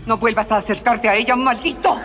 No vuelvas a acercarte a ella, maldito.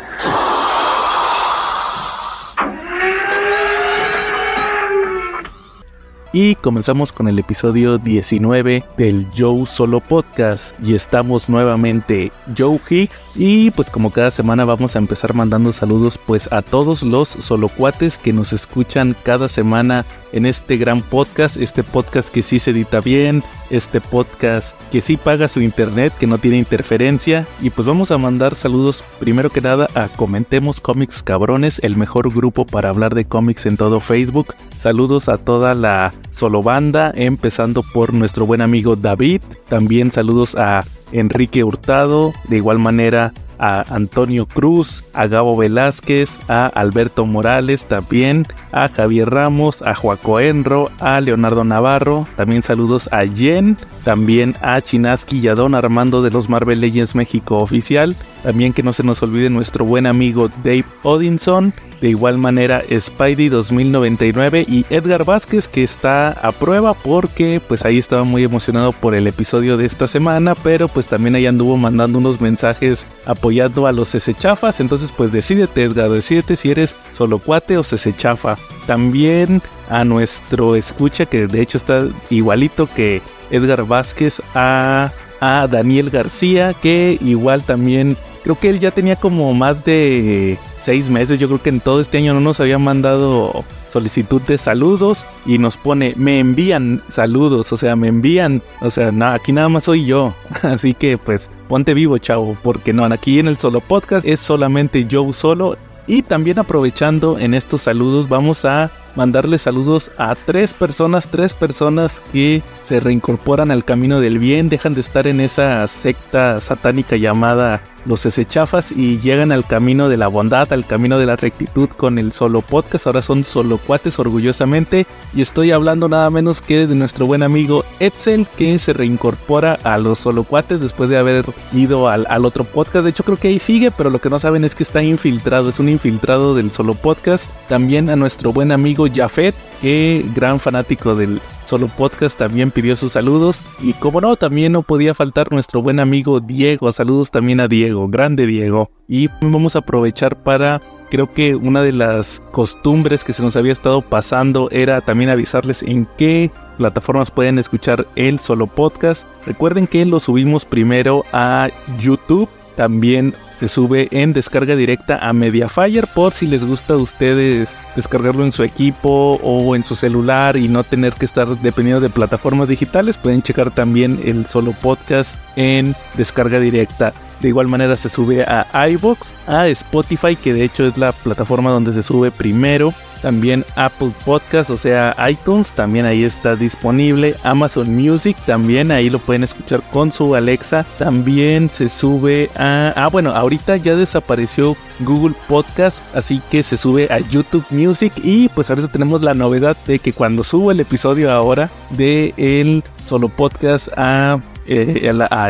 Y comenzamos con el episodio 19 del Joe Solo Podcast. Y estamos nuevamente Joe Higgs. Y pues como cada semana vamos a empezar mandando saludos pues a todos los solocuates que nos escuchan cada semana en este gran podcast. Este podcast que sí se edita bien, este podcast que sí paga su internet, que no tiene interferencia. Y pues vamos a mandar saludos primero que nada a Comentemos Cómics Cabrones, el mejor grupo para hablar de cómics en todo Facebook. Saludos a toda la solo banda, empezando por nuestro buen amigo David. También saludos a Enrique Hurtado, de igual manera a Antonio Cruz, a Gabo Velázquez, a Alberto Morales también, a Javier Ramos, a Joaco Enro, a Leonardo Navarro, también saludos a Jen, también a Chinaski y a Don Armando de los Marvel Legends México Oficial, también que no se nos olvide nuestro buen amigo Dave Odinson, de igual manera Spidey 2099 y Edgar Vázquez, que está a prueba porque pues ahí estaba muy emocionado por el episodio de esta semana, pero pues también ahí anduvo mandando unos mensajes apoyando a los Cesechafas. Entonces pues decídete, Edgar, decídete si eres solocuate o Cesechafa. También a nuestro escucha, que de hecho está igualito que Edgar Vázquez, a Daniel García, que igual también creo que él ya tenía como más de 6 meses, yo creo que en todo este año no nos había mandado solicitud de saludos y nos pone, me envían saludos, aquí nada más soy yo, así que pues ponte vivo, chavo, porque no, aquí en el Solo Podcast es solamente Joe solo. Y también aprovechando en estos saludos vamos a mandarle saludos a 3 personas que se reincorporan al camino del bien, dejan de estar en esa secta satánica llamada los Cesechafas y llegan al camino de la bondad, al camino de la rectitud con el Solo Podcast. Ahora son solocuates orgullosamente, y estoy hablando nada menos que de nuestro buen amigo Edsel, que se reincorpora a los solocuates después de haber ido al otro podcast. De hecho creo que ahí sigue, pero lo que no saben es que está infiltrado, es un infiltrado del Solo Podcast. También a nuestro buen amigo Jafet, que gran fanático del Solo Podcast, también pidió sus saludos. Y como no, también no podía faltar nuestro buen amigo Diego. Saludos también a Diego, grande Diego. Y vamos a aprovechar para, creo que una de las costumbres que se nos había estado pasando era también avisarles en qué plataformas pueden escuchar el Solo Podcast. Recuerden que lo subimos primero a YouTube, también se sube en descarga directa a Mediafire, por si les gusta a ustedes descargarlo en su equipo o en su celular y no tener que estar dependiendo de plataformas digitales. Pueden checar también el Solo Podcast en descarga directa. De igual manera se sube a iVoox, a Spotify, que de hecho es la plataforma donde se sube primero. También Apple Podcast, o sea iTunes, también ahí está disponible. Amazon Music, también ahí lo pueden escuchar con su Alexa. También se sube a... bueno, ahorita ya desapareció Google Podcast, así que se sube a YouTube Music. Y pues ahorita tenemos la novedad de que cuando subo el episodio ahora de el Solo Podcast a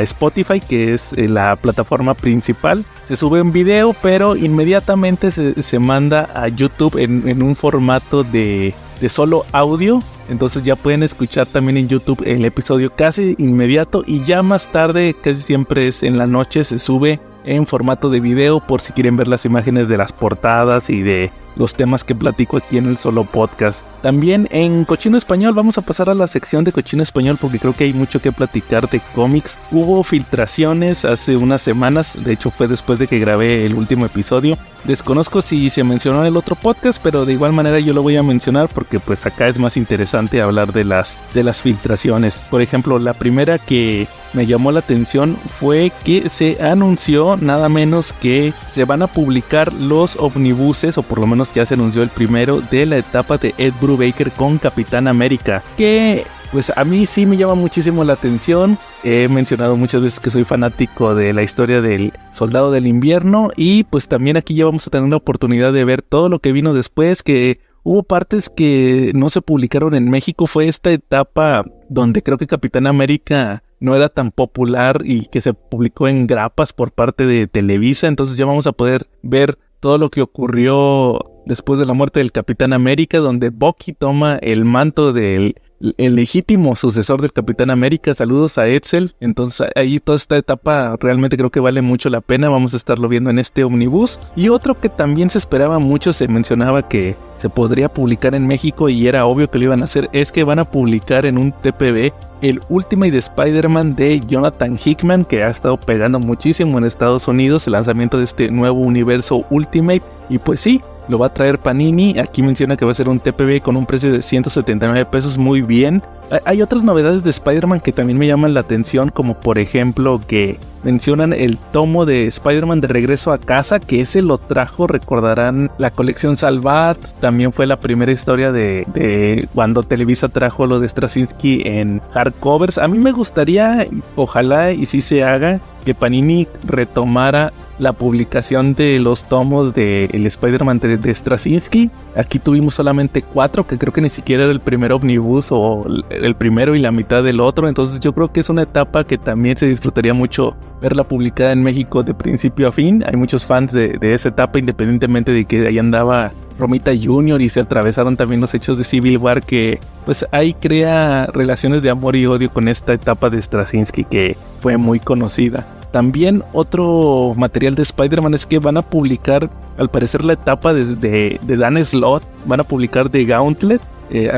Spotify, que es la plataforma principal, se sube un video, pero inmediatamente se manda a YouTube en un formato de solo audio. Entonces ya pueden escuchar también en YouTube el episodio casi inmediato, y ya más tarde, casi siempre es en la noche, se sube en formato de video por si quieren ver las imágenes de las portadas y de los temas que platico aquí en el Solo Podcast. También en Cochino Español, vamos a pasar a la sección de Cochino Español porque creo que hay mucho que platicar de cómics. Hubo filtraciones hace unas semanas, de hecho fue después de que grabé el último episodio. Desconozco si se mencionó en el otro podcast, pero de igual manera yo lo voy a mencionar porque pues acá es más interesante hablar de las filtraciones. Por ejemplo, la primera que me llamó la atención fue que se anunció nada menos que se van a publicar los omnibuses, o por lo menos ya se anunció el primero de la etapa de Ed Brubaker con Capitán América, que pues a mí sí me llama muchísimo la atención. He mencionado muchas veces que soy fanático de la historia del Soldado del Invierno, y pues también aquí ya vamos a tener la oportunidad de ver todo lo que vino después, que hubo partes que no se publicaron en México. Fue esta etapa donde creo que Capitán América no era tan popular y que se publicó en grapas por parte de Televisa. Entonces ya vamos a poder ver todo lo que ocurrió después de la muerte del Capitán América, donde Bucky toma el manto del el legítimo sucesor del Capitán América. Saludos a Edsel. Entonces ahí toda esta etapa realmente creo que vale mucho la pena. Vamos a estarlo viendo en este Omnibus. Y otro que también se esperaba mucho, se mencionaba que se podría publicar en México y era obvio que lo iban a hacer, es que van a publicar en un TPB el Ultimate Spider-Man de Jonathan Hickman, que ha estado pegando muchísimo en Estados Unidos, el lanzamiento de este nuevo universo Ultimate. Y pues sí, lo va a traer Panini. Aquí menciona que va a ser un TPB con un precio de 179 pesos, muy bien. Hay otras novedades de Spider-Man que también me llaman la atención, como por ejemplo que mencionan el tomo de Spider-Man de Regreso a Casa, que ese lo trajo, recordarán, la colección Salvat. También fue la primera historia de cuando Televisa trajo lo de Straczynski en hardcovers. A mí me gustaría, ojalá y si se haga, que Panini retomara la publicación de los tomos de el Spider-Man de Straczynski. Aquí tuvimos solamente 4, que creo que ni siquiera era el primer omnibus o el primero y la mitad del otro. Entonces yo creo que es una etapa que también se disfrutaría mucho verla publicada en México de principio a fin. Hay muchos fans de esa etapa, independientemente de que ahí andaba Romita Jr. y se atravesaron también los hechos de Civil War, que pues ahí crea relaciones de amor y odio con esta etapa de Straczynski que fue muy conocida. También otro material de Spider-Man es que van a publicar, al parecer, la etapa de Dan Slott. Van a publicar The Gauntlet.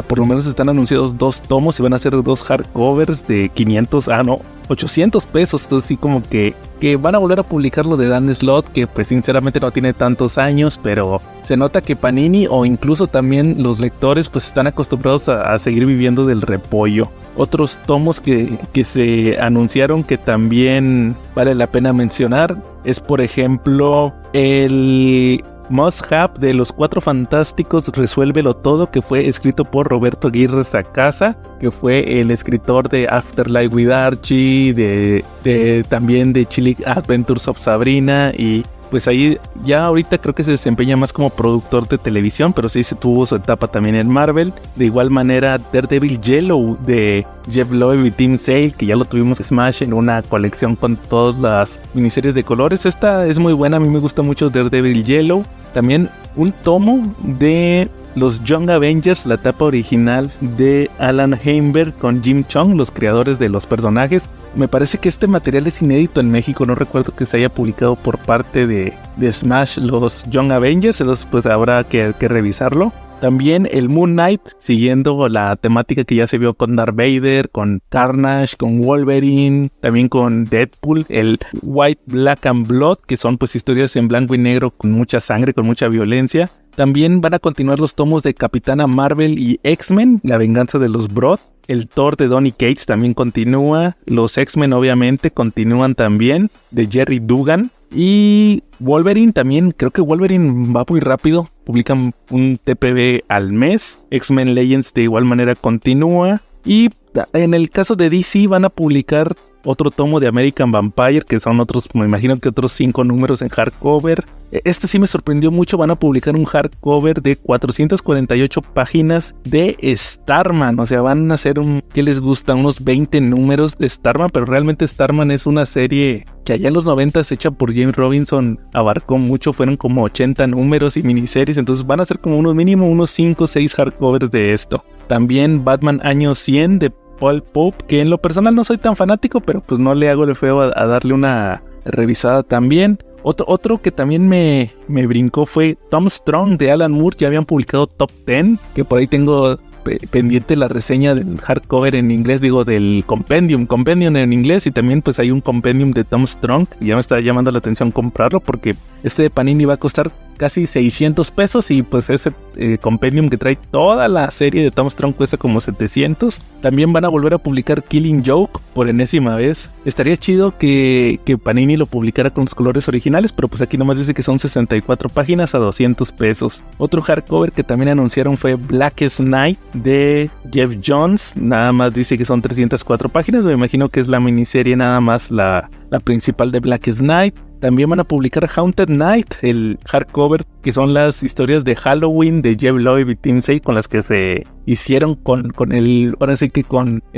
Por lo menos están anunciados 2 tomos y van a ser 2 hardcovers de 800 pesos. Entonces sí, como que van a volver a publicar lo de Dan Slott, que pues sinceramente no tiene tantos años, pero se nota que Panini o incluso también los lectores pues están acostumbrados a seguir viviendo del repollo. Otros tomos que se anunciaron que también vale la pena mencionar es, por ejemplo, el Must Have de los 4 Fantásticos Resuélvelo Todo, que fue escrito por Roberto Aguirre Sacasa, que fue el escritor de Afterlife with Archie, también de Chilling Adventures of Sabrina, y pues ahí ya ahorita creo que se desempeña más como productor de televisión, pero sí se tuvo su etapa también en Marvel. De igual manera, Daredevil Yellow de Jeff Loeb y Tim Sale, que ya lo tuvimos en Smash en una colección con todas las miniseries de colores. Esta es muy buena, a mí me gusta mucho Daredevil Yellow. También un tomo de los Young Avengers, la etapa original de Alan Heinberg con Jim Cheung, los creadores de los personajes. Me parece que este material es inédito en México, no recuerdo que se haya publicado por parte de Smash los Young Avengers, entonces pues habrá que revisarlo. También el Moon Knight, siguiendo la temática que ya se vio con Darth Vader, con Carnage, con Wolverine, también con Deadpool, el White, Black and Blood, que son pues historias en blanco y negro con mucha sangre, con mucha violencia. También van a continuar los tomos de Capitana Marvel y X-Men, La Venganza de los Brood. El Thor de Donny Cates también continúa. Los X-Men obviamente continúan también, de Jerry Dugan. Y Wolverine también, creo que Wolverine va muy rápido. Publican un TPB al mes. X-Men Legends de igual manera continúa. Y en el caso de DC van a publicar otro tomo de American Vampire, que son otros, me imagino que otros 5 números en hardcover. Este sí me sorprendió mucho, van a publicar un hardcover de 448 páginas de Starman, o sea, van a hacer ¿qué les gusta? Unos 20 números de Starman, pero realmente Starman es una serie que allá en los 90s hecha por James Robinson, abarcó mucho, fueron como 80 números y miniseries, entonces van a ser como unos 5 o 6 hardcovers de esto. También Batman Año 100 de Paul Pope, que en lo personal no soy tan fanático, pero pues no le hago el feo a darle una revisada también. Otro que también me brincó fue Tom Strong de Alan Moore. Ya habían publicado Top 10, que por ahí tengo pendiente la reseña del hardcover en inglés, digo del compendium en inglés, y también pues hay un compendium de Tom Strong. Y ya me está llamando la atención comprarlo porque este de Panini va a costar casi 600 pesos y pues ese compendium que trae toda la serie de Tom Strong cuesta como 700. También van a volver a publicar Killing Joke por enésima vez. Estaría chido que Panini lo publicara con los colores originales, pero pues aquí nomás dice que son 64 páginas a 200 pesos. Otro hardcover que también anunciaron fue Blackest Night de Jeff Jones. Nada más dice que son 304 páginas, me imagino que es la miniserie nada más la principal de Blackest Night. También van a publicar Haunted Night, el hardcover, que son las historias de Halloween de Jeff Loeb y Tim Sale, con las que se hicieron con el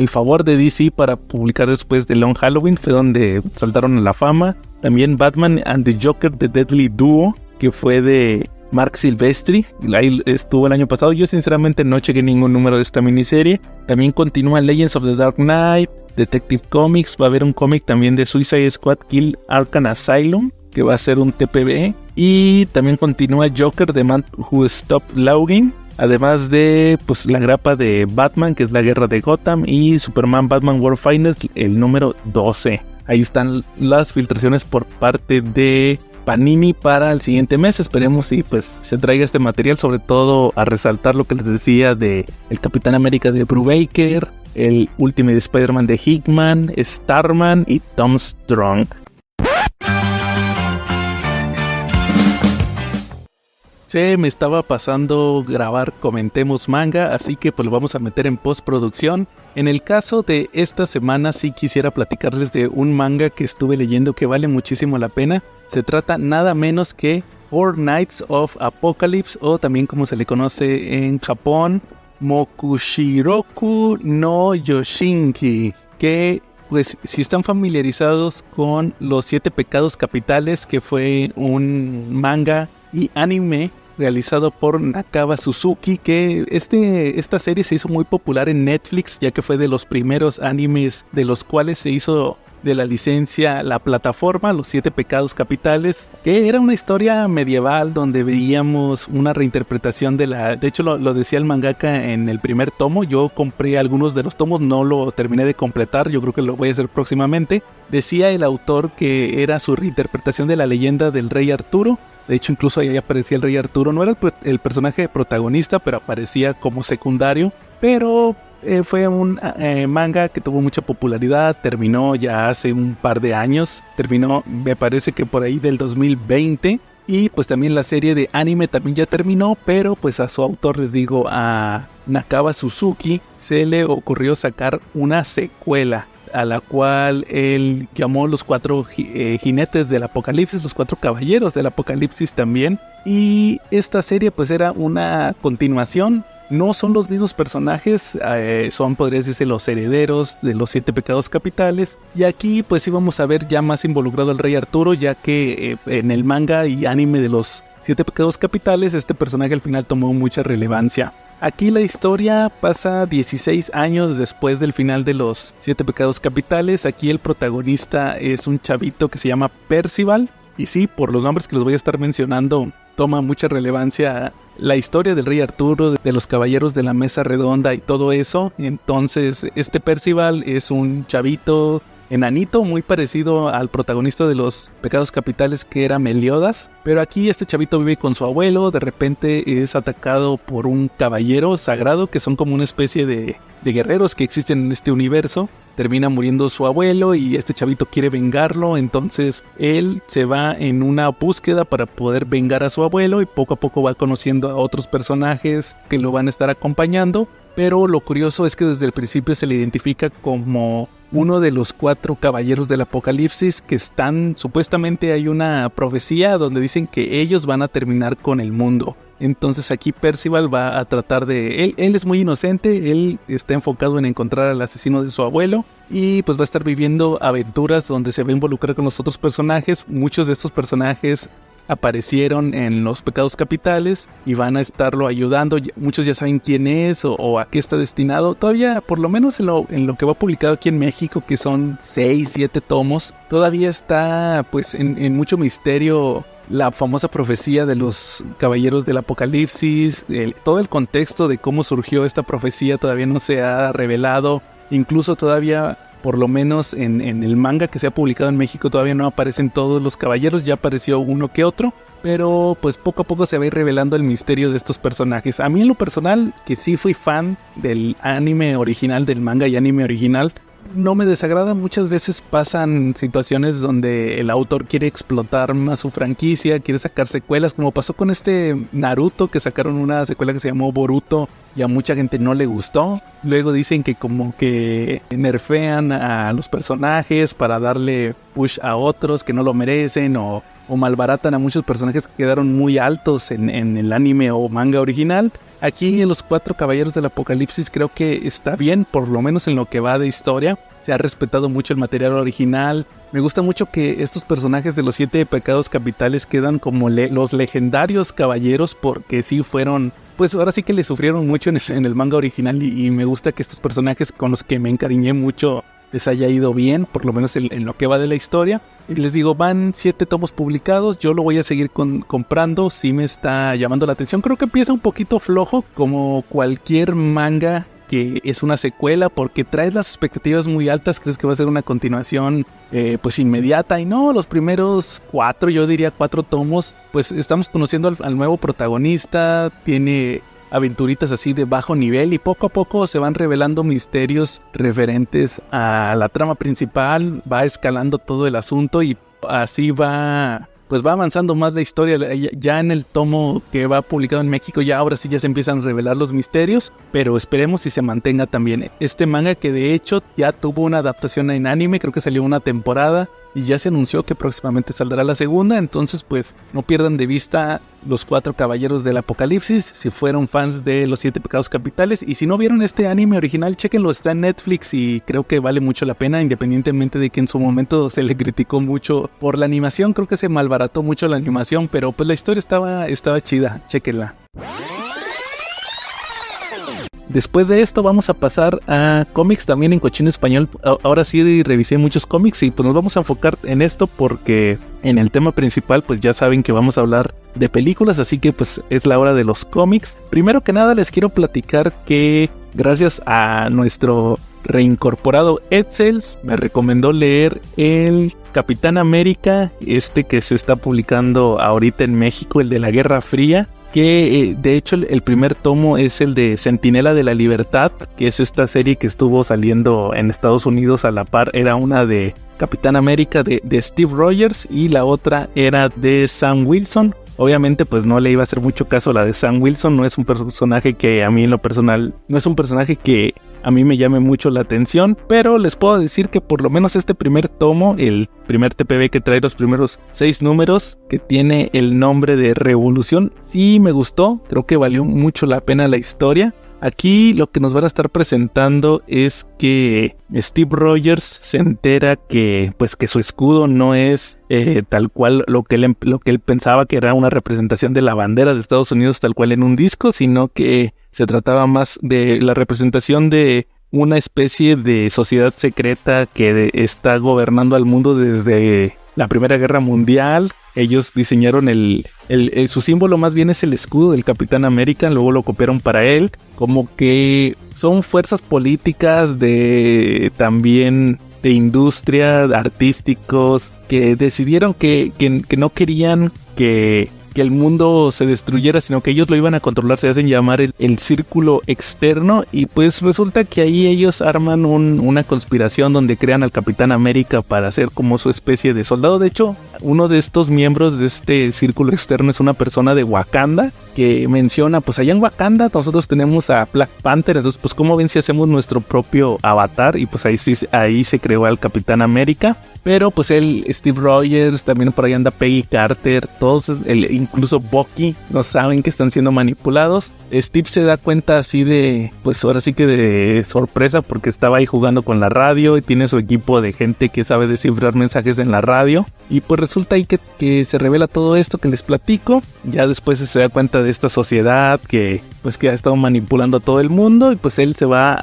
favor de DC para publicar después de Long Halloween, fue donde saltaron a la fama. También Batman and the Joker de Deadly Duo, que fue de Mark Silvestri, ahí estuvo el año pasado. Yo sinceramente no chequé ningún número de esta miniserie. También continúa Legends of the Dark Knight, Detective Comics, va a haber un cómic también de Suicide Squad Kill Arkham Asylum, que va a ser un TPB. Y también continúa Joker, The Man Who Stopped Laughing. Además de pues la grapa de Batman, que es la guerra de Gotham, y Superman Batman World Finest, el número 12. Ahí están las filtraciones por parte de Panini para el siguiente mes. Esperemos y pues se traiga este material, sobre todo a resaltar lo que les decía de el Capitán América de Brubaker, el Ultimate Spider-Man de Hickman, Starman y Tom Strong. Se me estaba pasando grabar Comentemos Manga, así que pues lo vamos a meter en postproducción. En el caso de esta semana sí quisiera platicarles de un manga que estuve leyendo que vale muchísimo la pena. Se trata nada menos que Four Knights of Apocalypse, o también como se le conoce en Japón, Mokushiroku no Yoshinki, que pues si están familiarizados con los 7 pecados capitales, que fue un manga y anime realizado por Nakaba Suzuki, que esta serie se hizo muy popular en Netflix, ya que fue de los primeros animes de los cuales se hizo de la licencia la plataforma, los 7 pecados capitales, que era una historia medieval donde veíamos una reinterpretación de hecho lo decía el mangaka en el primer tomo. Yo compré algunos de los tomos, no lo terminé de completar, yo creo que lo voy a hacer próximamente. Decía el autor que era su reinterpretación de la leyenda del rey Arturo. De hecho, incluso ahí aparecía el rey Arturo. No era el personaje protagonista, pero aparecía como secundario. Pero fue un manga que tuvo mucha popularidad. Terminó ya hace un par de años. Terminó, me parece que por ahí del 2020. Y pues también la serie de anime también ya terminó. Pero pues a su autor, les digo, a Nakaba Suzuki, se le ocurrió sacar una secuela, a la cual él llamó los 4 jinetes del apocalipsis, los 4 caballeros del apocalipsis también. Y esta serie pues era una continuación. No son los mismos personajes, son, podría decirse, los herederos de los 7 pecados capitales. Y aquí pues íbamos a ver ya más involucrado al rey Arturo, ya que en el manga y anime de los 7 pecados capitales este personaje al final tomó mucha relevancia. Aquí la historia pasa 16 años después del final de los 7 pecados capitales. Aquí el protagonista es un chavito que se llama Percival. Y sí, por los nombres que les voy a estar mencionando, toma mucha relevancia la historia del rey Arturo, de los caballeros de la mesa redonda y todo eso. Entonces este Percival es un chavito enanito muy parecido al protagonista de los pecados capitales, que era Meliodas. Pero aquí este chavito vive con su abuelo. De repente es atacado por un caballero sagrado, que son como una especie de guerreros que existen en este universo. Termina muriendo su abuelo y este chavito quiere vengarlo. Entonces él se va en una búsqueda para poder vengar a su abuelo, y poco a poco va conociendo a otros personajes que lo van a estar acompañando. Pero lo curioso es que desde el principio se le identifica como uno de los 4 caballeros del apocalipsis, que están, supuestamente hay una profecía donde dicen que ellos van a terminar con el mundo. Entonces aquí Percival va a tratar de... Él es muy inocente, él está enfocado en encontrar al asesino de su abuelo, y pues va a estar viviendo aventuras donde se va a involucrar con los otros personajes. Muchos de estos personajes aparecieron en los pecados capitales y van a estarlo ayudando. Muchos ya saben quién es o a qué está destinado. Todavía, por lo menos en lo que va publicado aquí en México, que son 6, 7 tomos, todavía está pues en mucho misterio la famosa profecía de los caballeros del apocalipsis. Todo el contexto de cómo surgió esta profecía todavía no se ha revelado. Incluso todavía, por lo menos en el manga que se ha publicado en México, todavía no aparecen todos los caballeros. Ya apareció uno que otro, pero pues poco a poco se va a ir revelando el misterio de estos personajes. A mí en lo personal, que sí fui fan del anime original, del manga y anime original, no me desagrada. Muchas veces pasan situaciones donde el autor quiere explotar más su franquicia, quiere sacar secuelas, como pasó con este Naruto, que sacaron una secuela que se llamó Boruto y a mucha gente no le gustó. Luego dicen que como que nerfean a los personajes para darle push a otros que no lo merecen, o malbaratan a muchos personajes que quedaron muy altos en el anime o manga original. Aquí en los 4 caballeros del apocalipsis creo que está bien, por lo menos en lo que va de historia. se ha respetado mucho el material original. Me gusta mucho que estos personajes de los 7 pecados capitales quedan como los legendarios caballeros, porque sí fueron, pues ahora sí que le sufrieron mucho en el manga original, y me gusta que estos personajes con los que me encariñé mucho les haya ido bien, por lo menos en lo que va de la historia. Y les digo, van 7 tomos publicados, yo lo voy a seguir comprando, sí me está llamando la atención. Creo que empieza un poquito flojo, como cualquier manga que es una secuela, porque traes las expectativas muy altas, crees que va a ser una continuación pues inmediata, y no, los primeros 4, yo diría 4 tomos, pues estamos conociendo al nuevo protagonista, tiene aventuritas así de bajo nivel, y poco a poco se van revelando misterios referentes a la trama principal, va escalando todo el asunto y así va, pues va avanzando más la historia. Ya en el tomo que va publicado en México, ya ahora sí ya se empiezan a revelar los misterios, pero esperemos si se mantenga también este manga, que de hecho ya tuvo una adaptación en anime, creo que salió una temporada y ya se anunció que próximamente saldrá la segunda. Entonces pues no pierdan de vista los 4 caballeros del apocalipsis si fueron fans de los 7 pecados capitales, y si no vieron este anime original, chéquenlo, está en Netflix y creo que vale mucho la pena, independientemente de que en su momento se le criticó mucho por la animación. Creo que se malbarató mucho la animación, pero pues la historia estaba chida, chéquenla. Después de esto vamos a pasar a cómics también en Cochino Español. Ahora sí revisé muchos cómics y pues nos vamos a enfocar en esto, porque en el tema principal pues ya saben que vamos a hablar de películas, así que pues es la hora de los cómics. Primero que nada les quiero platicar que gracias a nuestro reincorporado Edsel me recomendó leer el Capitán América, que se está publicando ahorita en México, el de la Guerra Fría, que de hecho el primer tomo es el de Centinela de la Libertad, que es esta serie que estuvo saliendo en Estados Unidos a la par. Era una de Capitán América de Steve Rogers y la otra era de Sam Wilson. Obviamente pues no le iba a hacer mucho caso a la de Sam Wilson, no es un personaje que a mí en lo personal, no es un personaje que a mí me llame mucho la atención, pero les puedo decir que por lo menos este primer tomo, el primer TPB que trae los primeros 6 números, que tiene el nombre de Revolución, sí me gustó, creo que valió mucho la pena la historia. Aquí lo que nos van a estar presentando es que Steve Rogers se entera que su escudo no es tal cual lo que él pensaba que era una representación de la bandera de Estados Unidos tal cual en un disco, sino que se trataba más de la representación de una especie de sociedad secreta que está gobernando al mundo desde la Primera Guerra Mundial. Ellos diseñaron su símbolo, más bien es el escudo del Capitán América, luego lo copiaron para él, como que son fuerzas políticas también de industria, artísticos, que decidieron que no querían que el mundo se destruyera, sino que ellos lo iban a controlar. Se hacen llamar el círculo externo, y pues resulta que ahí ellos arman una conspiración donde crean al Capitán América para ser como su especie de soldado. De hecho, uno de estos miembros de este círculo externo es una persona de Wakanda, que menciona, pues allá en Wakanda nosotros tenemos a Black Panther, entonces pues cómo ven si hacemos nuestro propio avatar, y pues ahí se creó al Capitán América. Pero pues Steve Rogers, también por ahí anda Peggy Carter, todos, incluso Bucky, no saben que están siendo manipulados. Steve se da cuenta así pues ahora sí que de sorpresa, porque estaba ahí jugando con la radio y tiene su equipo de gente que sabe descifrar mensajes en la radio. Y pues resulta ahí que se revela todo esto que les platico. Ya después se da cuenta de esta sociedad que ha estado manipulando a todo el mundo, y pues él se va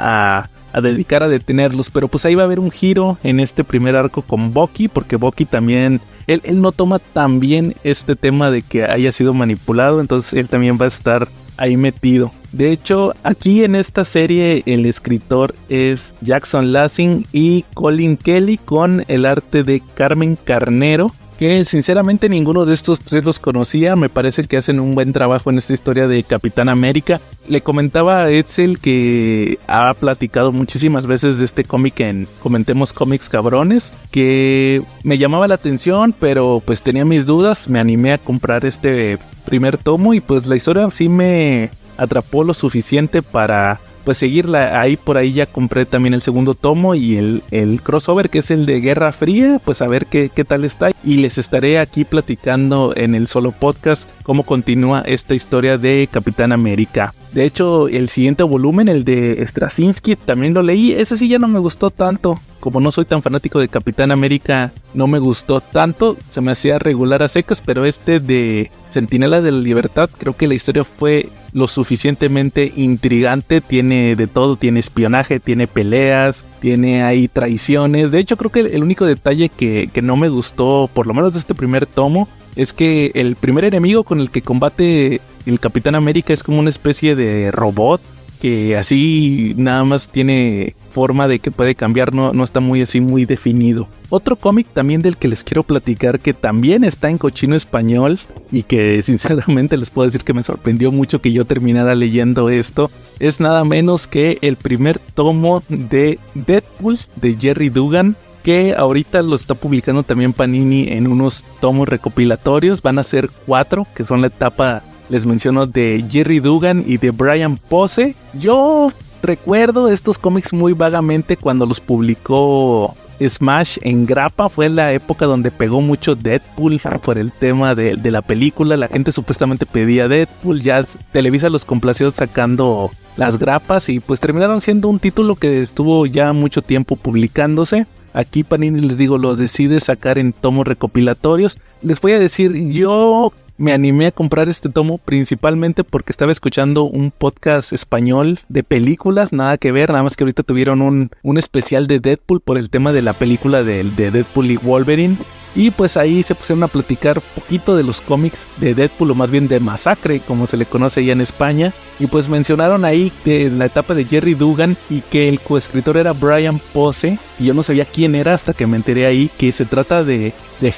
a dedicar a detenerlos. Pero pues ahí va a haber un giro en este primer arco con Bucky, porque Bucky también, él no toma tan bien este tema de que haya sido manipulado, entonces él también va a estar ahí metido. De hecho, aquí en esta serie el escritor es Jackson Lansing y Colin Kelly, con el arte de Carmen Carnero, que sinceramente ninguno de estos 3 los conocía. Me parece que hacen un buen trabajo en esta historia de Capitán América. Le comentaba a Edsel que ha platicado muchísimas veces de este cómic en Comentemos Cómics Cabrones, que me llamaba la atención, pero pues tenía mis dudas. Me animé a comprar este primer tomo y pues la historia sí me atrapó lo suficiente para pues seguirla. Ahí por ahí ya compré también el segundo tomo y el crossover, que es el de Guerra Fría, pues a ver qué tal está. Y les estaré aquí platicando en el solo podcast cómo continúa esta historia de Capitán América. De hecho, el siguiente volumen, el de Straczynski, también lo leí. Ese sí ya no me gustó tanto. Como no soy tan fanático de Capitán América, no me gustó tanto. Se me hacía regular a secas, pero este de Centinela de la Libertad, creo que la historia fue lo suficientemente intrigante. Tiene de todo, tiene espionaje, tiene peleas, tiene ahí traiciones. De hecho, creo que el único detalle que no me gustó, por lo menos de este primer tomo, es que el primer enemigo con el que combate el Capitán América es como una especie de robot que así nada más tiene forma de que puede cambiar, no está muy así muy definido. Otro cómic también del que les quiero platicar, que también está en cochino español y que sinceramente les puedo decir que me sorprendió mucho que yo terminara leyendo esto, es nada menos que el primer tomo de Deadpool de Gerry Duggan, que ahorita lo está publicando también Panini en unos tomos recopilatorios. Van a ser 4, que son la etapa, les menciono, de Gerry Duggan y de Brian Posey. Yo recuerdo estos cómics muy vagamente cuando los publicó Smash en grapa. Fue la época donde pegó mucho Deadpool por el tema de la película. La gente supuestamente pedía Deadpool, ya Televisa los complació sacando las grapas y pues terminaron siendo un título que estuvo ya mucho tiempo publicándose. Aquí Panini, les digo, lo decide sacar en tomos recopilatorios. Les voy a decir, yo me animé a comprar este tomo principalmente porque estaba escuchando un podcast español de películas, nada que ver, nada más que ahorita tuvieron un especial de Deadpool por el tema de la película de Deadpool y Wolverine. Y pues ahí se pusieron a platicar poquito de los cómics de Deadpool, o más bien de Masacre, como se le conoce allá en España. Y pues mencionaron ahí de la etapa de Gerry Duggan y que el coescritor era Brian Posey. Y yo no sabía quién era hasta que me enteré ahí que se trata de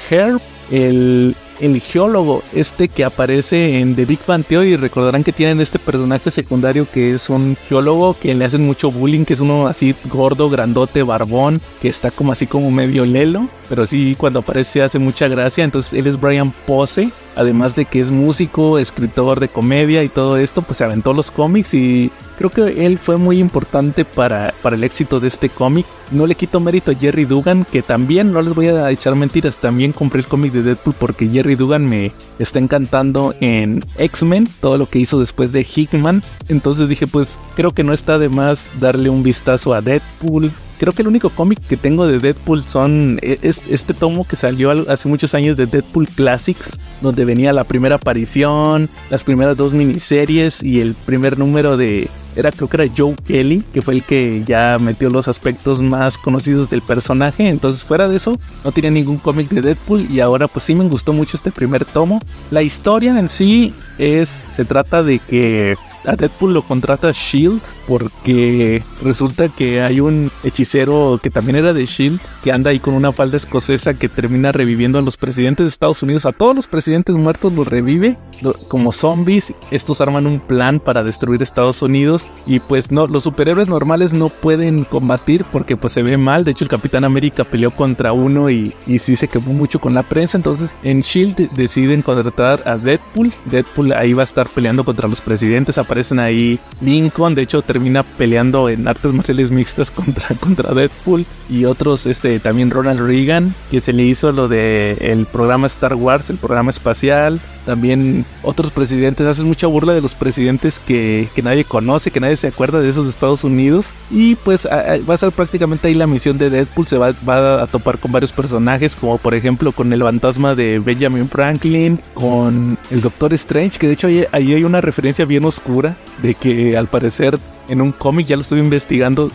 Herb, el geólogo que aparece en The Big Bang Theory. Recordarán que tienen este personaje secundario que es un geólogo que le hacen mucho bullying, que es uno así gordo, grandote, barbón, que está como así como medio lelo, pero sí cuando aparece hace mucha gracia. Entonces él es Brian Posey, además de que es músico, escritor de comedia y todo esto, pues se aventó los cómics y creo que él fue muy importante para el éxito de este cómic. No le quito mérito a Gerry Duggan, que también, no les voy a echar mentiras, también compré el cómic de Deadpool porque Gerry Duggan me está encantando en X-Men, todo lo que hizo después de Hickman. Entonces dije, pues creo que no está de más darle un vistazo a Deadpool. Creo que el único cómic que tengo de Deadpool es este tomo que salió hace muchos años de Deadpool Classics, donde venía la primera aparición, las primeras 2 miniseries y el primer número creo que era Joe Kelly, que fue el que ya metió los aspectos más conocidos del personaje. Entonces fuera de eso no tenía ningún cómic de Deadpool y ahora pues sí me gustó mucho este primer tomo. La historia en sí se trata de que a Deadpool lo contrata S.H.I.E.L.D. porque resulta que hay un hechicero que también era de S.H.I.E.L.D. que anda ahí con una falda escocesa que termina reviviendo a los presidentes de Estados Unidos. A todos los presidentes muertos los revive como zombies. Estos arman un plan para destruir Estados Unidos y pues no, los superhéroes normales no pueden combatir porque pues se ve mal. De hecho el Capitán América peleó contra uno y sí se quemó mucho con la prensa. Entonces en S.H.I.E.L.D. deciden contratar a Deadpool. Deadpool ahí va a estar peleando contra los presidentes. Aparecen ahí Lincoln, de hecho termina peleando en artes marciales mixtas contra Deadpool y otros, también Ronald Reagan, que se le hizo lo de el programa Star Wars, el programa espacial. También otros presidentes, hacen mucha burla de los presidentes que nadie conoce, que nadie se acuerda de esos de Estados Unidos. Y pues va a ser prácticamente ahí la misión de Deadpool. Se va a topar con varios personajes, como por ejemplo con el fantasma de Benjamin Franklin, con el Doctor Strange, que de hecho ahí hay una referencia bien oscura de que al parecer en un cómic, ya lo estuve investigando,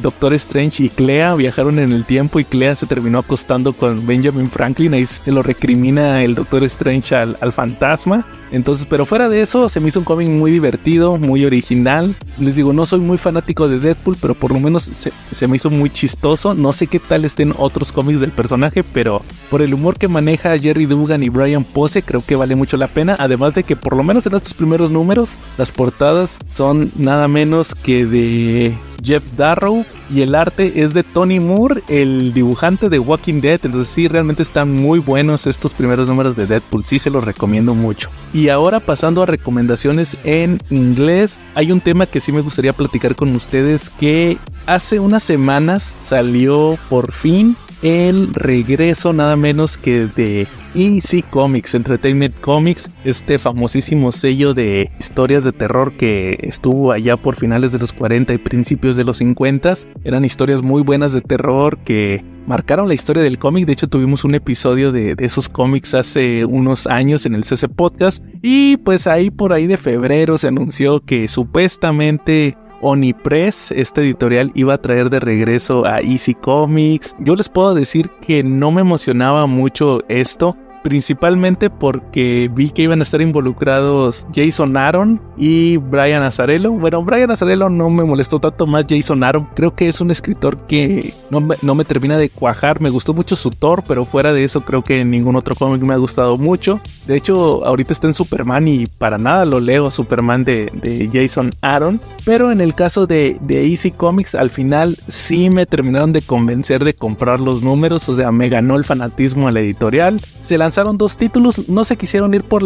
Doctor Strange y Clea viajaron en el tiempo y Clea se terminó acostando con Benjamin Franklin. Ahí se lo recrimina el Doctor Strange al fantasma. Entonces, pero fuera de eso, se me hizo un cómic muy divertido, muy original. Les digo, no soy muy fanático de Deadpool, pero por lo menos se me hizo muy chistoso. No sé qué tal estén otros cómics del personaje, pero por el humor que maneja Gerry Duggan y Brian Posey, creo que vale mucho la pena. Además de que por lo menos en estos primeros números, las portadas son nada menos menos que de Jeff Darrow, y el arte es de Tony Moore, el dibujante de Walking Dead. Entonces sí, realmente están muy buenos estos primeros números de Deadpool, sí se los recomiendo mucho. Y ahora pasando a recomendaciones en inglés, hay un tema que sí me gustaría platicar con ustedes, que hace unas semanas salió por fin el regreso nada menos que de EC Comics, Entertainment Comics, este famosísimo sello de historias de terror que estuvo allá por finales de los 40 y principios de los 50. Eran historias muy buenas de terror que marcaron la historia del cómic. De hecho, tuvimos un episodio de esos cómics hace unos años en el CC Podcast. Y pues ahí por ahí de febrero se anunció que supuestamente Onipress, este editorial, iba a traer de regreso a EC Comics. Yo les puedo decir que no me emocionaba mucho esto, principalmente porque vi que iban a estar involucrados Jason Aaron y Brian Azzarello. Bueno, Brian Azzarello no me molestó tanto, más Jason Aaron. Creo que es un escritor que no me termina de cuajar. Me gustó mucho su Thor, pero fuera de eso creo que ningún otro cómic me ha gustado mucho. De hecho, ahorita está en Superman y para nada lo leo, Superman de Jason Aaron. Pero en el caso de EC Comics, al final sí me terminaron de convencer de comprar los números. O sea, me ganó el fanatismo a la editorial. Se lanzaron 2 títulos, no se quisieron ir por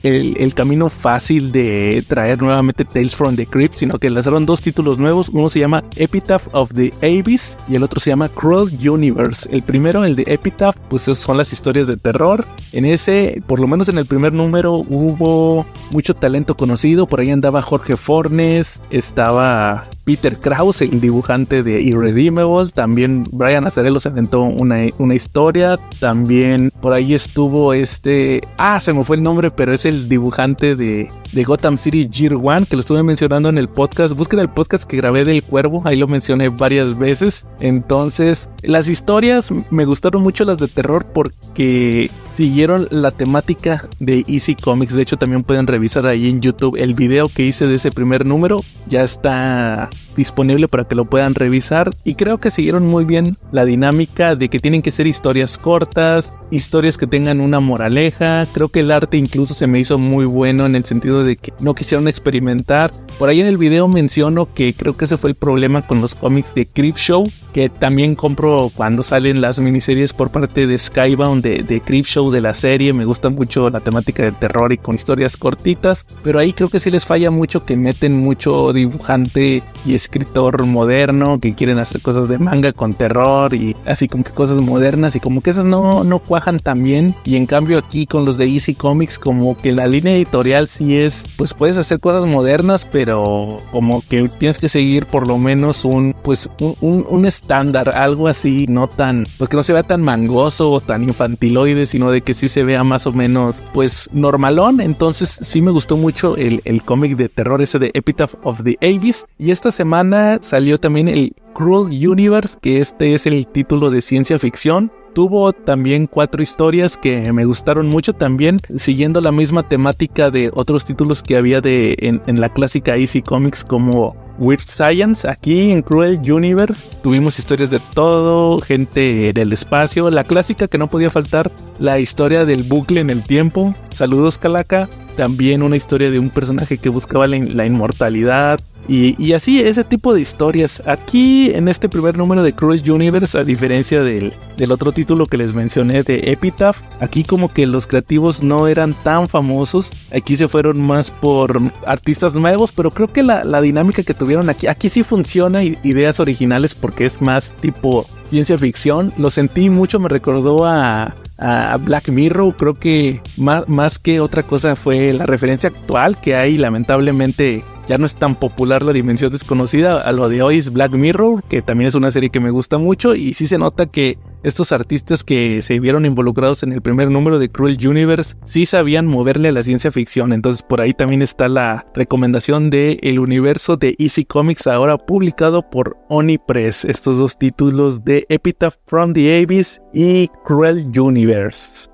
el camino fácil de traer nuevamente Tales from the Crypt, sino que lanzaron 2 títulos nuevos. Uno se llama Epitaph of the Abyss y el otro se llama Cruel Universe. El primero, el de Epitaph, pues son las historias de terror. En ese, por lo menos en el primer número, hubo mucho talento conocido. Por ahí andaba Jorge Fornes, estaba Peter Krause, el dibujante de Irredeemable. También Brian Azzarello se aventó una historia. También por ahí estuvo se me fue el nombre, pero es el dibujante de Gotham City Year One, que lo estuve mencionando en el podcast. Busquen el podcast que grabé del Cuervo, ahí lo mencioné varias veces. Entonces, las historias me gustaron mucho, las de terror, porque siguieron la temática de EC Comics. De hecho, también pueden revisar ahí en YouTube el video que hice de ese primer número. Ya está disponible para que lo puedan revisar. Y creo que siguieron muy bien la dinámica de que tienen que ser historias cortas, historias que tengan una moraleja. Creo que el arte incluso se me hizo muy bueno, en el sentido de que no quisieron experimentar. Por ahí en el video menciono que creo que ese fue el problema con los cómics de Creepshow, que también compro cuando salen las miniseries por parte de Skybound de Creepshow, de la serie. Me gusta mucho la temática del terror y con historias cortitas, pero ahí creo que sí les falla mucho, que meten mucho dibujante y escritor moderno que quieren hacer cosas de manga con terror y así como que cosas modernas, y como que esas no cuajan tan bien. Y en cambio aquí con los de EC Comics, como que la línea editorial sí es, pues puedes hacer cosas modernas, pero como que tienes que seguir por lo menos un estándar, algo así, no tan, pues que no se vea tan mangoso o tan infantiloide, sino de que sí se vea más o menos pues normalón. Entonces sí me gustó mucho el cómic de terror ese de Epitaph of the Abyss. Y esta semana salió también el Cruel Universe, que este es el título de ciencia ficción. Tuvo también 4 historias que me gustaron mucho, también siguiendo la misma temática de otros títulos que había en la clásica EC Comics, como Weird Science. Aquí en Cruel Universe tuvimos historias de todo, gente del espacio, la clásica que no podía faltar, la historia del bucle en el tiempo. Saludos, Calaca. También una historia de un personaje que buscaba la inmortalidad. Y así, ese tipo de historias. Aquí en este primer número de Cruel Universe, a diferencia del otro título que les mencioné de Epitaph, aquí como que los creativos no eran tan famosos. Aquí se fueron más por artistas nuevos, pero creo que la dinámica que tuvieron aquí sí funciona, ideas originales, porque es más tipo ciencia ficción. Lo sentí mucho, me recordó a Black Mirror. Creo que más que otra cosa fue la referencia actual que hay. Lamentablemente ya no es tan popular la Dimensión Desconocida. A lo de hoy es Black Mirror, que también es una serie que me gusta mucho, y sí se nota que estos artistas que se vieron involucrados en el primer número de Cruel Universe sí sabían moverle a la ciencia ficción. Entonces por ahí también está la recomendación de el universo de EC Comics, ahora publicado por Onipress. Estos 2 títulos de Epitaph from the Abyss y Cruel Universe.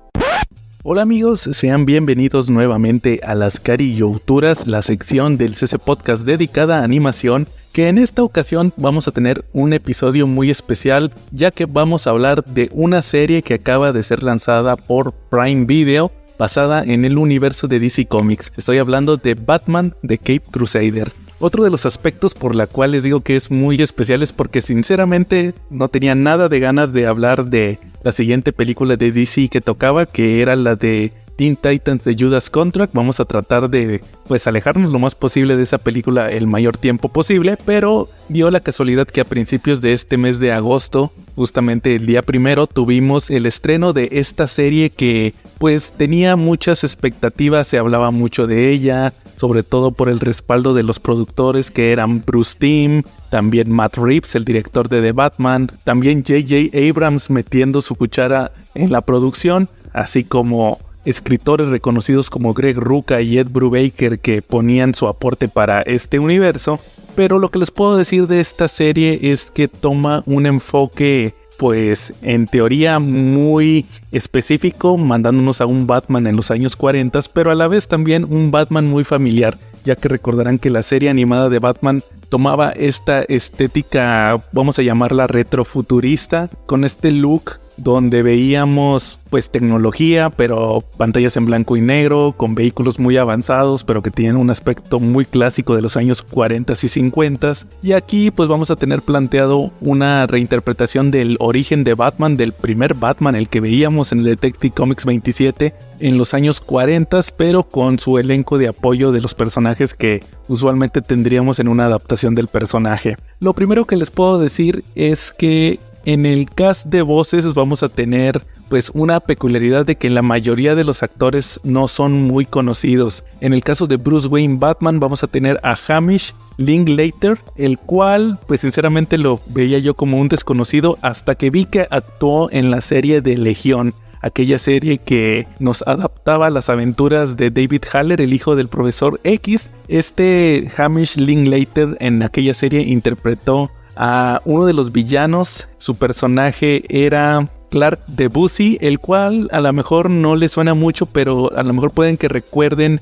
Hola amigos, sean bienvenidos nuevamente a Las Carillouturas, la sección del CC Podcast dedicada a animación, que en esta ocasión vamos a tener un episodio muy especial, ya que vamos a hablar de una serie que acaba de ser lanzada por Prime Video, basada en el universo de DC Comics. Estoy hablando de Batman The Caped Crusader. Otro de los aspectos por la cual les digo que es muy especial es porque sinceramente no tenía nada de ganas de hablar de la siguiente película de DC que tocaba, que era la de Teen Titans de Judas Contract. Vamos a tratar de pues alejarnos lo más posible de esa película el mayor tiempo posible, pero dio la casualidad que a principios de este mes de agosto, justamente el día 1, tuvimos el estreno de esta serie que pues tenía muchas expectativas, se hablaba mucho de ella, sobre todo por el respaldo de los productores que eran Bruce Timm, también Matt Reeves, el director de The Batman, también J.J. Abrams metiendo su cuchara en la producción, así como escritores reconocidos como Greg Rucka y Ed Brubaker que ponían su aporte para este universo. Pero lo que les puedo decir de esta serie es que toma un enfoque pues en teoría muy específico, mandándonos a un Batman en los años 40, pero a la vez también un Batman muy familiar, ya que recordarán que la serie animada de Batman tomaba esta estética, vamos a llamarla retrofuturista, con este look donde veíamos pues tecnología, pero pantallas en blanco y negro, con vehículos muy avanzados, pero que tienen un aspecto muy clásico de los años 40 y 50. Y aquí pues vamos a tener planteado una reinterpretación del origen de Batman, del primer Batman, el que veíamos en el Detective Comics 27 en los años 40, pero con su elenco de apoyo de los personajes que usualmente tendríamos en una adaptación del personaje. Lo primero que les puedo decir es que en el cast de voces vamos a tener pues una peculiaridad de que la mayoría de los actores no son muy conocidos. En el caso de Bruce Wayne Batman vamos a tener a Hamish Linklater, el cual pues sinceramente lo veía yo como un desconocido hasta que vi que actuó en la serie de Legión, aquella serie que nos adaptaba a las aventuras de David Haller, el hijo del profesor X. Este Hamish Linklater en aquella serie interpretó a uno de los villanos. Su personaje era Clark Debussy, el cual a lo mejor no le suena mucho, pero a lo mejor pueden que recuerden,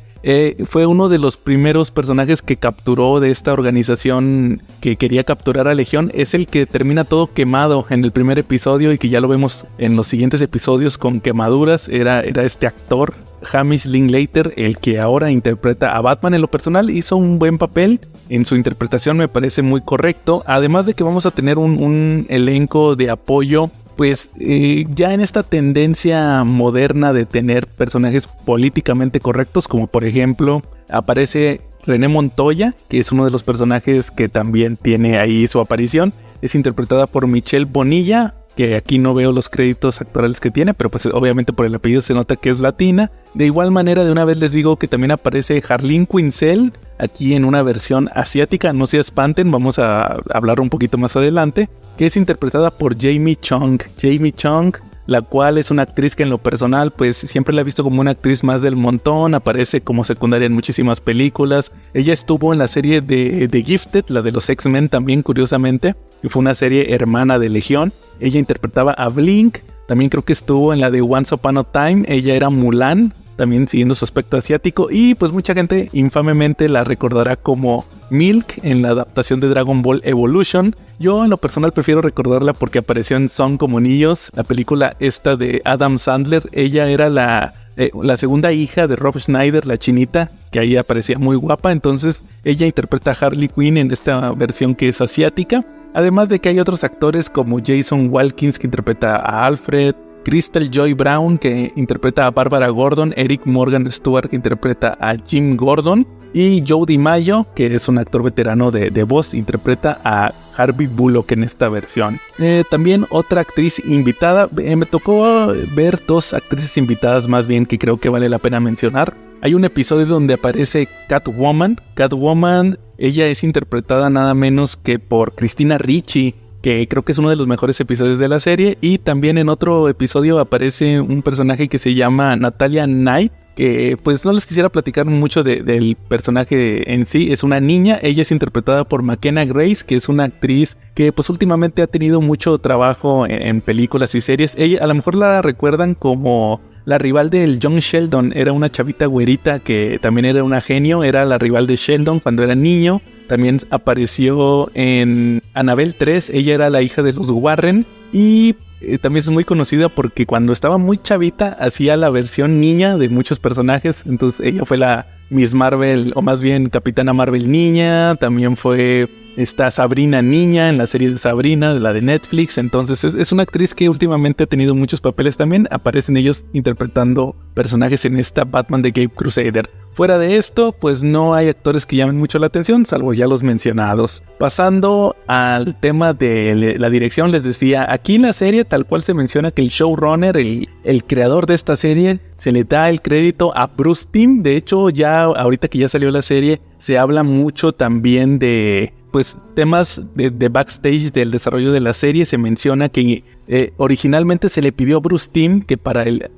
fue uno de los primeros personajes que capturó de esta organización que quería capturar a Legión. Es el que termina todo quemado en el primer episodio y que ya lo vemos en los siguientes episodios con quemaduras. Era este actor Hamish Linklater el que ahora interpreta a Batman. En lo personal hizo un buen papel, en su interpretación me parece muy correcto, además de que vamos a tener un elenco de apoyo pues ya en esta tendencia moderna de tener personajes políticamente correctos, como por ejemplo aparece René Montoya, que es uno de los personajes que también tiene ahí su aparición. Es interpretada por Michelle Bonilla, que aquí no veo los créditos actorales que tiene, pero pues obviamente por el apellido se nota que es latina. De igual manera, de una vez les digo que también aparece Harleen Quinzel, aquí en una versión asiática, no se espanten, vamos a hablar un poquito más adelante, que es interpretada por Jamie Chung. Jamie Chung, la cual es una actriz que en lo personal pues siempre la he visto como una actriz más del montón, aparece como secundaria en muchísimas películas. Ella estuvo en la serie de Gifted, la de los X-Men también, curiosamente, que fue una serie hermana de Legión. Ella interpretaba a Blink, también creo que estuvo en la de Once Upon a Time, ella era Mulan, también siguiendo su aspecto asiático, y pues mucha gente infamemente la recordará como Milk en la adaptación de Dragon Ball Evolution. Yo en lo personal prefiero recordarla porque apareció en Son como niños, la película esta de Adam Sandler. Ella era la segunda hija de Rob Schneider, la chinita, que ahí aparecía muy guapa. Entonces ella interpreta a Harley Quinn en esta versión que es asiática. Además de que hay otros actores como Jason Watkins, que interpreta a Alfred, Crystal Joy Brown, que interpreta a Barbara Gordon, Eric Morgan Stewart, que interpreta a Jim Gordon, y Joe DiMaggio, que es un actor veterano de voz, interpreta a Harvey Bullock en esta versión. También otra actriz invitada, me tocó ver dos actrices invitadas más bien que creo que vale la pena mencionar. Hay un episodio donde aparece Catwoman. Ella es interpretada nada menos que por Christina Ricci, que creo que es uno de los mejores episodios de la serie. Y también en otro episodio aparece un personaje que se llama Natalia Knight, que pues no les quisiera platicar mucho del personaje en sí. Es una niña, ella es interpretada por McKenna Grace, que es una actriz que pues últimamente ha tenido mucho trabajo en películas y series. Ella a lo mejor la recuerdan como la rival del John Sheldon, era una chavita güerita que también era una genio, era la rival de Sheldon cuando era niño. También apareció en Annabelle 3, ella era la hija de los Warren. Y también es muy conocida porque cuando estaba muy chavita hacía la versión niña de muchos personajes. Entonces ella fue la Miss Marvel, o más bien Capitana Marvel niña, también fue esta Sabrina niña en la serie de Sabrina, la de Netflix. Entonces es una actriz que últimamente ha tenido muchos papeles también, aparecen ellos interpretando personajes en esta Batman de Cape Crusader. Fuera de esto, pues no hay actores que llamen mucho la atención, salvo ya los mencionados. Pasando al tema de la dirección, les decía, aquí en la serie tal cual se menciona que el showrunner, el creador de esta serie, se le da el crédito a Bruce Timm. De hecho, ya ahorita que ya salió la serie, se habla mucho también de pues temas de backstage del desarrollo de la serie. Se menciona que originalmente se le pidió a Bruce Timm que para el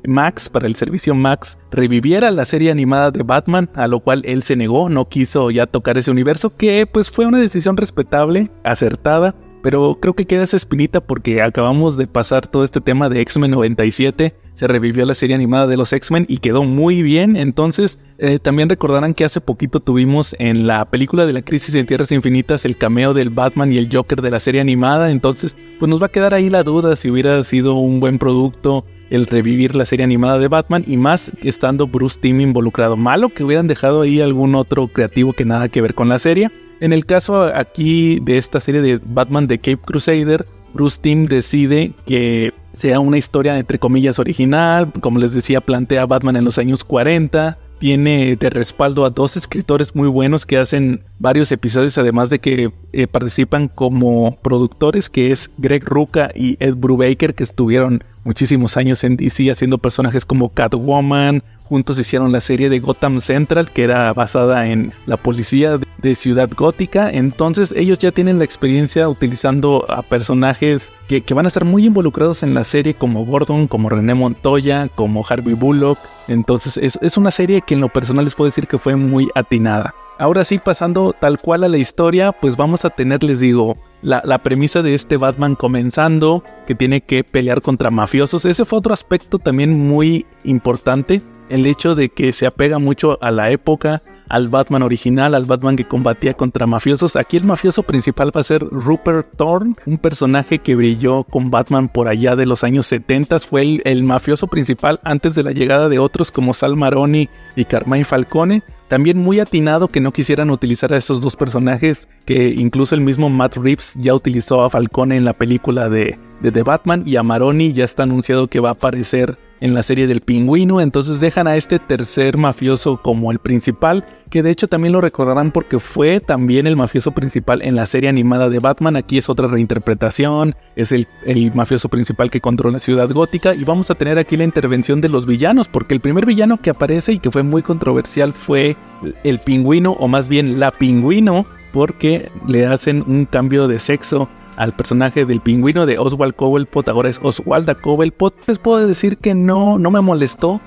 servicio Max, reviviera la serie animada de Batman, a lo cual él se negó, no quiso ya tocar ese universo, que pues fue una decisión respetable, acertada. Pero creo que queda esa espinita porque acabamos de pasar todo este tema de X-Men 97. Se revivió la serie animada de los X-Men y quedó muy bien. Entonces también recordarán que hace poquito tuvimos en la película de la Crisis en Tierras Infinitas el cameo del Batman y el Joker de la serie animada. Entonces pues nos va a quedar ahí la duda si hubiera sido un buen producto el revivir la serie animada de Batman, y más estando Bruce Timm involucrado. Malo que hubieran dejado ahí algún otro creativo que nada que ver con la serie. En el caso aquí de esta serie de Batman de Cape Crusader, Bruce Timm decide que sea una historia entre comillas original. Como les decía, plantea a Batman en los años 40. Tiene de respaldo a 2 escritores muy buenos que hacen varios episodios, además de que participan como productores, que es Greg Rucka y Ed Brubaker, que estuvieron muchísimos años en DC haciendo personajes como Catwoman. Juntos hicieron la serie de Gotham Central, que era basada en la policía de Ciudad Gótica. Entonces ellos ya tienen la experiencia utilizando a personajes que van a estar muy involucrados en la serie, como Gordon, como René Montoya, como Harvey Bullock. Entonces es una serie que en lo personal les puedo decir que fue muy atinada. Ahora sí, pasando tal cual a la historia, pues vamos a tener, les digo, la premisa de este Batman comenzando, que tiene que pelear contra mafiosos. Ese fue otro aspecto también muy importante. El hecho de que se apega mucho a la época, al Batman original, al Batman que combatía contra mafiosos. Aquí el mafioso principal va a ser Rupert Thorne, un personaje que brilló con Batman por allá de los años 70. Fue el mafioso principal antes de la llegada de otros como Sal Maroni y Carmine Falcone. También muy atinado que no quisieran utilizar a esos dos personajes, que incluso el mismo Matt Reeves ya utilizó a Falcone en la película de The Batman, y a Maroni ya está anunciado que va a aparecer en la serie del Pingüino. Entonces dejan a este tercer mafioso como el principal, que de hecho también lo recordarán porque fue también el mafioso principal en la serie animada de Batman. Aquí es otra reinterpretación, es el mafioso principal que controla Ciudad Gótica, y vamos a tener aquí la intervención de los villanos, porque el primer villano que aparece y que fue muy controversial fue el Pingüino, o más bien la Pingüino, porque le hacen un cambio de sexo al personaje del Pingüino de Oswald Cobblepot. Ahora es Oswalda Cobblepot. Les puedo decir que no me molestó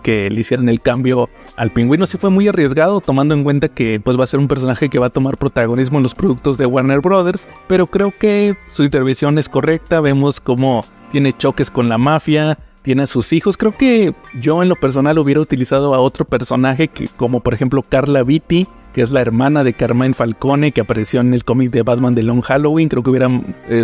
que le hicieran el cambio al Pingüino. Sí fue muy arriesgado, tomando en cuenta que pues va a ser un personaje que va a tomar protagonismo en los productos de Warner Brothers, pero creo que su intervención es correcta. Vemos cómo tiene choques con la mafia, tiene a sus hijos. Creo que yo en lo personal hubiera utilizado a otro personaje, como por ejemplo Carla Vitti, que es la hermana de Carmine Falcone, que apareció en el cómic de Batman de Long Halloween. Creo que hubiera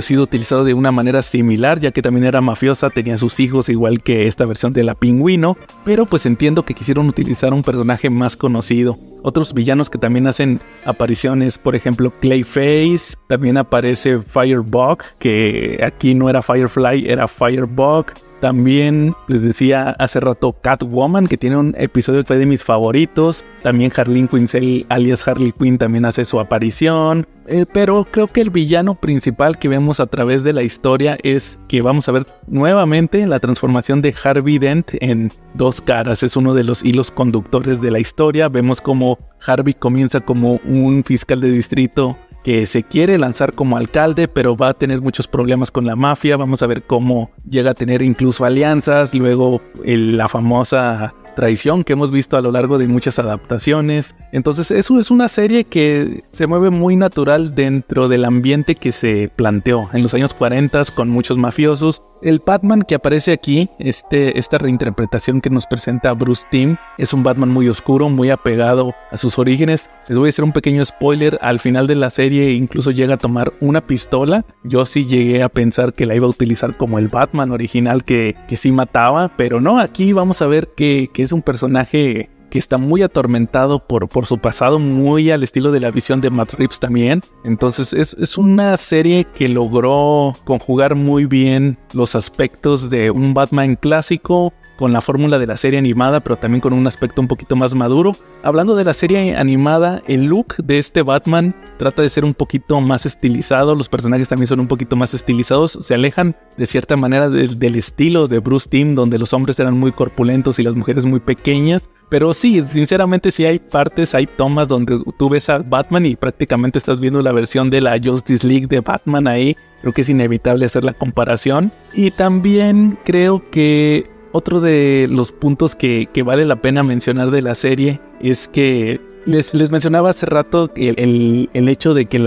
sido utilizado de una manera similar, ya que también era mafiosa, tenía sus hijos igual que esta versión de la Pingüino, pero pues entiendo que quisieron utilizar un personaje más conocido. Otros villanos que también hacen apariciones, por ejemplo Clayface, también aparece Firebug, que aquí no era Firefly, era Firebug. También les decía hace rato Catwoman, que tiene un episodio que fue de mis favoritos. También Harleen Quinzel, alias Harley Quinn, también hace su aparición. Pero creo que el villano principal que vemos a través de la historia es que vamos a ver nuevamente la transformación de Harvey Dent en Dos Caras. Es uno de los hilos conductores de la historia. Vemos como Harvey comienza como un fiscal de distrito que se quiere lanzar como alcalde, pero va a tener muchos problemas con la mafia. Vamos a ver cómo llega a tener incluso alianzas. Luego la famosa traición que hemos visto a lo largo de muchas adaptaciones. Entonces eso es una serie que se mueve muy natural dentro del ambiente que se planteó en los años 40 con muchos mafiosos. El Batman que aparece aquí, esta reinterpretación que nos presenta Bruce Timm, es un Batman muy oscuro, muy apegado a sus orígenes. Les voy a hacer un pequeño spoiler: al final de la serie incluso llega a tomar una pistola. Yo sí llegué a pensar que la iba a utilizar como el Batman original que sí mataba, pero no, aquí vamos a ver que es un personaje que está muy atormentado por su pasado, muy al estilo de la visión de Matt Reeves también. Entonces es una serie que logró conjugar muy bien los aspectos de un Batman clásico con la fórmula de la serie animada, pero también con un aspecto un poquito más maduro. Hablando de la serie animada, el look de este Batman trata de ser un poquito más estilizado, los personajes también son un poquito más estilizados, se alejan de cierta manera del estilo de Bruce Timm, donde los hombres eran muy corpulentos y las mujeres muy pequeñas. Pero sí, sinceramente sí hay partes, hay tomas donde tú ves a Batman y prácticamente estás viendo la versión de la Justice League de Batman ahí. Creo que es inevitable hacer la comparación. Y también creo que otro de los puntos que vale la pena mencionar de la serie es que les mencionaba hace rato el hecho de que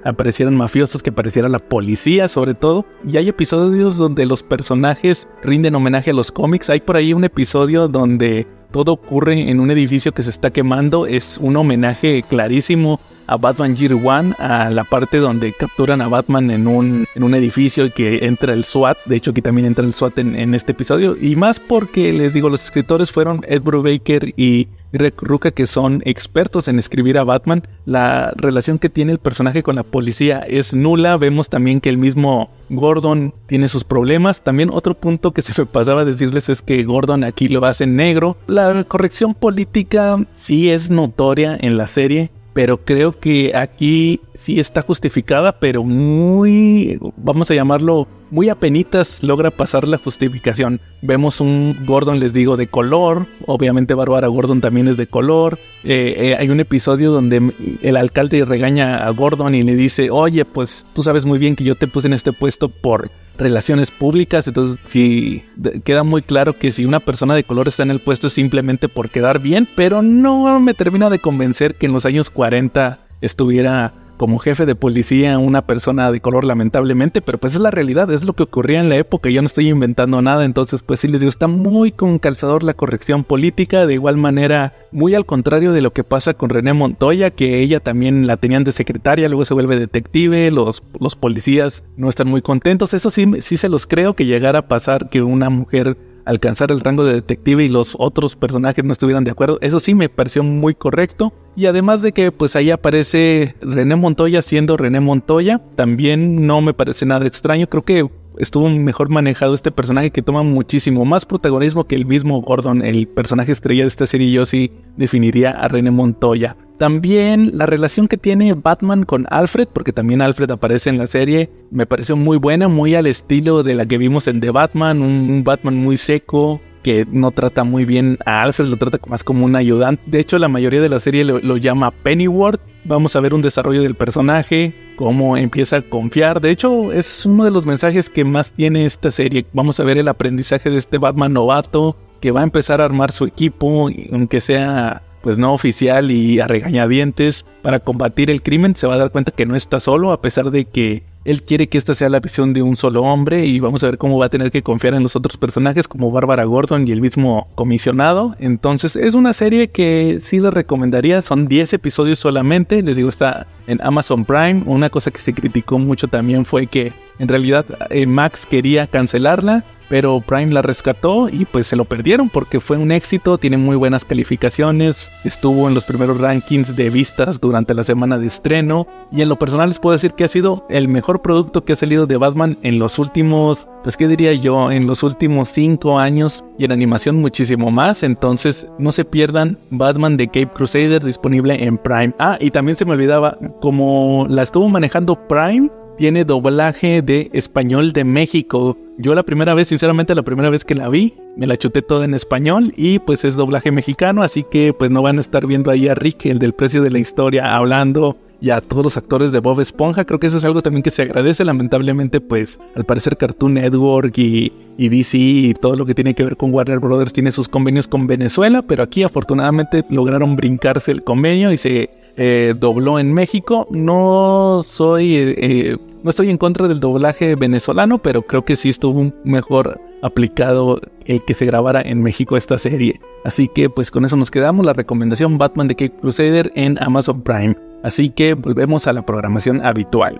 aparecieran mafiosos, que apareciera la policía sobre todo, y hay episodios donde los personajes rinden homenaje a los cómics. Hay por ahí un episodio donde todo ocurre en un edificio que se está quemando, es un homenaje clarísimo a Batman Year One, a la parte donde capturan a Batman en un edificio y que entra el SWAT. De hecho aquí también entra el SWAT en este episodio, y más porque les digo, los escritores fueron Ed Brubaker y Greg Rucka, que son expertos en escribir a Batman. La relación que tiene el personaje con la policía es nula. Vemos también que el mismo Gordon tiene sus problemas. También otro punto que se me pasaba a decirles es que Gordon aquí lo hace negro. La corrección política sí es notoria en la serie, pero creo que aquí sí está justificada, pero muy, vamos a llamarlo, muy apenitas logra pasar la justificación. Vemos un Gordon, les digo, de color. Obviamente Bárbara Gordon también es de color. Hay un episodio donde el alcalde regaña a Gordon y le dice: oye, pues tú sabes muy bien que yo te puse en este puesto por relaciones públicas. Entonces sí queda muy claro que si una persona de color está en el puesto es simplemente por quedar bien, pero no me termina de convencer que en los años 40 estuviera como jefe de policía una persona de color, lamentablemente, pero pues es la realidad, es lo que ocurría en la época, yo no estoy inventando nada. Entonces pues sí les digo, está muy con calzador la corrección política. De igual manera, muy al contrario de lo que pasa con René Montoya, que ella también la tenían de secretaria, luego se vuelve detective, los policías no están muy contentos. Eso sí se los creo, que llegara a pasar que una mujer alcanzar el rango de detective y los otros personajes no estuvieran de acuerdo. Eso sí me pareció muy correcto. Y además de que pues ahí aparece René Montoya siendo René Montoya, también no me parece nada extraño. Creo que estuvo mejor manejado este personaje, que toma muchísimo más protagonismo que el mismo Gordon, el personaje estrella de esta serie. Yo sí definiría a René Montoya. También la relación que tiene Batman con Alfred, porque también Alfred aparece en la serie, me pareció muy buena, muy al estilo de la que vimos en The Batman, un Batman muy seco, que no trata muy bien a Alfred, lo trata más como un ayudante. De hecho, la mayoría de la serie lo llama Pennyworth. Vamos a ver un desarrollo del personaje, cómo empieza a confiar. De hecho, es uno de los mensajes que más tiene esta serie. Vamos a ver el aprendizaje de este Batman novato, que va a empezar a armar su equipo, aunque sea pues no oficial y a regañadientes, para combatir el crimen. Se va a dar cuenta que no está solo, a pesar de que él quiere que esta sea la visión de un solo hombre, y vamos a ver cómo va a tener que confiar en los otros personajes como Bárbara Gordon y el mismo comisionado. Entonces es una serie que sí les recomendaría. Son 10 episodios solamente, les digo, está en Amazon Prime. Una cosa que se criticó mucho también fue que en realidad Max quería cancelarla, pero Prime la rescató y pues se lo perdieron porque fue un éxito, tiene muy buenas calificaciones, estuvo en los primeros rankings de vistas durante la semana de estreno, y en lo personal les puedo decir que ha sido el mejor producto que ha salido de Batman en los últimos, pues qué diría yo, en los últimos 5 años, y en animación muchísimo más. Entonces no se pierdan Batman de Cape Crusader, disponible en Prime. Y también se me olvidaba, como la estuvo manejando Prime, tiene doblaje de español de México. Yo la primera vez que la vi, me la chuté toda en español, y pues es doblaje mexicano, así que pues no van a estar viendo ahí a Rick, el del precio de la historia, hablando, y a todos los actores de Bob Esponja. Creo que eso es algo también que se agradece. Lamentablemente pues al parecer Cartoon Network y DC y todo lo que tiene que ver con Warner Brothers tiene sus convenios con Venezuela, pero aquí afortunadamente lograron brincarse el convenio y se dobló en México. No estoy en contra del doblaje venezolano, pero creo que sí estuvo mejor aplicado el que se grabara en México esta serie. Así que pues con eso nos quedamos, la recomendación Batman de Cape Crusader en Amazon Prime. Así que volvemos a la programación habitual.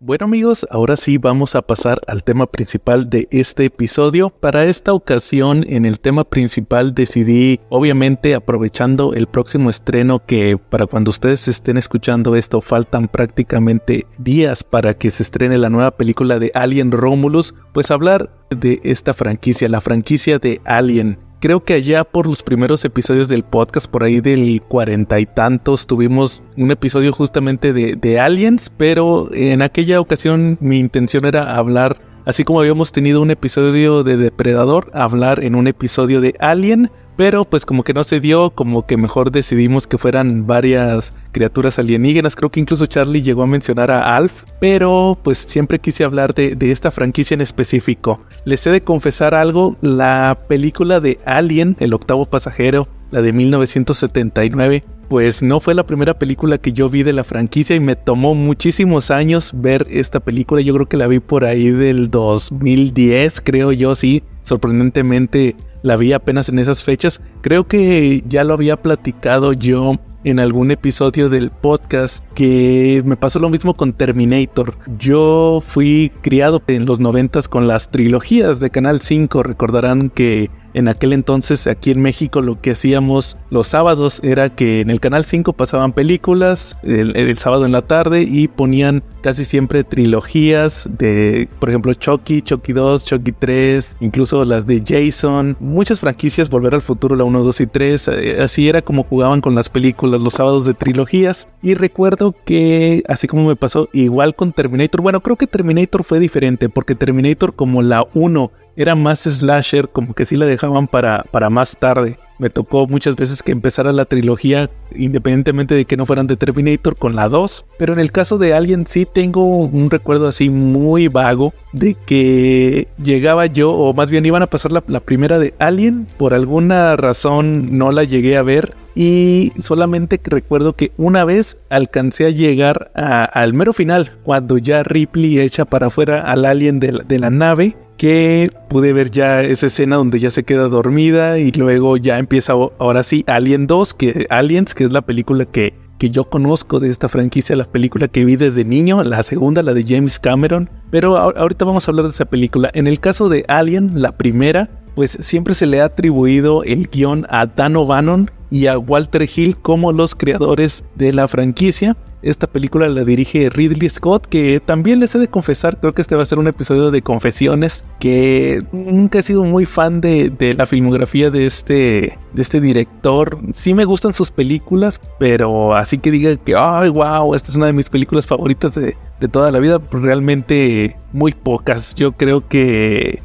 Bueno amigos, ahora sí vamos a pasar al tema principal de este episodio. Para esta ocasión, en el tema principal decidí, obviamente aprovechando el próximo estreno, que para cuando ustedes estén escuchando esto faltan prácticamente días para que se estrene la nueva película de Alien Romulus, pues hablar de esta franquicia, la franquicia de Alien. Creo que allá por los primeros episodios del podcast, por ahí del 40 y tantos, tuvimos un episodio justamente de Aliens, pero en aquella ocasión mi intención era hablar, así como habíamos tenido un episodio de Depredador, hablar en un episodio de Alien, pero pues como que no se dio, como que mejor decidimos que fueran varias criaturas alienígenas. Creo que incluso Charlie llegó a mencionar a Alf, pero pues siempre quise hablar de esta franquicia en específico. Les he de confesar algo, la película de Alien, El octavo pasajero, la de 1979, pues no fue la primera película que yo vi de la franquicia y me tomó muchísimos años ver esta película. Yo creo que la vi por ahí del 2010, creo yo, sí, sorprendentemente la vi apenas en esas fechas. Creo que ya lo había platicado yo en algún episodio del podcast, que me pasó lo mismo con Terminator. Yo fui criado en los 90s con las trilogías de Canal 5. Recordarán que en aquel entonces aquí en México lo que hacíamos los sábados era que en el Canal 5 pasaban películas el sábado en la tarde y ponían casi siempre trilogías de, por ejemplo, Chucky 2, Chucky 3, incluso las de Jason, muchas franquicias, Volver al Futuro, la 1, 2 y 3, así era como jugaban con las películas los sábados de trilogías. Y recuerdo que, así como me pasó igual con Terminator, bueno, creo que Terminator fue diferente, porque Terminator, como la 1 era más slasher, como que sí la dejaban para más tarde. Me tocó muchas veces que empezara la trilogía, independientemente de que no fueran de Terminator, con la 2. Pero en el caso de Alien sí tengo un recuerdo así muy vago de que llegaba yo, o más bien iban a pasar la primera de Alien. Por alguna razón no la llegué a ver. Y solamente recuerdo que una vez alcancé a llegar al mero final, cuando ya Ripley echa para afuera al alien de la nave, que pude ver ya esa escena donde ya se queda dormida y luego ya empieza ahora sí Alien 2, Aliens, que es la película que yo conozco de esta franquicia, la película que vi desde niño, la segunda, la de James Cameron, pero ahorita vamos a hablar de esa película. En el caso de Alien, la primera, pues siempre se le ha atribuido el guión a Dan O'Bannon y a Walter Hill como los creadores de la franquicia. Esta película la dirige Ridley Scott, que también les he de confesar, creo que este va a ser un episodio de confesiones, que nunca he sido muy fan de la filmografía de este director. Sí me gustan sus películas, pero así que diga que ¡ay, wow! Esta es una de mis películas favoritas de toda la vida, pues realmente muy pocas. Yo creo que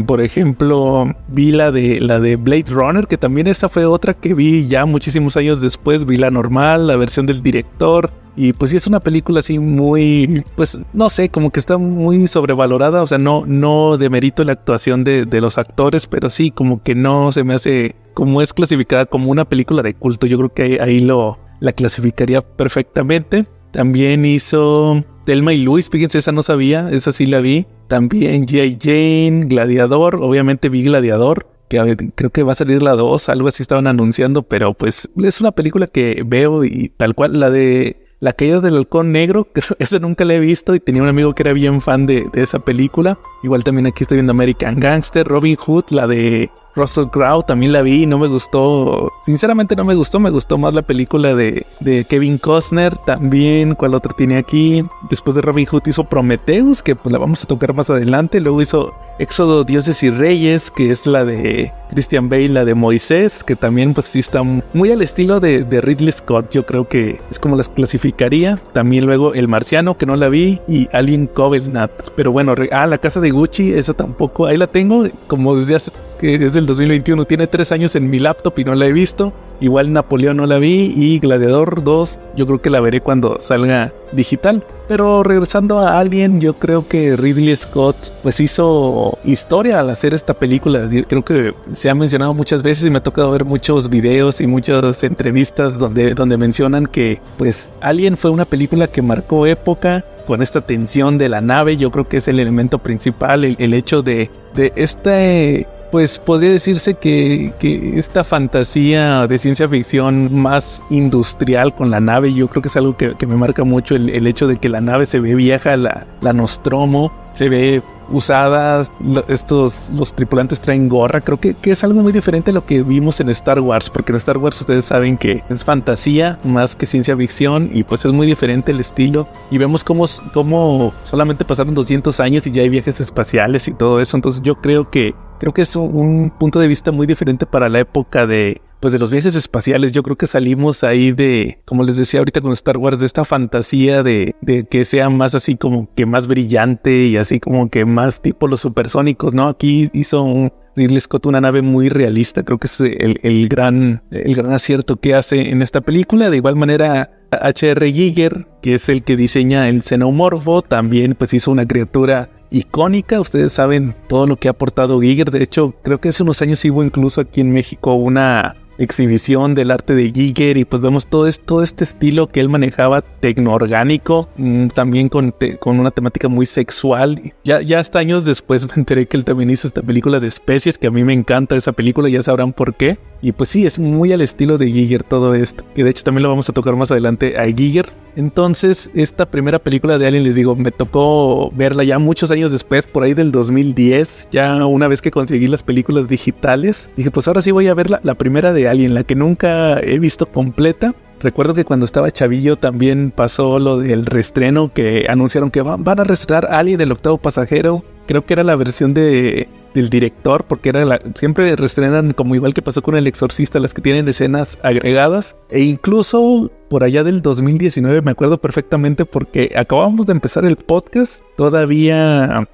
por ejemplo vi la de Blade Runner, que también esa fue otra que vi ya muchísimos años después. Vi la normal, la versión del director, y pues sí es una película así muy, pues no sé, como que está muy sobrevalorada. O sea, no demerito la actuación de los actores, pero sí como que no se me hace, como es clasificada como una película de culto, yo creo que ahí la clasificaría perfectamente. También hizo Thelma y Louise, fíjense, esa no sabía, esa sí la vi. También G.I. Jane, Gladiador, obviamente vi Gladiador, que creo que va a salir la 2, algo así estaban anunciando, pero pues es una película que veo y tal cual. La de La caída del halcón negro, esa nunca la he visto y tenía un amigo que era bien fan de esa película. Igual también aquí estoy viendo American Gangster. Robin Hood, la de Russell Crowe, también la vi y no me gustó. Sinceramente no me gustó más la película de Kevin Costner. También, ¿cuál otro tiene aquí? Después de Robin Hood hizo Prometheus, que pues la vamos a tocar más adelante. Luego hizo Éxodo, Dioses y Reyes, que es la de Christian Bale, la de Moisés, que también pues sí está muy al estilo de Ridley Scott. Yo creo que es como las clasificaría. También luego El Marciano, que no la vi, y Alien Covenant. Pero bueno, La Casa de Gucci, esa tampoco, ahí la tengo, como desde hace, que es del 2021, tiene 3 años en mi laptop y no la he visto. Igual Napoleón no la vi, y Gladiador 2 yo creo que la veré cuando salga digital. Pero regresando a Alien, yo creo que Ridley Scott pues hizo historia al hacer esta película. Creo que se ha mencionado muchas veces y me ha tocado ver muchos videos y muchas entrevistas donde mencionan que pues Alien fue una película que marcó época con esta tensión de la nave. Yo creo que es el elemento principal, el hecho de este Pues podría decirse que esta fantasía de ciencia ficción más industrial con la nave, yo creo que es algo que me marca mucho el hecho de que la nave se ve vieja, la Nostromo, se ve usada, los tripulantes traen gorra. Creo que es algo muy diferente a lo que vimos en Star Wars, porque en Star Wars ustedes saben que es fantasía más que ciencia ficción y pues es muy diferente el estilo, y vemos cómo solamente pasaron 200 años y ya hay viajes espaciales y todo eso. Entonces yo creo que es un punto de vista muy diferente para la época de los viajes espaciales. Yo creo que salimos ahí de, como les decía ahorita con Star Wars, de esta fantasía de que sea más así como que más brillante y así como que más tipo los supersónicos, ¿no? Aquí hizo Ridley Scott una nave muy realista. Creo que es el gran acierto que hace en esta película. De igual manera, H.R. Giger, que es el que diseña el xenomorfo, también pues hizo una criatura icónica. Ustedes saben todo lo que ha aportado Giger. De hecho, creo que hace unos años hubo incluso aquí en México una exhibición del arte de Giger, y pues vemos todo este estilo que él manejaba tecnoorgánico, también con una temática muy sexual. Ya hasta años después me enteré que él también hizo esta película de Especies, que a mí me encanta esa película, ya sabrán por qué. Y pues sí, es muy al estilo de Giger todo esto, que de hecho también lo vamos a tocar más adelante a Giger. Entonces, esta primera película de Alien, les digo, me tocó verla ya muchos años después, por ahí del 2010, ya una vez que conseguí las películas digitales. Dije, pues ahora sí voy a ver la primera de Alien, la que nunca he visto completa. Recuerdo que cuando estaba chavillo también pasó lo del reestreno, que anunciaron que van a reestrenar Alien, el octavo pasajero. Creo que era la versión del director, porque siempre reestrenan, como igual que pasó con El Exorcista, las que tienen escenas agregadas. E incluso por allá del 2019 me acuerdo perfectamente, porque acabamos de empezar el podcast, todavía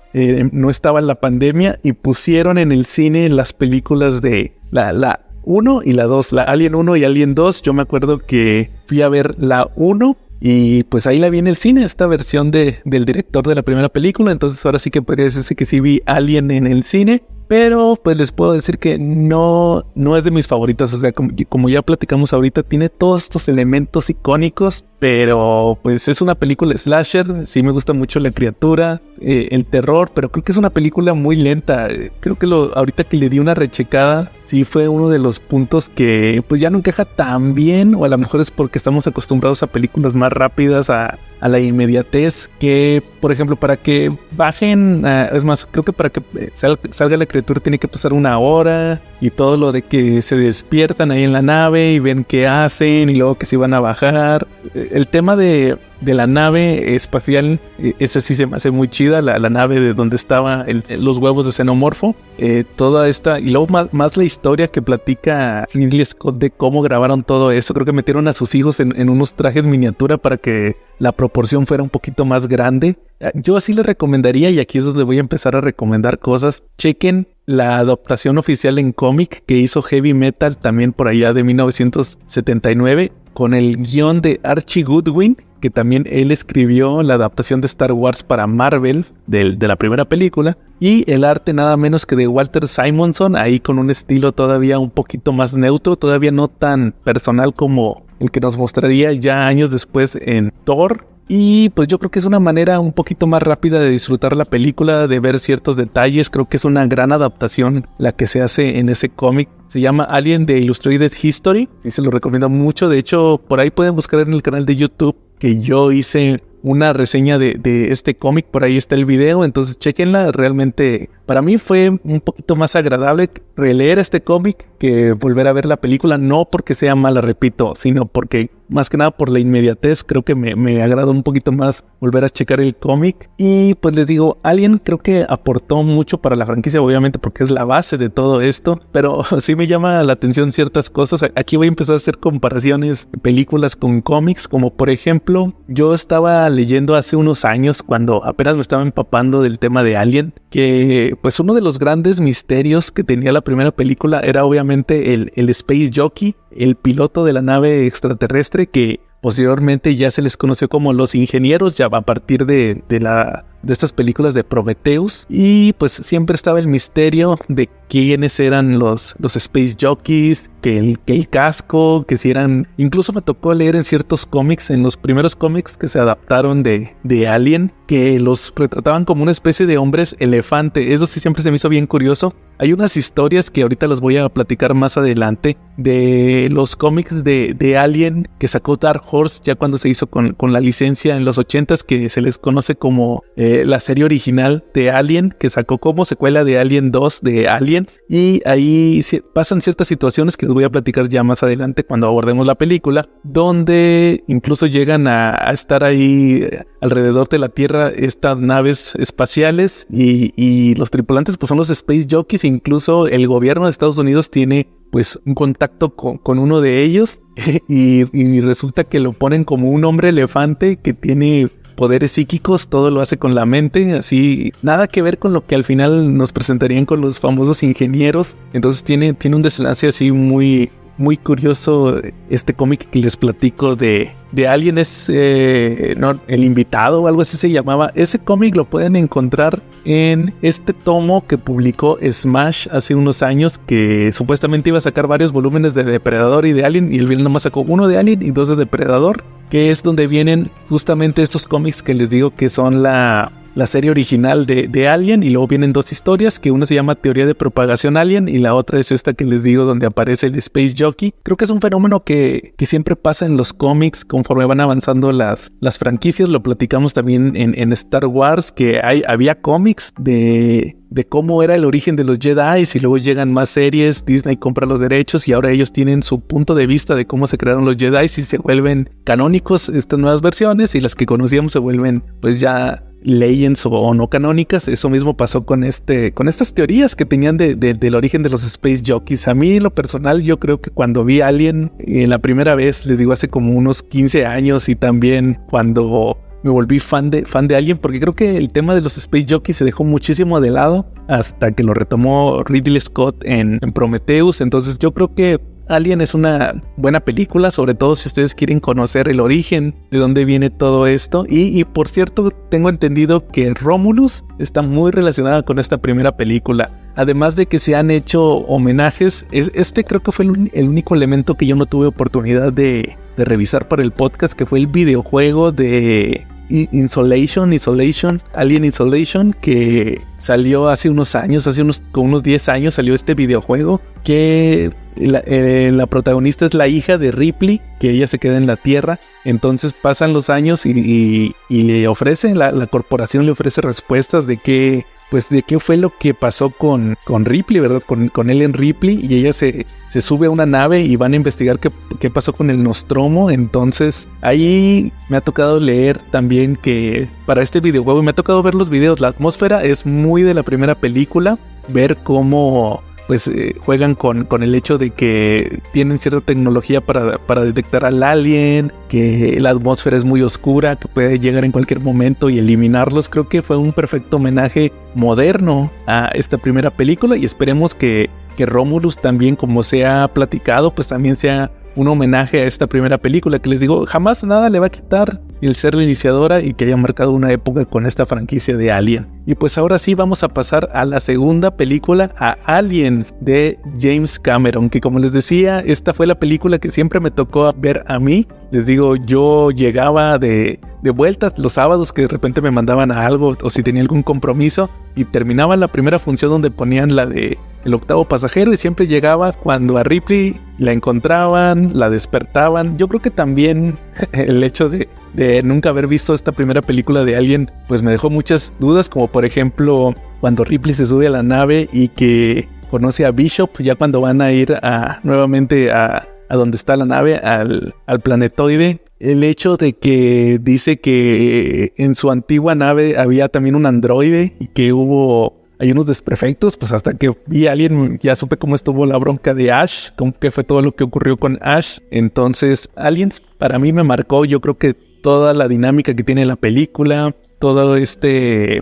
no estaba la pandemia, y pusieron en el cine las películas de la 1 y la 2, la Alien 1 y Alien 2. Yo me acuerdo que fui a ver la 1 y pues ahí la vi en el cine, esta versión del director de la primera película. Entonces ahora sí que podría decirse que sí vi Alien en el cine, pero pues les puedo decir que no es de mis favoritas. O sea, como ya platicamos ahorita, tiene todos estos elementos icónicos, pero pues es una película slasher. Sí me gusta mucho la criatura, el terror, pero creo que es una película muy lenta. Creo que ahorita que le di una rechecada, sí fue uno de los puntos que pues ya no encaja tan bien, o a lo mejor es porque estamos acostumbrados a películas más rápidas, a la inmediatez, que por ejemplo para que bajen, es más, creo que para que salga la criatura tiene que pasar 1 hora, y todo lo de que se despiertan ahí en la nave y ven qué hacen y luego que se van a bajar. El tema de la nave espacial, esa sí se me hace muy chida, la nave de donde estaban los huevos de xenomorfo, toda esta, y luego más la historia que platica Ridley Scott de cómo grabaron todo eso. Creo que metieron a sus hijos en unos trajes miniatura para que la proporción fuera un poquito más grande. Yo así les recomendaría, y aquí es donde voy a empezar a recomendar cosas. Chequen la adaptación oficial en cómic que hizo Heavy Metal también por allá de 1979, con el guión de Archie Goodwin, que también él escribió la adaptación de Star Wars para Marvel de la primera película, y el arte nada menos que de Walter Simonson, ahí con un estilo todavía un poquito más neutro, todavía no tan personal como el que nos mostraría ya años después en Thor. Y pues yo creo que es una manera un poquito más rápida de disfrutar la película, de ver ciertos detalles. Creo que es una gran adaptación la que se hace en ese cómic. Se llama Alien The Illustrated History, y se lo recomiendo mucho. De hecho, por ahí pueden buscar en el canal de YouTube que yo hice una reseña de este cómic, por ahí está el video, entonces chequenla. Realmente para mí fue un poquito más agradable releer este cómic que volver a ver la película, no porque sea mala, repito, sino porque más que nada por la inmediatez. Creo que me agradó un poquito más volver a checar el cómic. Y pues les digo, Alien creo que aportó mucho para la franquicia, obviamente porque es la base de todo esto, pero sí me llama la atención ciertas cosas. Aquí voy a empezar a hacer comparaciones de películas con cómics, como por ejemplo, yo estaba leyendo hace unos años, cuando apenas me estaba empapando del tema de Alien, que pues uno de los grandes misterios que tenía la primera película era obviamente el Space Jockey, el piloto de la nave extraterrestre, que posteriormente ya se les conoció como los ingenieros, ya a partir de la estas películas de Prometheus, y pues siempre estaba el misterio de quiénes eran los Space Jockeys, que el casco, que si eran... Incluso me tocó leer en ciertos cómics, en los primeros cómics que se adaptaron de Alien, que los retrataban como una especie de hombres elefante. Eso sí siempre se me hizo bien curioso. Hay unas historias que ahorita las voy a platicar más adelante de los cómics de Alien que sacó Dark Horse ya cuando se hizo con la licencia en los 80s, que se les conoce como la serie original de Alien, que sacó como secuela de Alien 2 de Aliens, y ahí pasan ciertas situaciones que les voy a platicar ya más adelante cuando abordemos la película, donde incluso llegan a estar ahí alrededor de la Tierra estas naves espaciales y los tripulantes pues son los Space Jockeys. Incluso el gobierno de Estados Unidos tiene pues un contacto con uno de ellos y resulta que lo ponen como un hombre elefante que tiene poderes psíquicos, todo lo hace con la mente, así nada que ver con lo que al final nos presentarían con los famosos ingenieros. Entonces tiene un desenlace así muy curioso. Este cómic que les platico de Alien es no, El Invitado o algo así se llamaba. Ese cómic lo pueden encontrar en este tomo que publicó Smash hace unos años, que supuestamente iba a sacar varios volúmenes de Depredador y de Alien, y el final nomás sacó uno de Alien y 2 de Depredador, que es donde vienen justamente estos cómics que les digo que son la serie original de Alien, y luego vienen 2 historias, que una se llama Teoría de Propagación Alien y la otra es esta que les digo donde aparece el Space Jockey. Creo que es un fenómeno que siempre pasa en los cómics conforme van avanzando las franquicias. Lo platicamos también en Star Wars, que había cómics de cómo era el origen de los Jedi, y luego llegan más series, Disney compra los derechos y ahora ellos tienen su punto de vista de cómo se crearon los Jedi y se vuelven canónicos estas nuevas versiones, y las que conocíamos se vuelven pues ya Legends o no canónicas. Eso mismo pasó con estas teorías que tenían del origen de los Space Jockeys. A mí en lo personal yo creo que cuando vi Alien la primera vez, les digo hace como unos 15 años, y también cuando me volví fan de Alien, porque creo que el tema de los Space Jockeys se dejó muchísimo de lado hasta que lo retomó Ridley Scott en Prometheus. Entonces yo creo que Alien es una buena película, sobre todo si ustedes quieren conocer el origen de dónde viene todo esto. Y por cierto, tengo entendido que Romulus está muy relacionada con esta primera película. Además de que se han hecho homenajes, creo que fue el único elemento que yo no tuve oportunidad de revisar para el podcast, que fue el videojuego de Alien Isolation, que salió hace unos años, con unos 10 años salió este videojuego, que la protagonista es la hija de Ripley, que ella se queda en la Tierra. Entonces pasan los años y le ofrece, la corporación le ofrece respuestas de qué fue lo que pasó con Ripley, ¿verdad? Con Ellen Ripley, y ella se sube a una nave y van a investigar qué pasó con el Nostromo. Entonces ahí me ha tocado leer también que para este videojuego, me ha tocado ver los videos, la atmósfera es muy de la primera película, ver cómo pues juegan con el hecho de que tienen cierta tecnología para detectar al alien, que la atmósfera es muy oscura, que puede llegar en cualquier momento y eliminarlos. Creo que fue un perfecto homenaje moderno a esta primera película, y esperemos que Romulus también, como se ha platicado, pues también sea un homenaje a esta primera película, que les digo, jamás nada le va a quitar el ser la iniciadora y que haya marcado una época con esta franquicia de Alien. Y pues ahora sí vamos a pasar a la segunda película, a Aliens de James Cameron, que como les decía, esta fue la película que siempre me tocó ver a mí. Les digo, yo llegaba de vueltas los sábados, que de repente me mandaban a algo o si tenía algún compromiso, y terminaba la primera función donde ponían la de El Octavo Pasajero, y siempre llegaba cuando a Ripley la encontraban, la despertaban. Yo creo que también el hecho de nunca haber visto esta primera película de Alien pues me dejó muchas dudas, como por ejemplo cuando Ripley se sube a la nave y que conoce a Bishop, ya cuando van a ir nuevamente a donde está la nave, al planetoide. El hecho de que dice que en su antigua nave había también un androide y que hay unos desperfectos, pues hasta que vi a Alien ya supe cómo estuvo la bronca de Ash, qué fue todo lo que ocurrió con Ash. Entonces Aliens para mí me marcó, yo creo que toda la dinámica que tiene la película, todo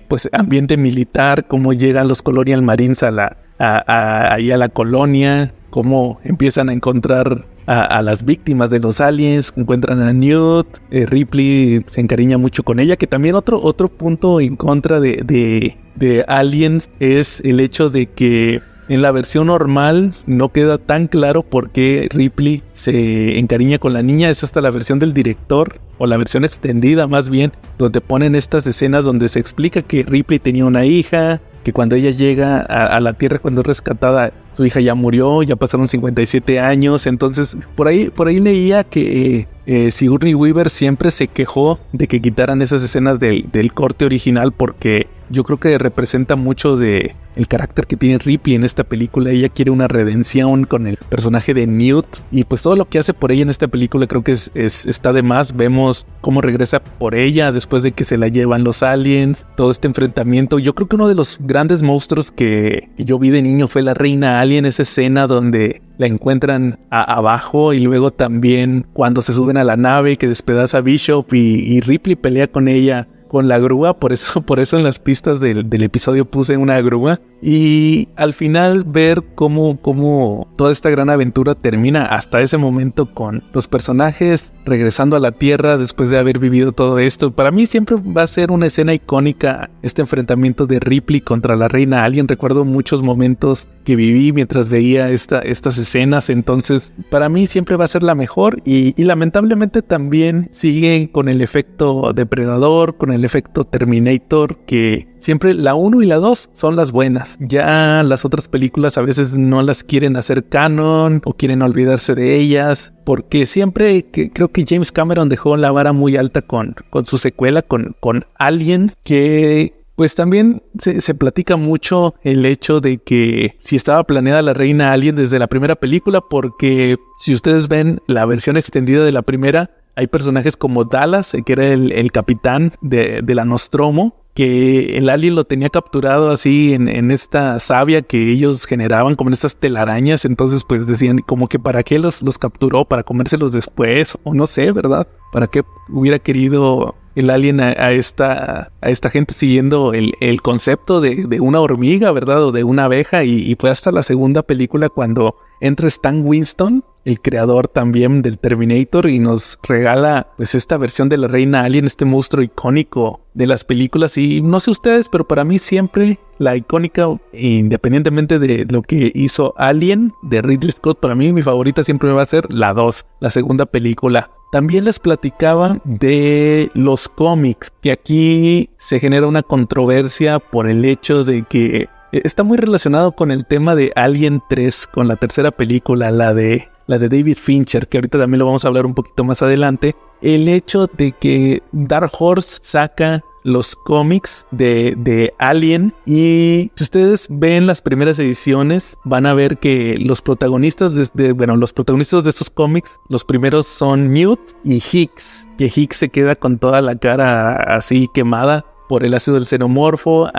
pues ambiente militar, cómo llegan los Colonial Marines ahí a la colonia, cómo empiezan a encontrar a las víctimas de los aliens, encuentran a Newt, Ripley se encariña mucho con ella, que también otro punto en contra de Aliens es el hecho de que en la versión normal no queda tan claro por qué Ripley se encariña con la niña. Es hasta la versión del director, o la versión extendida más bien, donde ponen estas escenas donde se explica que Ripley tenía una hija, que cuando ella llega a la Tierra, cuando es rescatada, su hija ya murió, ya pasaron 57 años. Entonces por ahí leía que Sigourney Weaver siempre se quejó de que quitaran esas escenas del corte original, porque yo creo que representa mucho de el carácter que tiene Ripley en esta película. Ella quiere una redención con el personaje de Newt, y pues todo lo que hace por ella en esta película creo que está de más. Vemos cómo regresa por ella después de que se la llevan los aliens, todo este enfrentamiento. Yo creo que uno de los grandes monstruos que yo vi de niño fue la reina alien, esa escena donde la encuentran abajo, y luego también cuando se suben a la nave que despedaza a Bishop y Ripley pelea con ella con la grúa. Por eso en las pistas del episodio puse una grúa. Y al final ver cómo toda esta gran aventura termina hasta ese momento con los personajes regresando a la Tierra después de haber vivido todo esto. Para mí siempre va a ser una escena icónica este enfrentamiento de Ripley contra la reina alien. Recuerdo muchos momentos que viví mientras veía estas escenas. Entonces para mí siempre va a ser la mejor, y lamentablemente también sigue con el efecto Depredador, con el efecto Terminator, que siempre la 1 y la 2 son las buenas. Ya las otras películas a veces no las quieren hacer canon o quieren olvidarse de ellas, porque siempre creo que James Cameron dejó la vara muy alta con su secuela, con Alien, que pues también se platica mucho el hecho de que si estaba planeada la reina alien desde la primera película, porque si ustedes ven la versión extendida de la primera, hay personajes como Dallas, que era el capitán de la Nostromo, que el alien lo tenía capturado así en esta savia que ellos generaban, como en estas telarañas. Entonces pues decían como que para qué los capturó, para comérselos después, o no sé, ¿verdad? Para qué hubiera querido el alien a esta gente siguiendo el concepto de una hormiga, ¿verdad? O de una abeja. Y fue hasta la segunda película cuando entra Stan Winston, el creador también del Terminator, y nos regala pues esta versión de la reina alien, este monstruo icónico de las películas. Y no sé ustedes, pero para mí siempre la icónica, independientemente de lo que hizo Alien de Ridley Scott, para mí mi favorita siempre va a ser la 2, la segunda película. También les platicaba de los cómics, que aquí se genera una controversia por el hecho de que está muy relacionado con el tema de Alien 3, con la tercera película, la de David Fincher, que ahorita también lo vamos a hablar un poquito más adelante. El hecho de que Dark Horse saca los cómics de Alien, y si ustedes ven las primeras ediciones van a ver que los protagonistas los protagonistas de estos cómics, los primeros son Newt y Hicks, que Hicks se queda con toda la cara así quemada por el ácido del xenomorfo.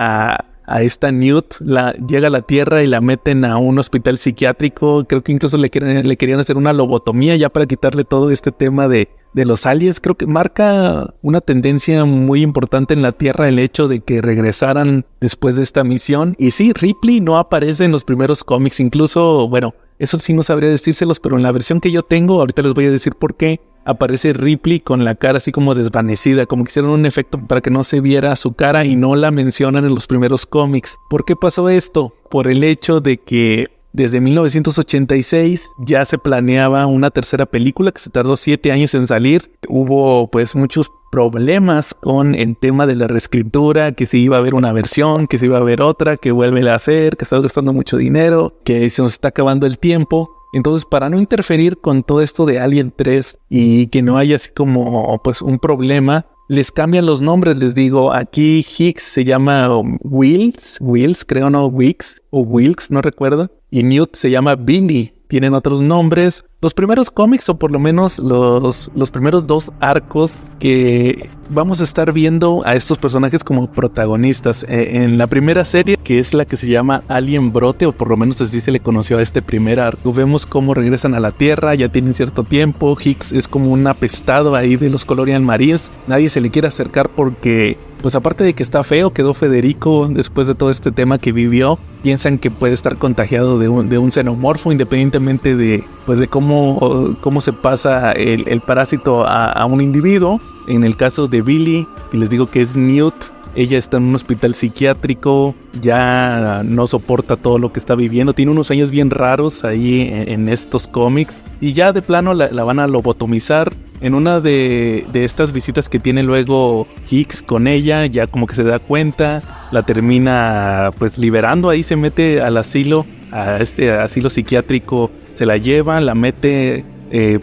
A esta Newt llega a la Tierra y la meten a un hospital psiquiátrico. Creo que incluso le querían hacer una lobotomía ya para quitarle todo este tema de los aliens. Creo que marca una tendencia muy importante en la Tierra el hecho de que regresaran después de esta misión. Y sí, Ripley no aparece en los primeros cómics. Incluso, bueno, eso sí no sabría decírselos, pero en la versión que yo tengo, ahorita les voy a decir por qué, aparece Ripley con la cara así como desvanecida, como que hicieron un efecto para que no se viera su cara y no la mencionan en los primeros cómics. ¿Por qué pasó esto? Por el hecho de que desde 1986 ya se planeaba una tercera película que se tardó 7 años en salir. Hubo pues muchos problemas con el tema de la reescritura, que si iba a haber una versión, que si iba a haber otra, que vuelve a hacer, que está gastando mucho dinero, que se nos está acabando el tiempo. Entonces, para no interferir con todo esto de Alien 3 y que no haya así como pues un problema, les cambian los nombres. Les digo, aquí Hicks se llama Wills, creo, no, Wicks o Wilkes, no recuerdo, y Newt se llama Billy. Tienen otros nombres. Los primeros cómics, o por lo menos los primeros 2 arcos, que vamos a estar viendo a estos personajes como protagonistas. En la primera serie, que es la que se llama Alien Brote, o por lo menos así se le conoció a este primer arco, vemos cómo regresan a la Tierra, ya tienen cierto tiempo. Hicks es como un apestado ahí de los Colonial Marines. Nadie se le quiere acercar porque pues aparte de que está feo, quedó Federico después de todo este tema que vivió. Piensan que puede estar contagiado de un xenomorfo, independientemente de cómo se pasa el parásito a un individuo. En el caso de Billy, que les digo que es Newt, ella está en un hospital psiquiátrico, ya no soporta todo lo que está viviendo, tiene unos años bien raros ahí en estos cómics, y ya de plano la van a lobotomizar. En una de estas visitas que tiene luego Hicks con ella, ya como que se da cuenta, la termina pues liberando, ahí se mete al asilo, a este asilo psiquiátrico, se la lleva, la mete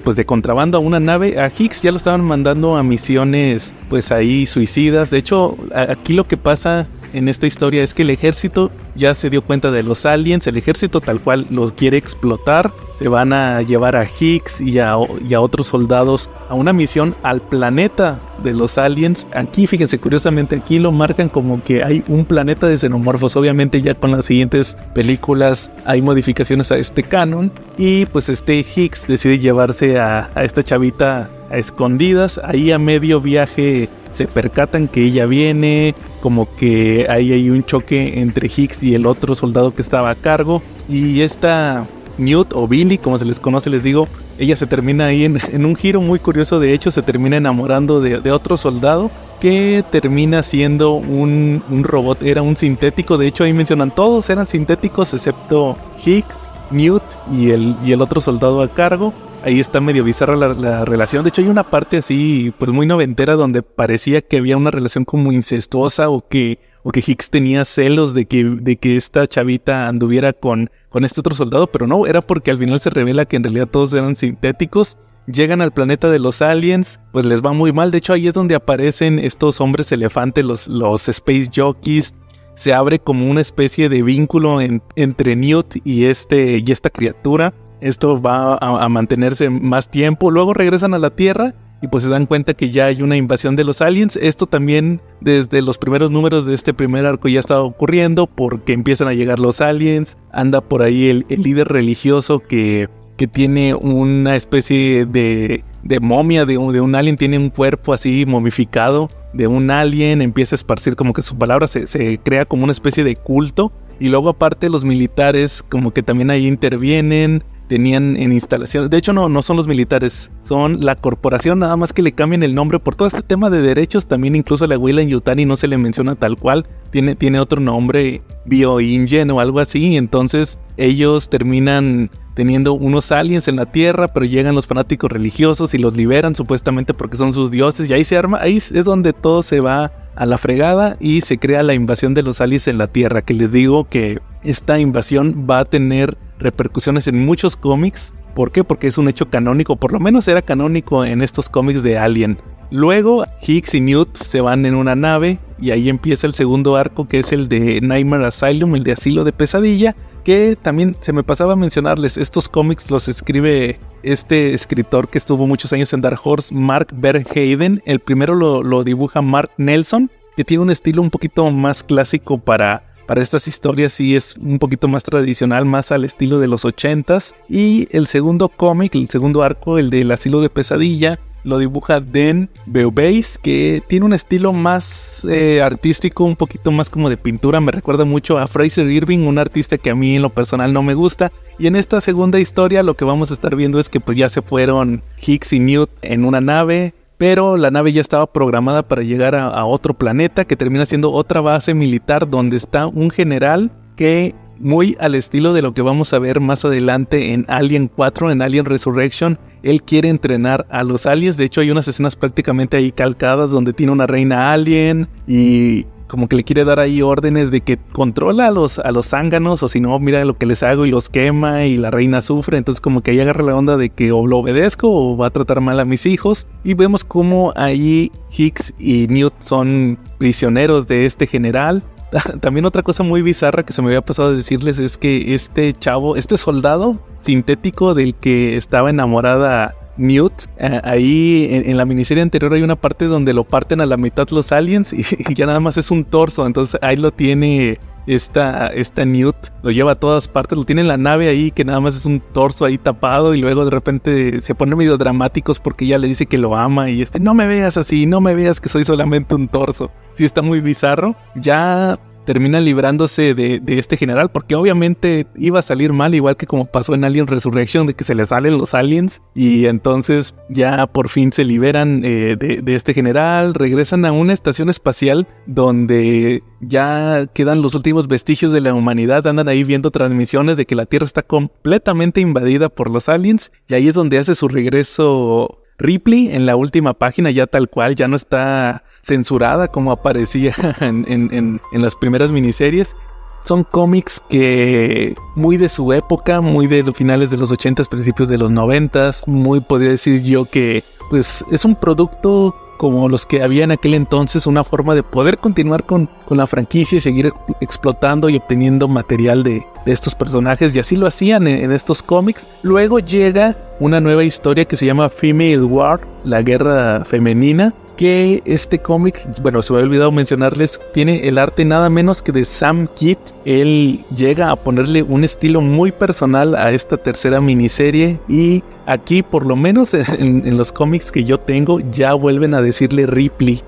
pues de contrabando a una nave. A Hicks ya lo estaban mandando a misiones pues ahí suicidas. De hecho, aquí lo que pasa en esta historia es que el ejército ya se dio cuenta de los aliens, el ejército tal cual lo quiere explotar, se van a llevar a Hicks y a otros soldados a una misión al planeta de los aliens. Aquí, fíjense, curiosamente aquí lo marcan como que hay un planeta de xenomorfos. Obviamente ya con las siguientes películas hay modificaciones a este canon, y pues Hicks decide llevarse a esta chavita a escondidas. Ahí a medio viaje se percatan que ella viene, como que ahí hay un choque entre Hicks y el otro soldado que estaba a cargo, y esta Newt o Billy, como se les conoce, les digo, ella se termina ahí en un giro muy curioso. De hecho, se termina enamorando de otro soldado que termina siendo un robot, era un sintético. De hecho, ahí mencionan, todos eran sintéticos excepto Hicks, Newt y el otro soldado a cargo. Ahí está medio bizarra la relación. De hecho, hay una parte así, pues muy noventera, donde parecía que había una relación como incestuosa, o que Hicks tenía celos de que esta chavita anduviera con este otro soldado, pero no, era porque al final se revela que en realidad todos eran sintéticos. Llegan al planeta de los aliens, pues les va muy mal. De hecho, ahí es donde aparecen estos hombres elefante, los Space Jockeys. Se abre como una especie de vínculo entre Newt y esta criatura. Esto va a mantenerse más tiempo. Luego regresan a la Tierra y pues se dan cuenta que ya hay una invasión de los aliens. Esto también desde los primeros números de este primer arco ya estaba ocurriendo, porque empiezan a llegar los aliens. Anda por ahí el líder religioso que tiene una especie de momia de un alien. Tiene un cuerpo así momificado de un alien. Empieza a esparcir como que su palabra, se crea como una especie de culto. Y luego aparte los militares como que también ahí intervienen. Tenían en instalaciones, de hecho no son los militares, son la corporación, nada más que le cambian el nombre por todo este tema de derechos. También incluso la Weyland-Yutani no se le menciona tal cual, tiene otro nombre, BioIngen o algo así. Entonces ellos terminan teniendo unos aliens en la Tierra, pero llegan los fanáticos religiosos y los liberan supuestamente porque son sus dioses, y ahí se arma, ahí es donde todo se va a la fregada y se crea la invasión de los aliens en la Tierra, que les digo que esta invasión va a tener repercusiones en muchos cómics. ¿Por qué? Porque es un hecho canónico, por lo menos era canónico en estos cómics de Alien. Luego Hicks y Newt se van en una nave y ahí empieza el segundo arco, que es el de Nightmare Asylum, el de Asilo de Pesadilla, que también se me pasaba a mencionarles. Estos cómics los escribe este escritor que estuvo muchos años en Dark Horse, Mark Verheiden. El primero lo dibuja Mark Nelson, que tiene un estilo un poquito más clásico para estas historias, y es un poquito más tradicional, más al estilo de los 80s. Y el segundo cómic, el segundo arco, el del Asilo de Pesadilla, lo dibuja Dan Beaubase, que tiene un estilo más artístico, un poquito más como de pintura. Me recuerda mucho a Fraser Irving, un artista que a mí en lo personal no me gusta. Y en esta segunda historia lo que vamos a estar viendo es que pues ya se fueron Hicks y Newt en una nave, pero la nave ya estaba programada para llegar a otro planeta, que termina siendo otra base militar donde está un general que, muy al estilo de lo que vamos a ver más adelante en Alien 4, en Alien Resurrection, él quiere entrenar a los aliens. De hecho hay unas escenas prácticamente ahí calcadas donde tiene una reina alien y como que le quiere dar ahí órdenes de que controla a los zánganos, o si no, mira lo que les hago, y los quema y la reina sufre. Entonces como que ahí agarra la onda de que o lo obedezco o va a tratar mal a mis hijos. Y vemos como ahí Hicks y Newt son prisioneros de este general. También otra cosa muy bizarra que se me había pasado a decirles es que este soldado sintético del que estaba enamorada Newt, ahí en la miniserie anterior hay una parte donde lo parten a la mitad los aliens y ya nada más es un torso. Entonces ahí lo tiene esta Newt lo lleva a todas partes, lo tiene en la nave ahí, que nada más es un torso ahí tapado, y luego de repente se pone medio dramáticos porque ella le dice que lo ama, y no me veas así, no me veas que soy solamente un torso. Sí, está muy bizarro. Ya termina librándose de este general, porque obviamente iba a salir mal, igual que como pasó en Alien Resurrection, de que se le salen los aliens, y entonces ya por fin se liberan de este general, regresan a una estación espacial donde ya quedan los últimos vestigios de la humanidad, andan ahí viendo transmisiones de que la Tierra está completamente invadida por los aliens, y ahí es donde hace su regreso Ripley en la última página, ya tal cual, ya no está censurada como aparecía en las primeras miniseries. Son cómics que muy de su época, muy de los finales de los 80s, principios de los 90s, muy podría decir yo que pues es un producto como los que había en aquel entonces, una forma de poder continuar con la franquicia y seguir explotando y obteniendo material de estos personajes, y así lo hacían en estos cómics. Luego llega una nueva historia que se llama Female War, la guerra femenina, que este cómic, bueno, se me había olvidado mencionarles, tiene el arte nada menos que de Sam Kidd. Él llega a ponerle un estilo muy personal a esta tercera miniserie, y aquí, por lo menos en los cómics que yo tengo, ya vuelven a decirle Ripley,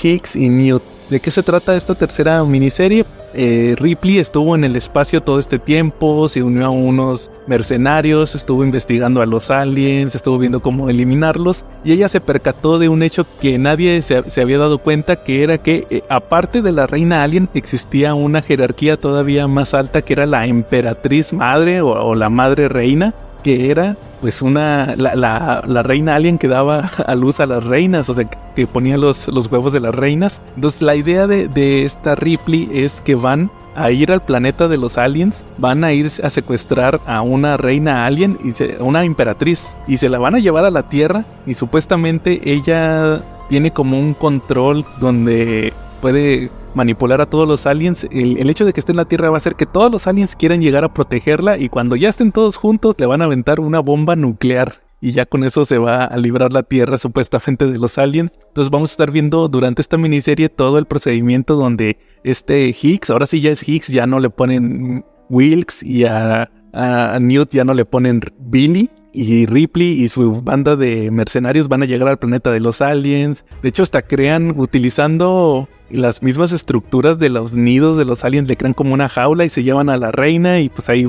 Hicks y Newt. ¿De qué se trata esta tercera miniserie? Ripley estuvo en el espacio todo este tiempo, se unió a unos mercenarios, estuvo investigando a los aliens, estuvo viendo cómo eliminarlos, y ella se percató de un hecho que nadie se había dado cuenta, que era que aparte de la reina alien existía una jerarquía todavía más alta, que era la emperatriz madre o la madre reina, que era pues la reina alien que daba a luz a las reinas, o sea, que ponía los huevos de las reinas. Entonces la idea de esta Ripley es que van a ir al planeta de los aliens, van a ir a secuestrar a una reina alien, una emperatriz, y se la van a llevar a la Tierra, y supuestamente ella tiene como un control donde puede manipular a todos los aliens. El hecho de que esté en la Tierra va a hacer que todos los aliens quieran llegar a protegerla, y cuando ya estén todos juntos le van a aventar una bomba nuclear, y ya con eso se va a librar la Tierra supuestamente de los aliens. Entonces vamos a estar viendo durante esta miniserie todo el procedimiento donde Hicks, ahora sí ya es Hicks, ya no le ponen Wilkes, y a Newt ya no le ponen Billy, y Ripley y su banda de mercenarios van a llegar al planeta de los aliens. De hecho, hasta crean, utilizando las mismas estructuras de los nidos de los aliens, le crean como una jaula y se llevan a la reina, y pues ahí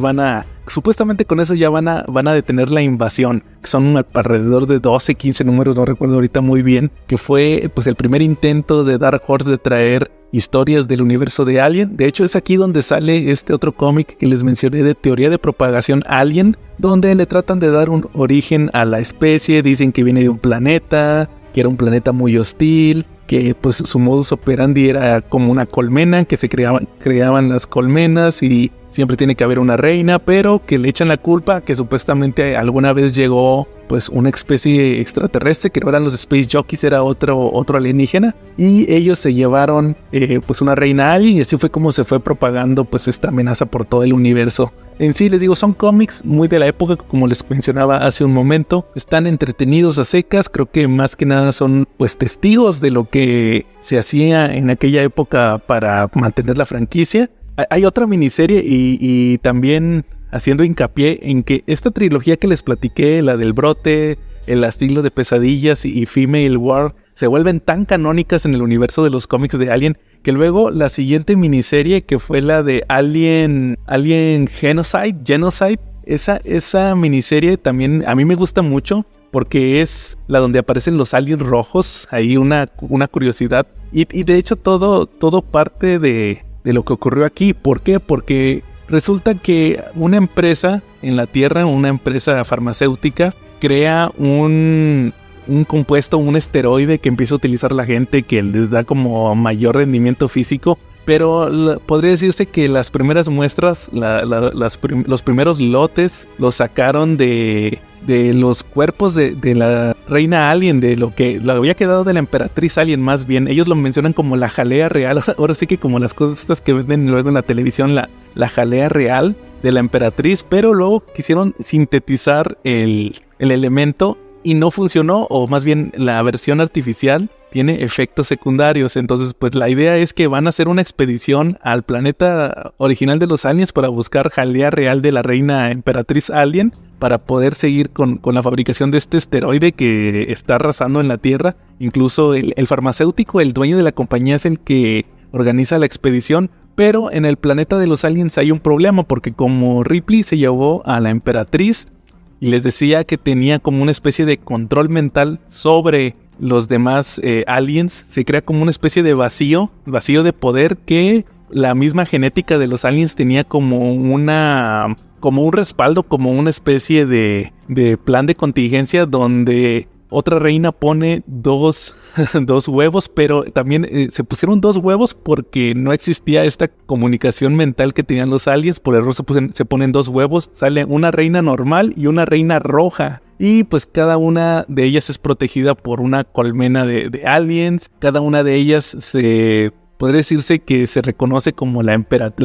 supuestamente con eso ya van a detener la invasión, que son alrededor de 12, 15 números, no recuerdo ahorita muy bien, que fue pues el primer intento de Dark Horse de traer historias del universo de Alien. De hecho, es aquí donde sale este otro cómic que les mencioné de teoría de propagación Alien, donde le tratan de dar un origen a la especie. Dicen que viene de un planeta, que era un planeta muy hostil, que pues su modus operandi era como una colmena, que se creaban las colmenas y siempre tiene que haber una reina, pero que le echan la culpa que supuestamente alguna vez llegó pues una especie extraterrestre, que no eran los Space Jockeys, era otro alienígena, y ellos se llevaron pues una reina alien, y así fue como se fue propagando pues esta amenaza por todo el universo. En sí, les digo, son cómics muy de la época, como les mencionaba hace un momento, están entretenidos a secas, creo que más que nada son pues testigos de lo que se hacía en aquella época para mantener la franquicia. Hay otra miniserie y también haciendo hincapié en que esta trilogía que les platiqué, la del brote, el asilo de pesadillas y Female War, se vuelven tan canónicas en el universo de los cómics de Alien, que luego la siguiente miniserie, que fue la de Alien Genocide, esa miniserie también a mí me gusta mucho, porque es la donde aparecen los aliens rojos, ahí una curiosidad, y de hecho todo parte de lo que ocurrió aquí. ¿Por qué? Porque resulta que una empresa en la Tierra, una empresa farmacéutica, crea un compuesto, un esteroide que empieza a utilizar la gente, que les da como mayor rendimiento físico. Pero podría decirse que las primeras muestras, los primeros lotes, los sacaron de los cuerpos de la reina alien, de lo que había quedado de la emperatriz alien más bien. Ellos lo mencionan como la jalea real, ahora sí que como las cosas que venden luego en la televisión, la jalea real de la emperatriz, pero luego quisieron sintetizar el elemento y no funcionó, o más bien la versión artificial tiene efectos secundarios. Entonces pues la idea es que van a hacer una expedición al planeta original de los aliens para buscar jalea real de la reina emperatriz alien, para poder seguir con la fabricación de este esteroide que está arrasando en la Tierra. Incluso el farmacéutico, el dueño de la compañía, es el que organiza la expedición. Pero en el planeta de los aliens hay un problema, porque como Ripley se llevó a la emperatriz y les decía que tenía como una especie de control mental sobre los demás aliens, se crea como una especie de vacío de poder, que la misma genética de los aliens tenía como un respaldo, como una especie de plan de contingencia, donde otra reina pone dos huevos, pero también se pusieron 2 huevos porque no existía esta comunicación mental que tenían los aliens. Por error se ponen 2 huevos, sale una reina normal y una reina roja. Y pues cada una de ellas es protegida por una colmena de aliens. Cada una de ellas podría decirse que se reconoce como la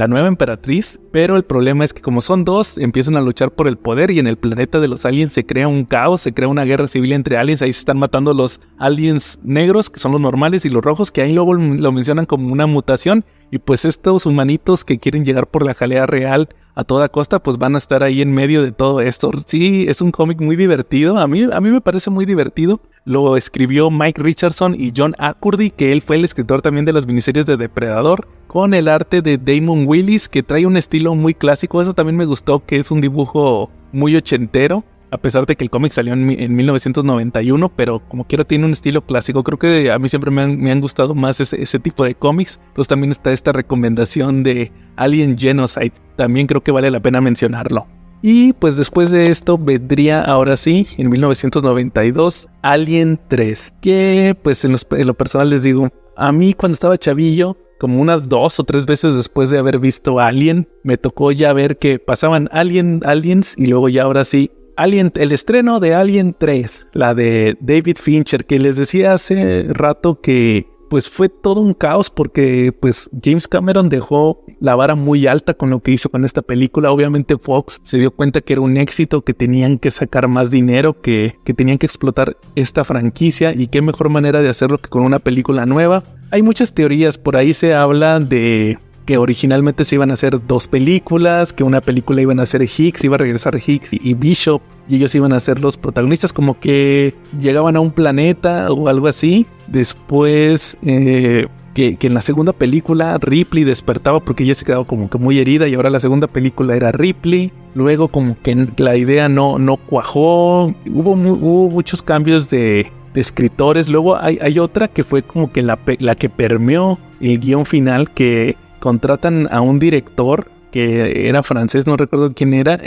nueva emperatriz, pero el problema es que como son 2, empiezan a luchar por el poder, y en el planeta de los aliens se crea un caos, se crea una guerra civil entre aliens. Ahí se están matando los aliens negros, que son los normales, y los rojos, que ahí luego lo mencionan como una mutación. Y pues estos humanitos que quieren llegar por la jalea real a toda costa, pues van a estar ahí en medio de todo esto. Sí, es un cómic muy divertido. A mí me parece muy divertido. Lo escribió Mike Richardson y John Acurdy, que él fue el escritor también de las miniseries de Depredador, con el arte de Damon Willis, que trae un estilo muy clásico. Eso también me gustó, que es un dibujo muy ochentero, a pesar de que el cómic salió en 1991, pero como quiera tiene un estilo clásico. Creo que a mí siempre me han gustado más ese tipo de cómics. Entonces también está esta recomendación de Alien Genocide, también creo que vale la pena mencionarlo. Y pues después de esto vendría ahora sí, en 1992, Alien 3, que pues en lo personal les digo, a mí cuando estaba chavillo, como unas 2 o 3 veces después de haber visto Alien, me tocó ya ver que pasaban Aliens, y luego ya ahora sí, el estreno de Alien 3, la de David Fincher, que les decía hace rato que pues fue todo un caos, porque pues James Cameron dejó la vara muy alta con lo que hizo con esta película. Obviamente Fox se dio cuenta que era un éxito, que tenían que sacar más dinero, que tenían que explotar esta franquicia, y qué mejor manera de hacerlo que con una película nueva. Hay muchas teorías, por ahí se habla de que originalmente se iban a hacer 2 películas, que una película iban a ser Hicks, iba a regresar Hicks y Bishop, y ellos iban a ser los protagonistas, como que llegaban a un planeta o algo así. Después que en la segunda película Ripley despertaba porque ella se quedaba como que muy herida, y ahora la segunda película era Ripley. Luego como que la idea no cuajó, hubo muchos cambios de escritores. Luego hay otra que fue como que la que permeó el guión final, que contratan a un director que era francés, no recuerdo quién era,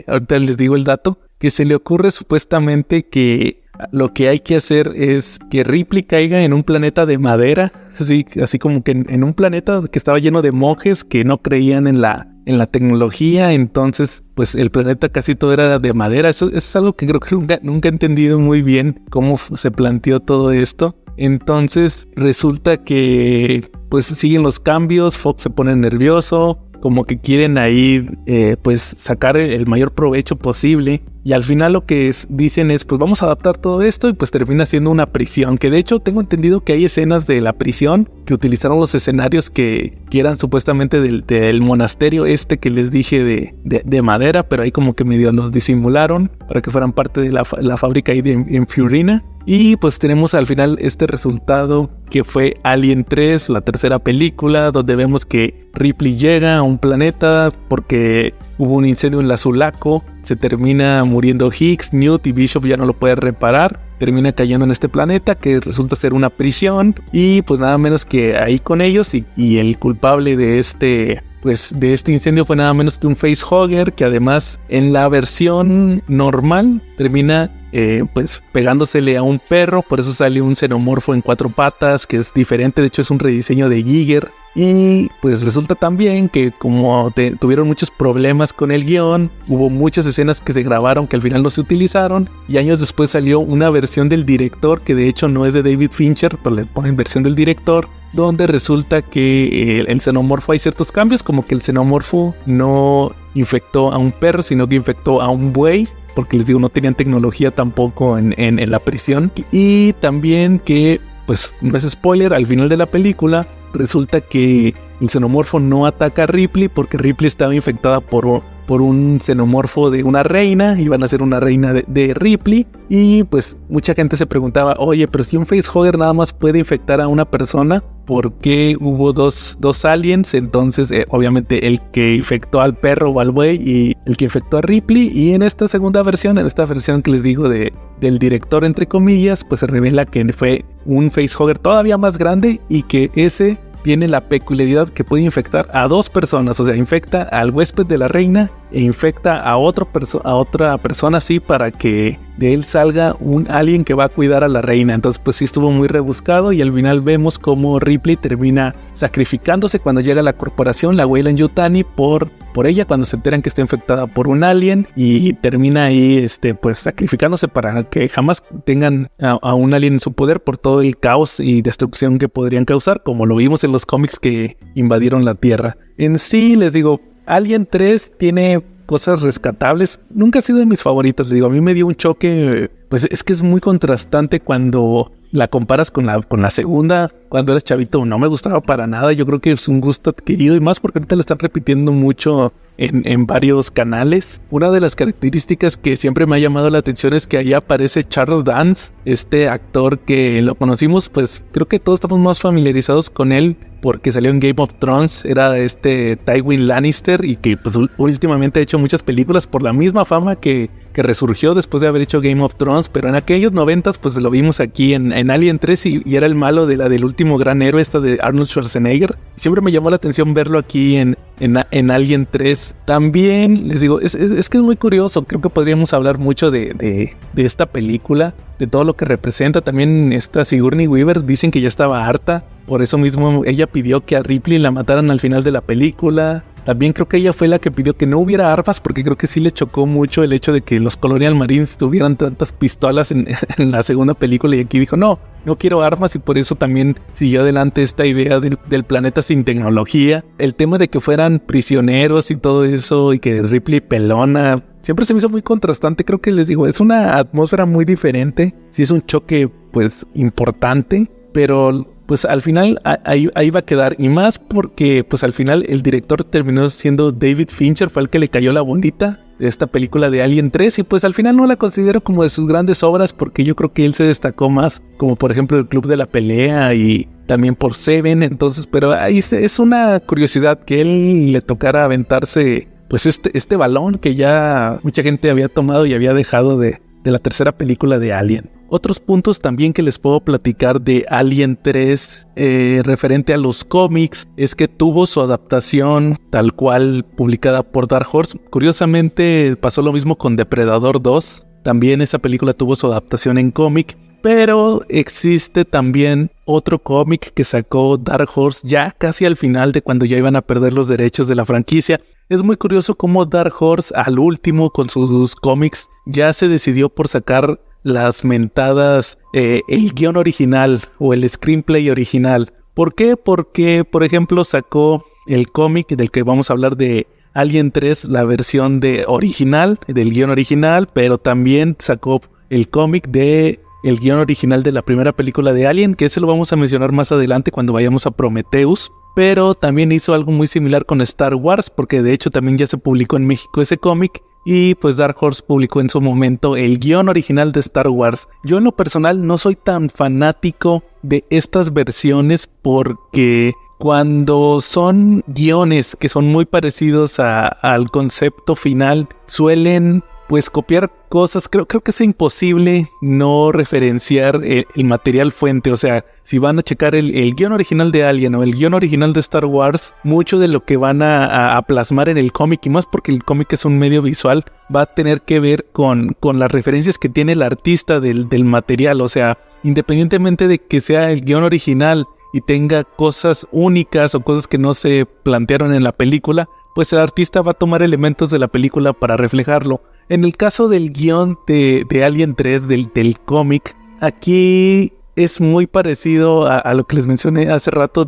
ahorita les digo el dato, que se le ocurre supuestamente que lo que hay que hacer es que Ripley caiga en un planeta de madera, así como que en un planeta que estaba lleno de monjes que no creían en la tecnología. Entonces pues el planeta casi todo era de madera. Eso es algo que creo que nunca he entendido muy bien cómo se planteó todo esto. Entonces resulta que pues siguen los cambios, Fox se pone nervioso, como que quieren ahí pues sacar el mayor provecho posible, y al final lo que dicen es pues vamos a adaptar todo esto, y pues termina siendo una prisión, que de hecho tengo entendido que hay escenas de la prisión que utilizaron los escenarios que eran supuestamente del monasterio que les dije de madera, pero ahí como que medio los disimularon para que fueran parte de la fábrica ahí en Fiorina. Y pues tenemos al final este resultado que fue Alien 3, la tercera película, donde vemos que Ripley llega a un planeta porque hubo un incendio en la Sulaco, se termina muriendo Hicks, Newt, y Bishop ya no lo puede reparar, termina cayendo en este planeta que resulta ser una prisión, y pues nada menos que ahí con ellos, y el culpable de este incendio fue nada menos que un facehugger, que además en la versión normal termina pues pegándosele a un perro, por eso sale un xenomorfo en 4 patas, que es diferente, de hecho es un rediseño de Giger. Y pues resulta también que como tuvieron muchos problemas con el guión, hubo muchas escenas que se grabaron que al final no se utilizaron, y años después salió una versión del director, que de hecho no es de David Fincher, pero le ponen versión del director, donde resulta que el xenomorfo hay ciertos cambios, como que el xenomorfo no infectó a un perro, sino que infectó a un buey, porque les digo, no tenían tecnología tampoco en la prisión. Y también que pues no es spoiler, al final de la película resulta que el xenomorfo no ataca a Ripley porque Ripley estaba infectada por un xenomorfo de una reina, iban a ser una reina de Ripley, y pues mucha gente se preguntaba, oye, pero si un facehugger nada más puede infectar a una persona, ¿por qué hubo dos aliens? Entonces obviamente el que infectó al perro o al buey y el que infectó a Ripley, y en esta segunda versión, en esta versión que les digo del director entre comillas, pues se revela que fue un facehugger todavía más grande y que ese tiene la peculiaridad que puede infectar a dos personas, o sea, infecta al huésped de la reina e infecta a otra persona así para que de él salga un alien que va a cuidar a la reina. Entonces pues sí estuvo muy rebuscado y al final vemos como Ripley termina sacrificándose cuando llega la corporación, la Weyland-Yutani, por ella cuando se enteran que está infectada por un alien, y termina ahí pues sacrificándose para que jamás tengan a un alien en su poder por todo el caos y destrucción que podrían causar, como lo vimos en los cómics que invadieron la Tierra. En sí, les digo, Alien 3 tiene cosas rescatables. Nunca ha sido de mis favoritas, les digo, a mí me dio un choque, pues es que es muy contrastante cuando la comparas con la segunda. Cuando eres chavito no me gustaba para nada, yo creo que es un gusto adquirido, y más porque ahorita lo están repitiendo mucho en varios canales. Una de las características que siempre me ha llamado la atención es que ahí aparece Charles Dance, este actor que lo conocimos, pues creo que todos estamos más familiarizados con él porque salió en Game of Thrones, era Tywin Lannister, y que pues últimamente ha hecho muchas películas por la misma fama que resurgió después de haber hecho Game of Thrones, pero en aquellos 90s pues lo vimos aquí en Alien 3 y era el malo de la del último gran héroe, de Arnold Schwarzenegger. Siempre me llamó la atención verlo aquí en Alien 3. También les digo, es que es muy curioso, creo que podríamos hablar mucho de esta película, de todo lo que representa. También esta Sigourney Weaver dicen que ya estaba harta, por eso mismo ella pidió que a Ripley la mataran al final de la película. También creo que ella fue la que pidió que no hubiera armas, porque creo que sí le chocó mucho el hecho de que los Colonial Marines tuvieran tantas pistolas en la segunda película, y aquí dijo no quiero armas, y por eso también siguió adelante esta idea del planeta sin tecnología. El tema de que fueran prisioneros y todo eso, y que Ripley pelona, siempre se me hizo muy contrastante. Creo que les digo, es una atmósfera muy diferente, sí es un choque pues importante, pero pues al final ahí va a quedar, y más porque pues al final el director terminó siendo David Fincher, fue el que le cayó la bolita de esta película de Alien 3, y pues al final no la considero como de sus grandes obras, porque yo creo que él se destacó más como por ejemplo el Club de la Pelea y también por Seven. Entonces, pero ahí es una curiosidad que él le tocara aventarse pues este balón que ya mucha gente había tomado y había dejado de la tercera película de Alien. Otros puntos también que les puedo platicar de Alien 3 referente a los cómics es que tuvo su adaptación tal cual publicada por Dark Horse. Curiosamente pasó lo mismo con Depredador 2, también esa película tuvo su adaptación en cómic, pero existe también otro cómic que sacó Dark Horse ya casi al final de cuando ya iban a perder los derechos de la franquicia. Es muy curioso cómo Dark Horse al último con sus cómics ya se decidió por sacar las mentadas, el guión original o el screenplay original. ¿Por qué? Porque, por ejemplo, sacó el cómic del que vamos a hablar de Alien 3, la versión original, del guión original, pero también sacó el cómic de el guión original de la primera película de Alien, que ese lo vamos a mencionar más adelante cuando vayamos a Prometheus. Pero también hizo algo muy similar con Star Wars, porque de hecho también ya se publicó en México ese cómic, y pues Dark Horse publicó en su momento el guión original de Star Wars. Yo en lo personal no soy tan fanático de estas versiones, porque cuando son guiones que son muy parecidos al concepto final, suelen pues copiar cosas. Creo que es imposible no referenciar el material fuente. O sea, si van a checar el guión original de Alien o el guión original de Star Wars, mucho de lo que van a plasmar en el cómic, y más porque el cómic es un medio visual, va a tener que ver con las referencias que tiene el artista del material. O sea, independientemente de que sea el guión original y tenga cosas únicas o cosas que no se plantearon en la película, pues el artista va a tomar elementos de la película para reflejarlo. En el caso del guión de Alien 3, del cómic, aquí es muy parecido a lo que les mencioné hace rato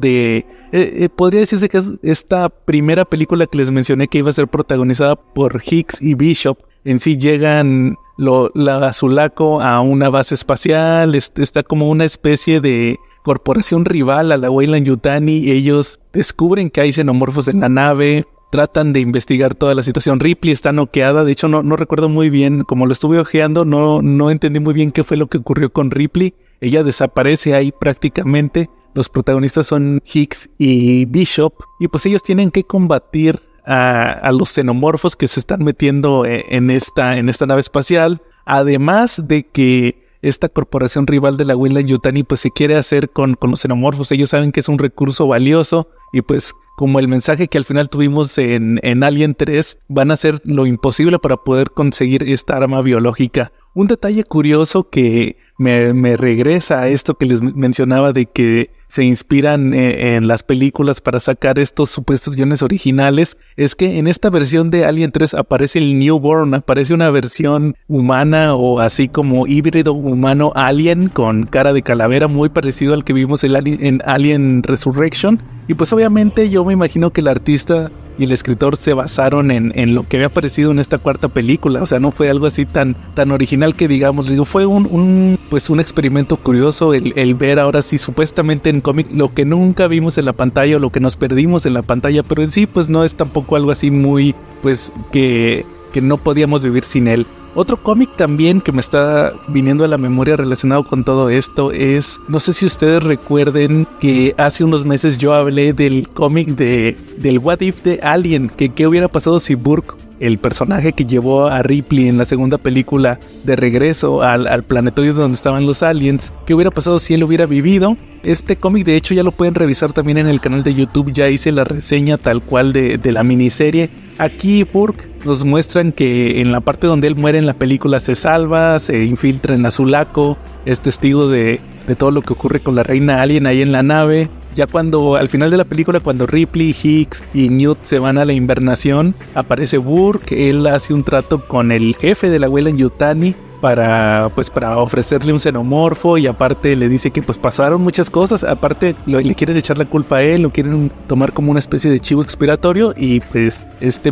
podría decirse que es esta primera película que les mencioné que iba a ser protagonizada por Hicks y Bishop. En sí llegan la Sulaco a una base espacial, está como una especie de corporación rival a la Weyland-Yutani. Ellos descubren que hay xenomorfos en la nave, tratan de investigar toda la situación. Ripley está noqueada, de hecho no recuerdo muy bien, como lo estuve ojeando, no entendí muy bien qué fue lo que ocurrió con Ripley. Ella desaparece ahí prácticamente. Los protagonistas son Hicks y Bishop, y pues ellos tienen que combatir a los xenomorfos que se están metiendo en esta nave espacial. Además de que esta corporación rival de la Weyland-Yutani pues se quiere hacer con los xenomorfos. Ellos saben que es un recurso valioso, y pues como el mensaje que al final tuvimos en Alien 3, van a hacer lo imposible para poder conseguir esta arma biológica. Un detalle curioso que me regresa a esto que les mencionaba de que se inspiran en las películas para sacar estos supuestos guiones originales, es que en esta versión de Alien 3 aparece el Newborn, aparece una versión humana o así como híbrido humano alien con cara de calavera, muy parecido al que vimos en Alien Resurrection. Y pues obviamente yo me imagino que el artista y el escritor se basaron en lo que había aparecido en esta cuarta película. O sea, no fue algo así tan original que digamos. Digo, fue un experimento curioso el ver ahora sí supuestamente en cómic lo que nunca vimos en la pantalla o lo que nos perdimos en la pantalla, pero en sí pues no es tampoco algo así muy pues que no podíamos vivir sin él. Otro cómic también que me está viniendo a la memoria relacionado con todo esto es, no sé si ustedes recuerden que hace unos meses yo hablé del cómic del What If de Alien, que qué hubiera pasado si Burke, el personaje que llevó a Ripley en la segunda película de regreso al planetoide donde estaban los aliens, qué hubiera pasado si él hubiera vivido. Este cómic de hecho ya lo pueden revisar también en el canal de YouTube, ya hice la reseña tal cual de la miniserie. Aquí Burke nos muestran que en la parte donde él muere en la película se salva, se infiltra en Azulaco, es testigo de todo lo que ocurre con la reina alien ahí en la nave. Ya cuando al final de la película, cuando Ripley, Hicks y Newt se van a la invernación, aparece Burke. Él hace un trato con el jefe de la Weyland-Yutani para ofrecerle un xenomorfo, y aparte le dice que pues pasaron muchas cosas. Aparte le quieren echar la culpa a él, lo quieren tomar como una especie de chivo expiatorio, y pues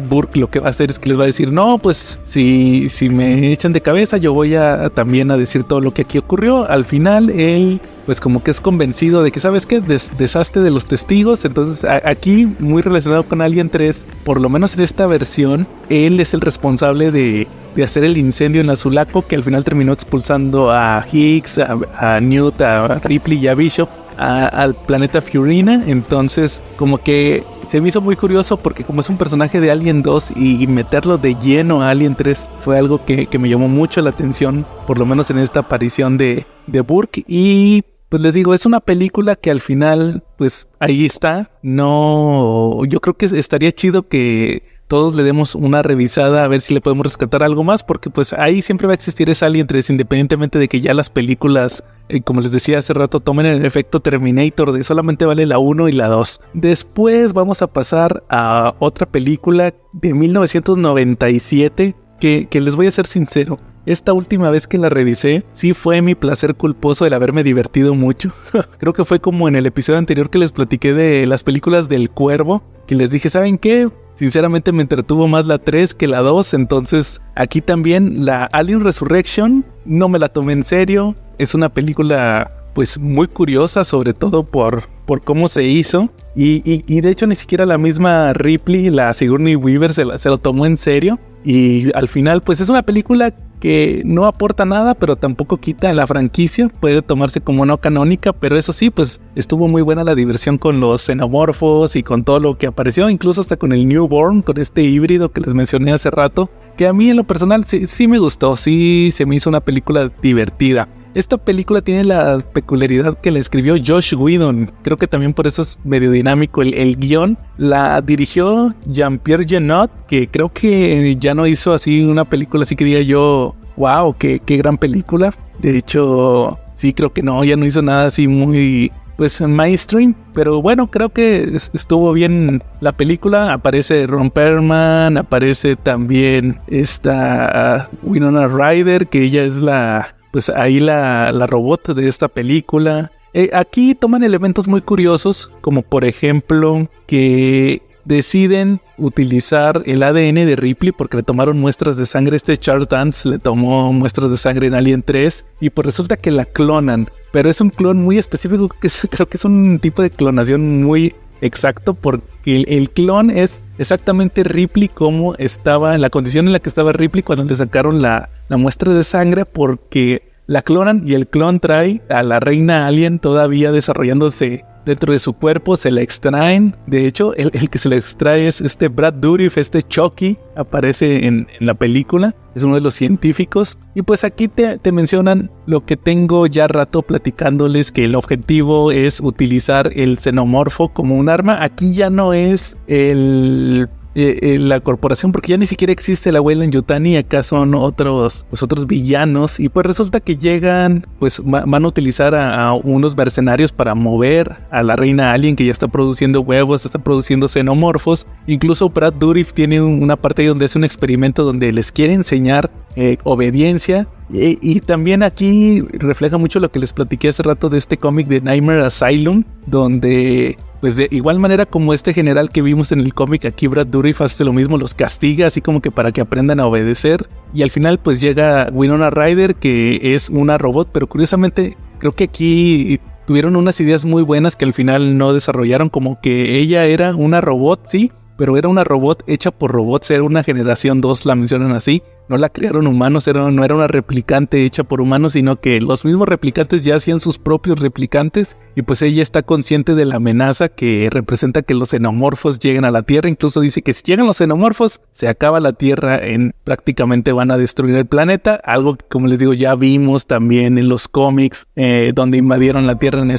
Burke lo que va a hacer es que les va a decir, no, pues si me echan de cabeza yo voy también a decir todo lo que aquí ocurrió. Al final él pues como que es convencido de que, ¿sabes qué? Deshazte de los testigos. Entonces aquí, muy relacionado con Alien 3, por lo menos en esta versión, él es el responsable de hacer el incendio en Azulaco, que al final terminó expulsando a Hicks, a Newt, a Ripley y a Bishop al planeta Fiorina. Entonces como que se me hizo muy curioso, porque como es un personaje de Alien 2 y meterlo de lleno a Alien 3 fue algo que me llamó mucho la atención, por lo menos en esta aparición de Burke. Y pues les digo, es una película que al final pues ahí está. No, yo creo que estaría chido que todos le demos una revisada a ver si le podemos rescatar algo más, porque pues ahí siempre va a existir esa Alien 3, independientemente de que ya las películas, como les decía hace rato, tomen el efecto Terminator de solamente vale la 1 y la 2. Después vamos a pasar a otra película de 1997 que les voy a ser sincero, esta última vez que la revisé, sí fue mi placer culposo el haberme divertido mucho. Creo que fue como en el episodio anterior que les platiqué de las películas del Cuervo, que les dije, ¿saben qué? Sinceramente me entretuvo más la 3 que la 2, entonces aquí también la Alien Resurrection no me la tomé en serio. Es una película pues muy curiosa, sobre todo por cómo se hizo, y de hecho ni siquiera la misma Ripley, la Sigourney Weaver se lo tomó en serio, y al final pues es una película que no aporta nada, pero tampoco quita en la franquicia, puede tomarse como no canónica, pero eso sí, pues estuvo muy buena la diversión con los xenomorfos y con todo lo que apareció, incluso hasta con el Newborn, con este híbrido que les mencioné hace rato, que a mí en lo personal sí me gustó, sí se me hizo una película divertida. Esta película tiene la peculiaridad que la escribió Joss Whedon. Creo que también por eso es medio dinámico el guión. La dirigió Jean-Pierre Jeunet, que creo que ya no hizo así una película así que diga yo, wow, qué gran película. De hecho, sí, creo que no, ya no hizo nada así muy pues mainstream, pero bueno, creo que estuvo bien la película. Aparece Ron Perlman, aparece también esta Winona Ryder, que ella es la robot de esta película. Aquí toman elementos muy curiosos, como por ejemplo que deciden utilizar el ADN de Ripley porque le tomaron muestras de sangre. Charles Dance le tomó muestras de sangre en Alien 3 y pues resulta que la clonan. pero es un clon muy específico, creo que es un tipo de clonación muy exacto, porque el clon es exactamente Ripley como estaba, en la condición en la que estaba Ripley cuando le sacaron la muestra de sangre, porque la clonan y el clon trae a la reina alien todavía desarrollándose dentro de su cuerpo, se la extraen. De hecho, el que se la extrae es Brad Dourif, Chucky, aparece en la película, es uno de los científicos. Y pues aquí te mencionan lo que tengo ya rato platicándoles, que el objetivo es utilizar el xenomorfo como un arma. Aquí ya no es la corporación, porque ya ni siquiera existe la Weyland-Yutani, acá son otros villanos, y pues resulta que llegan, pues van a utilizar a unos mercenarios para mover a la reina alien, que ya está produciendo huevos, está produciendo xenomorfos. Incluso Brad Dourif tiene una parte ahí donde es un experimento donde les quiere enseñar obediencia. Y también aquí refleja mucho lo que les platiqué hace rato de este cómic de Nightmare Asylum, donde pues de igual manera como este general que vimos en el cómic, aquí Brad Dourif hace lo mismo, los castiga así como que para que aprendan a obedecer. Y al final pues llega Winona Ryder, que es una robot, pero curiosamente creo que aquí tuvieron unas ideas muy buenas que al final no desarrollaron, como que ella era una robot, sí, pero era una robot hecha por robots, era una generación 2, la mencionan así. No la crearon humanos, no era una replicante hecha por humanos, sino que los mismos replicantes ya hacían sus propios replicantes, y pues ella está consciente de la amenaza que representa que los xenomorfos lleguen a la Tierra. Incluso dice que si llegan los xenomorfos, se acaba la Tierra, prácticamente van a destruir el planeta, algo que, como les digo, ya vimos también en los cómics, donde invadieron la Tierra en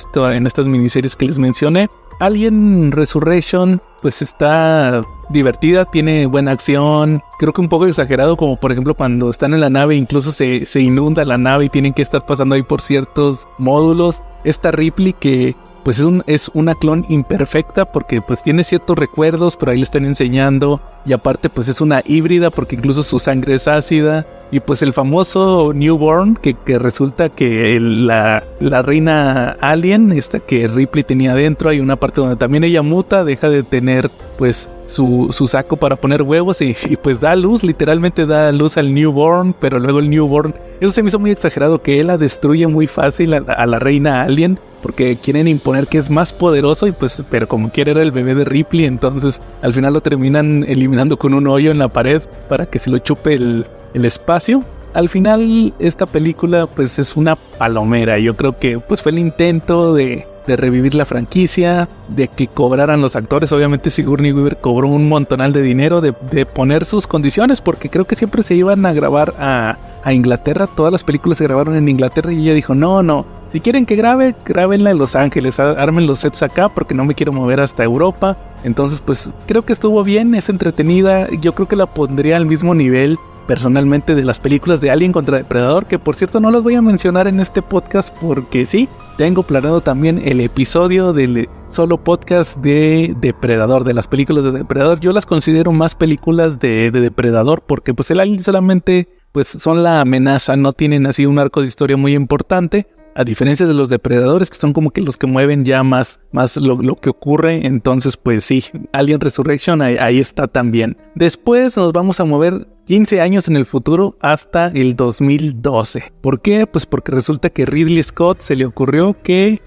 estas miniseries que les mencioné. Alien Resurrection pues está divertida, tiene buena acción, creo que un poco exagerado, como por ejemplo cuando están en la nave, incluso se inunda la nave y tienen que estar pasando ahí por ciertos módulos. Esta Ripley que pues es una clon imperfecta, porque pues tiene ciertos recuerdos, pero ahí le están enseñando, y aparte pues es una híbrida porque incluso su sangre es ácida. Y pues el famoso Newborn, que resulta que la reina alien, esta que Ripley tenía adentro, hay una parte donde también ella muta, deja de tener pues su saco para poner huevos y pues da luz, literalmente da luz al Newborn, pero luego el Newborn, eso se me hizo muy exagerado, que él la destruye muy fácil a la reina alien, porque quieren imponer que es más poderoso, y pues, pero como quiere era el bebé de Ripley, entonces al final lo terminan eliminando con un hoyo en la pared para que se lo chupe el espacio. Al final esta película pues es una palomera. Yo creo que pues fue el intento de revivir la franquicia, de que cobraran los actores. Obviamente Sigourney Weaver cobró un montonal de dinero, de poner sus condiciones, porque creo que siempre se iban a grabar a Inglaterra. Todas las películas se grabaron en Inglaterra, y ella dijo no, si quieren que grábenla en Los Ángeles, armen los sets acá, porque no me quiero mover hasta Europa. Entonces pues creo que estuvo bien, es entretenida. Yo creo que la pondría al mismo nivel personalmente de las películas de Alien contra Depredador, que por cierto no las voy a mencionar en este podcast, porque sí, tengo planeado también el episodio del solo podcast de Depredador, de las películas de Depredador. Yo las considero más películas de Depredador, porque pues el Alien solamente pues son la amenaza, no tienen así un arco de historia muy importante, a diferencia de los Depredadores, que son como que los que mueven ya más lo que ocurre. Entonces pues sí, Alien Resurrection ahí está también. Después nos vamos a mover 15 años en el futuro, hasta el 2012. ¿Por qué? Pues porque resulta que Ridley Scott se le ocurrió que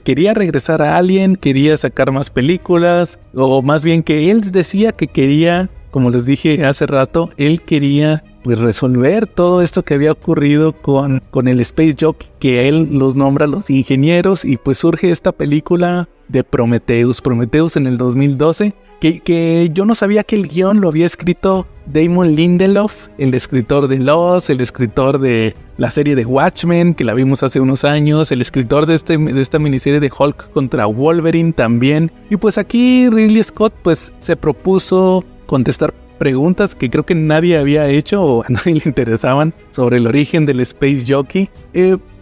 quería regresar a Alien, quería sacar más películas, o más bien que él decía que quería, como les dije hace rato, él quería pues resolver todo esto que había ocurrido con el Space Jockey, que él los nombra los ingenieros, y pues surge esta película de Prometheus en el 2012, que yo no sabía que el guión lo había escrito Damon Lindelof, el escritor de Lost, el escritor de la serie de Watchmen, que la vimos hace unos años, el escritor de esta miniserie de Hulk contra Wolverine también. Y pues aquí Ridley Scott pues se propuso contestar preguntas que creo que nadie había hecho o a nadie le interesaban sobre el origen del Space Jockey.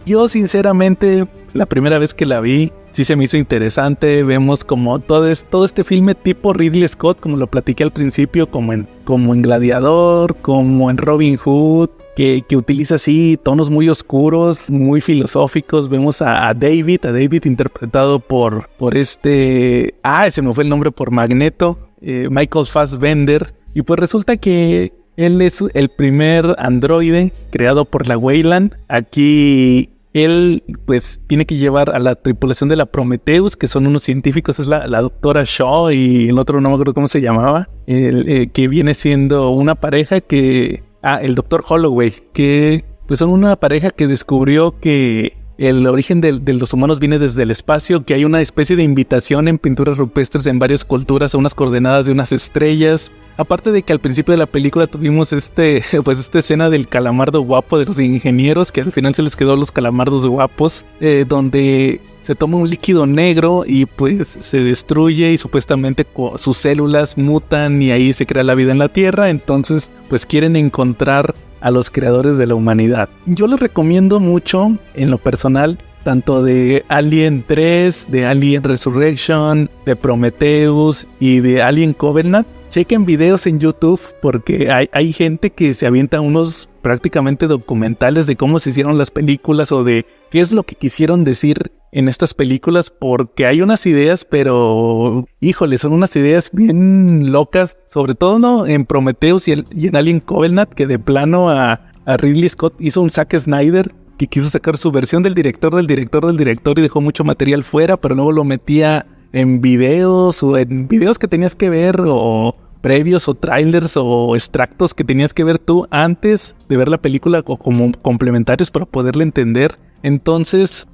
Yo sinceramente, la primera vez que la vi, sí se me hizo interesante. Vemos como todo este filme tipo Ridley Scott, como lo platiqué al principio, como en Gladiador, como en Robin Hood, que utiliza así tonos muy oscuros, muy filosóficos. Vemos a David interpretado por se me fue el nombre, por Magneto, Michael Fassbender. Y pues resulta que él es el primer androide creado por la Weyland. Aquí él pues tiene que llevar a la tripulación de la Prometheus, que son unos científicos, es la doctora Shaw y el otro no me acuerdo cómo se llamaba, que viene siendo una pareja que... el doctor Holloway, que pues son una pareja que descubrió que el origen de los humanos viene desde el espacio, que hay una especie de invitación en pinturas rupestres en varias culturas a unas coordenadas de unas estrellas. Aparte de que al principio de la película tuvimos esta escena del calamardo guapo de los ingenieros, que al final se les quedó los calamardos guapos, donde se toma un líquido negro y pues se destruye y supuestamente sus células mutan y ahí se crea la vida en la Tierra. Entonces pues quieren encontrar a los creadores de la humanidad. Yo les recomiendo mucho en lo personal, tanto de Alien 3, de Alien Resurrection, de Prometheus y de Alien Covenant. Chequen videos en YouTube porque hay gente que se avienta unos prácticamente documentales de cómo se hicieron las películas o de qué es lo que quisieron decir en estas películas, porque hay unas ideas, pero híjole, son unas ideas bien locas, sobre todo ¿no? en Prometheus y en Alien Covenant, que de plano a Ridley Scott hizo un Zack Snyder que quiso sacar su versión del director y dejó mucho material fuera, pero luego lo metía en videos o en videos que tenías que ver o previos o trailers o extractos que tenías que ver tú antes de ver la película o como complementarios para poderle entender. Entonces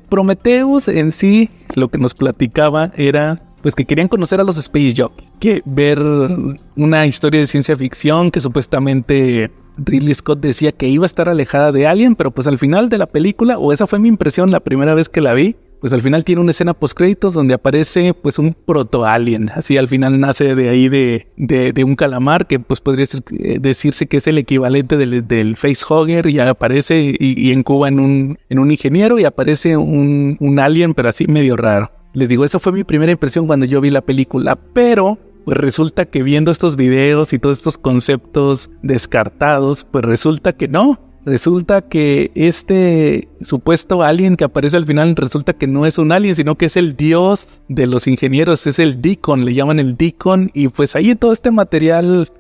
Prometheus en sí lo que nos platicaba era pues que querían conocer a los Space Jockeys, que ver una historia de ciencia ficción que supuestamente Ridley Scott decía que iba a estar alejada de Alien, pero pues al final de la película, o esa fue mi impresión la primera vez que la vi, pues al final tiene una escena postcréditos donde aparece pues un proto-alien, así al final nace de ahí de un calamar que pues podría decirse que es el equivalente del facehugger y aparece y incuba en un ingeniero y aparece un alien pero así medio raro. Les digo, esa fue mi primera impresión cuando yo vi la película, pero pues resulta que viendo estos videos y todos estos conceptos descartados, pues resulta que no. Resulta que este supuesto alien que aparece al final resulta que no es un alien, sino que es el dios de los ingenieros, es el Deacon, le llaman el Deacon, y pues ahí todo este material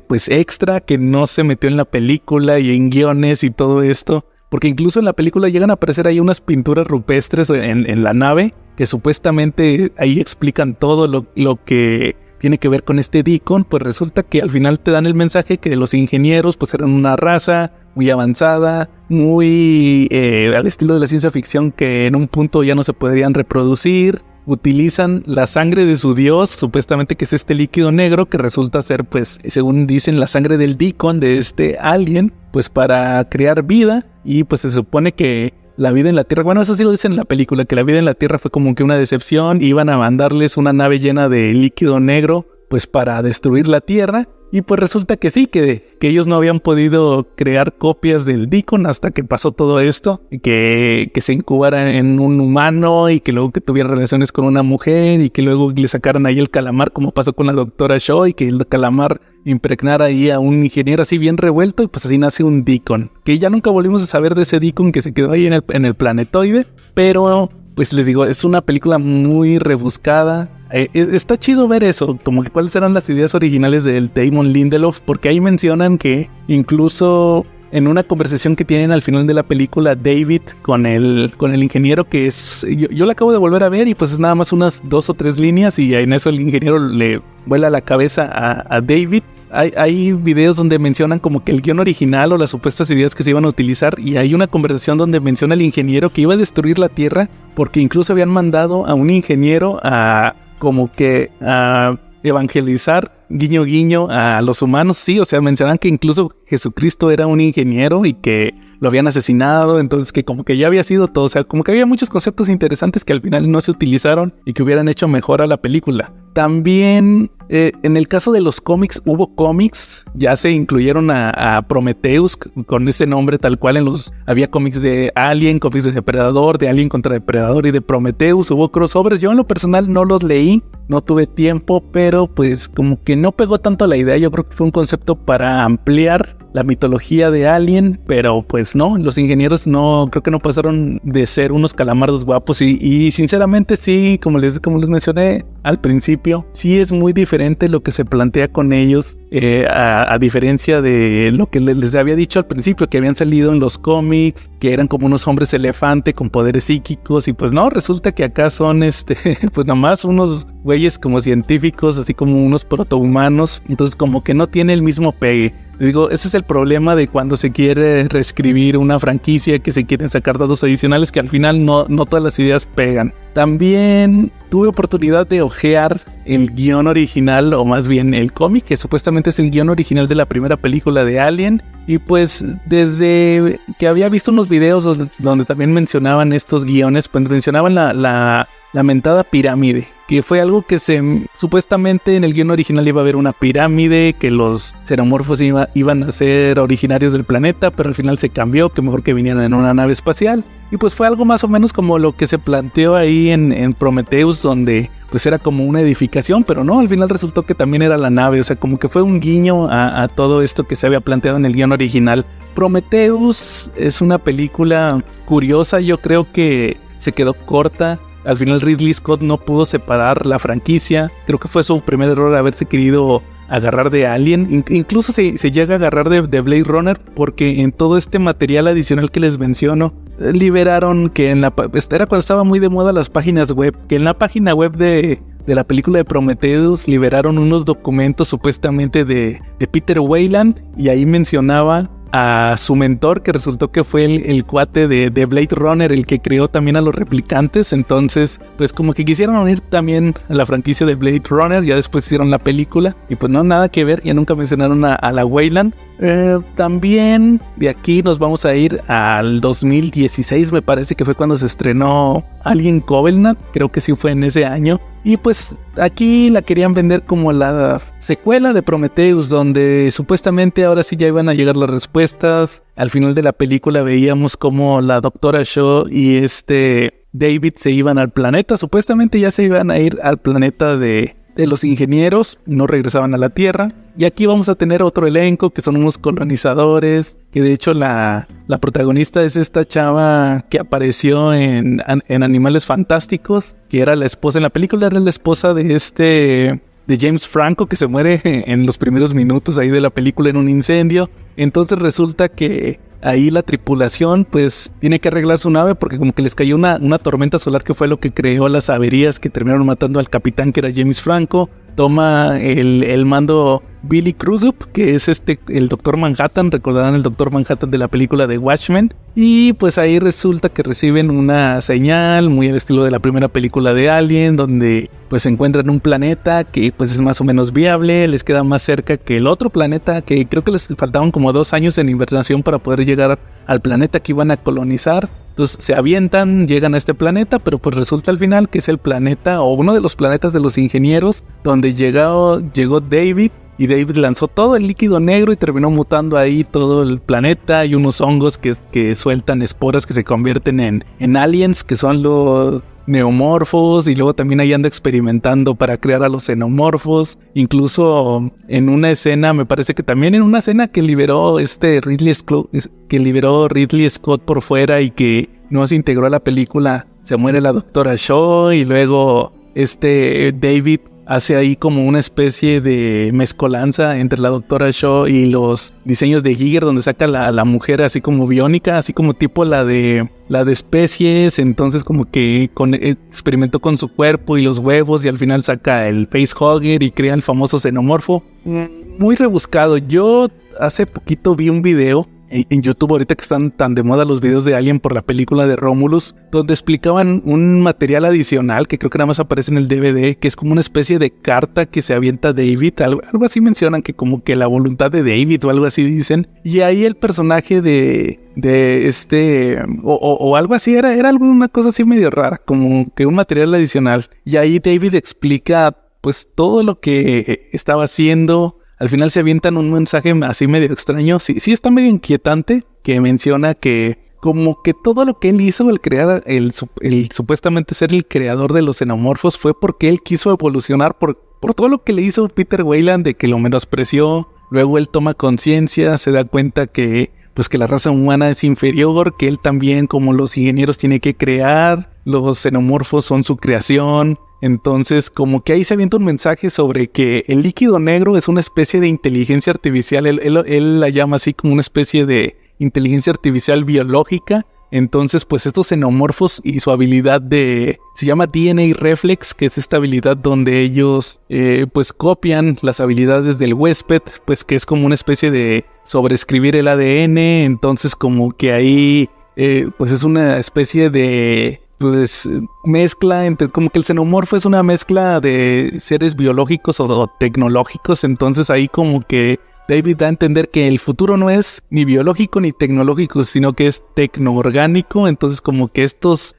pues extra que no se metió en la película y en guiones y todo esto, porque incluso en la película llegan a aparecer ahí unas pinturas rupestres en la nave, que supuestamente ahí explican todo lo que tiene que ver con este Deacon. Pues resulta que al final te dan el mensaje que los ingenieros pues eran una raza muy avanzada, muy al estilo de la ciencia ficción, que en un punto ya no se podrían reproducir. Utilizan la sangre de su dios, supuestamente que es este líquido negro, que resulta ser, pues, según dicen, la sangre del Deacon, de este alien, pues para crear vida. Y pues se supone que la vida en la Tierra, bueno, eso sí lo dicen en la película, que la vida en la Tierra fue como que una decepción, iban a mandarles una nave llena de líquido negro, pues para destruir la Tierra. Y pues resulta que sí, que ellos no habían podido crear copias del Deacon hasta que pasó todo esto, que se incubara en un humano y que luego que tuviera relaciones con una mujer y que luego le sacaran ahí el calamar, como pasó con la doctora Shaw, y que el calamar impregnara ahí a un ingeniero así bien revuelto, y pues así nace un Deacon, que ya nunca volvimos a saber de ese Deacon que se quedó ahí en el planetoide. Pero pues les digo, es una película muy rebuscada. Está chido ver eso, como que cuáles eran las ideas originales del Damon Lindelof, porque ahí mencionan que incluso en una conversación que tienen al final de la película David con el ingeniero, que es... Yo la acabo de volver a ver y pues es nada más unas 2 o 3 líneas y en eso el ingeniero le vuela la cabeza a David. Hay videos donde mencionan como que el guión original o las supuestas ideas que se iban a utilizar, y hay una conversación donde menciona el ingeniero que iba a destruir la Tierra porque incluso habían mandado a un ingeniero a evangelizar, guiño guiño, a los humanos. Sí, o sea, mencionan que incluso Jesucristo era un ingeniero y que lo habían asesinado, entonces que como que ya había sido todo, o sea, como que había muchos conceptos interesantes que al final no se utilizaron y que hubieran hecho mejor a la película. También en el caso de los cómics, hubo cómics, ya se incluyeron a Prometheus con ese nombre tal cual había cómics de Alien, cómics de Depredador, de Alien contra Depredador y de Prometheus, hubo crossovers. Yo en lo personal no los leí, no tuve tiempo, pero pues como que no pegó tanto la idea. Yo creo que fue un concepto para ampliar la mitología de Alien, pero pues no, los ingenieros no, creo que no pasaron de ser unos calamardos guapos y sinceramente sí, como les mencioné al principio, sí es muy diferente lo que se plantea con ellos, a diferencia de lo que les había dicho al principio, que habían salido en los cómics, que eran como unos hombres elefante con poderes psíquicos, y pues no, resulta que acá son pues nomás unos güeyes como científicos, así como unos protohumanos, entonces como que no tiene el mismo pegue. Les digo, ese es el problema de cuando se quiere reescribir una franquicia, que se quieren sacar datos adicionales, que al final no todas las ideas pegan. También tuve oportunidad de ojear el guión original, o más bien el cómic, que supuestamente es el guión original de la primera película de Alien. Y pues desde que había visto unos videos donde también mencionaban estos guiones, pues mencionaban la mentada pirámide, que fue algo que supuestamente en el guión original iba a haber una pirámide, que los xenomorfos iban a ser originarios del planeta, pero al final se cambió, que mejor que vinieran en una nave espacial. Y pues fue algo más o menos como lo que se planteó ahí en Prometheus, donde pues era como una edificación, pero no, al final resultó que también era la nave, o sea, como que fue un guiño a todo esto que se había planteado en el guión original. Prometheus es una película curiosa, yo creo que se quedó corta. Al final Ridley Scott no pudo separar la franquicia. Creo que fue su primer error haberse querido agarrar de Alien. Incluso se llega a agarrar de Blade Runner, porque en todo este material adicional que les menciono, liberaron que era cuando estaba muy de moda las páginas web, que en la página web de la película de Prometheus liberaron unos documentos supuestamente de Peter Weyland, y ahí mencionaba a su mentor, que resultó que fue el cuate de Blade Runner, el que creó también a los replicantes. Entonces pues como que quisieron unir también a la franquicia de Blade Runner, ya después hicieron la película y pues no, nada que ver, ya nunca mencionaron a la Weyland. También de aquí nos vamos a ir al 2016, me parece que fue cuando se estrenó Alien Covenant, creo que sí fue en ese año. Y pues aquí la querían vender como la secuela de Prometheus, donde supuestamente ahora sí ya iban a llegar las respuestas. Al final de la película veíamos como la doctora Shaw y David se iban al planeta, supuestamente ya se iban a ir al planeta de los ingenieros, no regresaban a la Tierra. Y aquí vamos a tener otro elenco, que son unos colonizadores, que de hecho la protagonista es esta chava que apareció en Animales Fantásticos, que era la esposa, en la película era la esposa de James Franco, que se muere en los primeros minutos ahí de la película en un incendio. Entonces resulta que ahí la tripulación pues tiene que arreglar su nave, porque como que les cayó una tormenta solar, que fue lo que creó las averías que terminaron matando al capitán, que era James Franco. Toma el mando Billy Crudup, que es el Doctor Manhattan, recordarán el Doctor Manhattan de la película de Watchmen. Y pues ahí resulta que reciben una señal muy al estilo de la primera película de Alien, donde pues se encuentran un planeta que pues es más o menos viable, les queda más cerca que el otro planeta, que creo que les faltaban como 2 años en invernación para poder llegar al planeta que iban a colonizar. Entonces se avientan, llegan a este planeta, pero pues resulta al final que es el planeta, o uno de los planetas de los ingenieros, donde llegó David, y David lanzó todo el líquido negro y terminó mutando ahí todo el planeta. Y unos hongos que sueltan esporas que se convierten en aliens, que son los neomorfos, y luego también ahí anda experimentando para crear a los xenomorfos. Incluso en una escena, me parece que también en una escena que liberó Ridley Scott por fuera y que no se integró a la película, se muere la doctora Shaw, y luego David hace ahí como una especie de mezcolanza entre la doctora Shaw y los diseños de Giger, donde saca la mujer así como biónica, así como tipo la de Especies. Entonces como que experimentó con su cuerpo y los huevos, y al final saca el facehugger y crea el famoso xenomorfo. Muy rebuscado. Yo hace poquito vi un video en YouTube, ahorita que están tan de moda los videos de Alien por la película de Romulus, donde explicaban un material adicional que creo que nada más aparece en el DVD, que es como una especie de carta que se avienta David, algo así mencionan, que como que la voluntad de David o algo así dicen, y ahí el personaje o algo así, era alguna cosa así medio rara, como que un material adicional, y ahí David explica pues todo lo que estaba haciendo. Al final se avientan un mensaje así medio extraño, sí está medio inquietante, que menciona que como que todo lo que él hizo, el crear, el supuestamente ser el creador de los xenomorfos, fue porque él quiso evolucionar por todo lo que le hizo Peter Weyland, de que lo menospreció luego él toma conciencia, se da cuenta que pues que la raza humana es inferior, que él también, como los ingenieros, tiene que crear, los xenomorfos son su creación. Entonces, como que ahí se avienta un mensaje sobre que el líquido negro es una especie de inteligencia artificial. Él la llama así como una especie de inteligencia artificial biológica. Entonces, pues estos xenomorfos y su habilidad se llama DNA Reflex, que es esta habilidad donde ellos pues copian las habilidades del huésped, pues que es como una especie de sobreescribir el ADN. Entonces, como que ahí pues es una especie de pues mezcla entre, como que el xenomorfo es una mezcla de seres biológicos o tecnológicos. Entonces ahí como que David da a entender que el futuro no es ni biológico ni tecnológico, sino que es tecnoorgánico. Entonces como que estos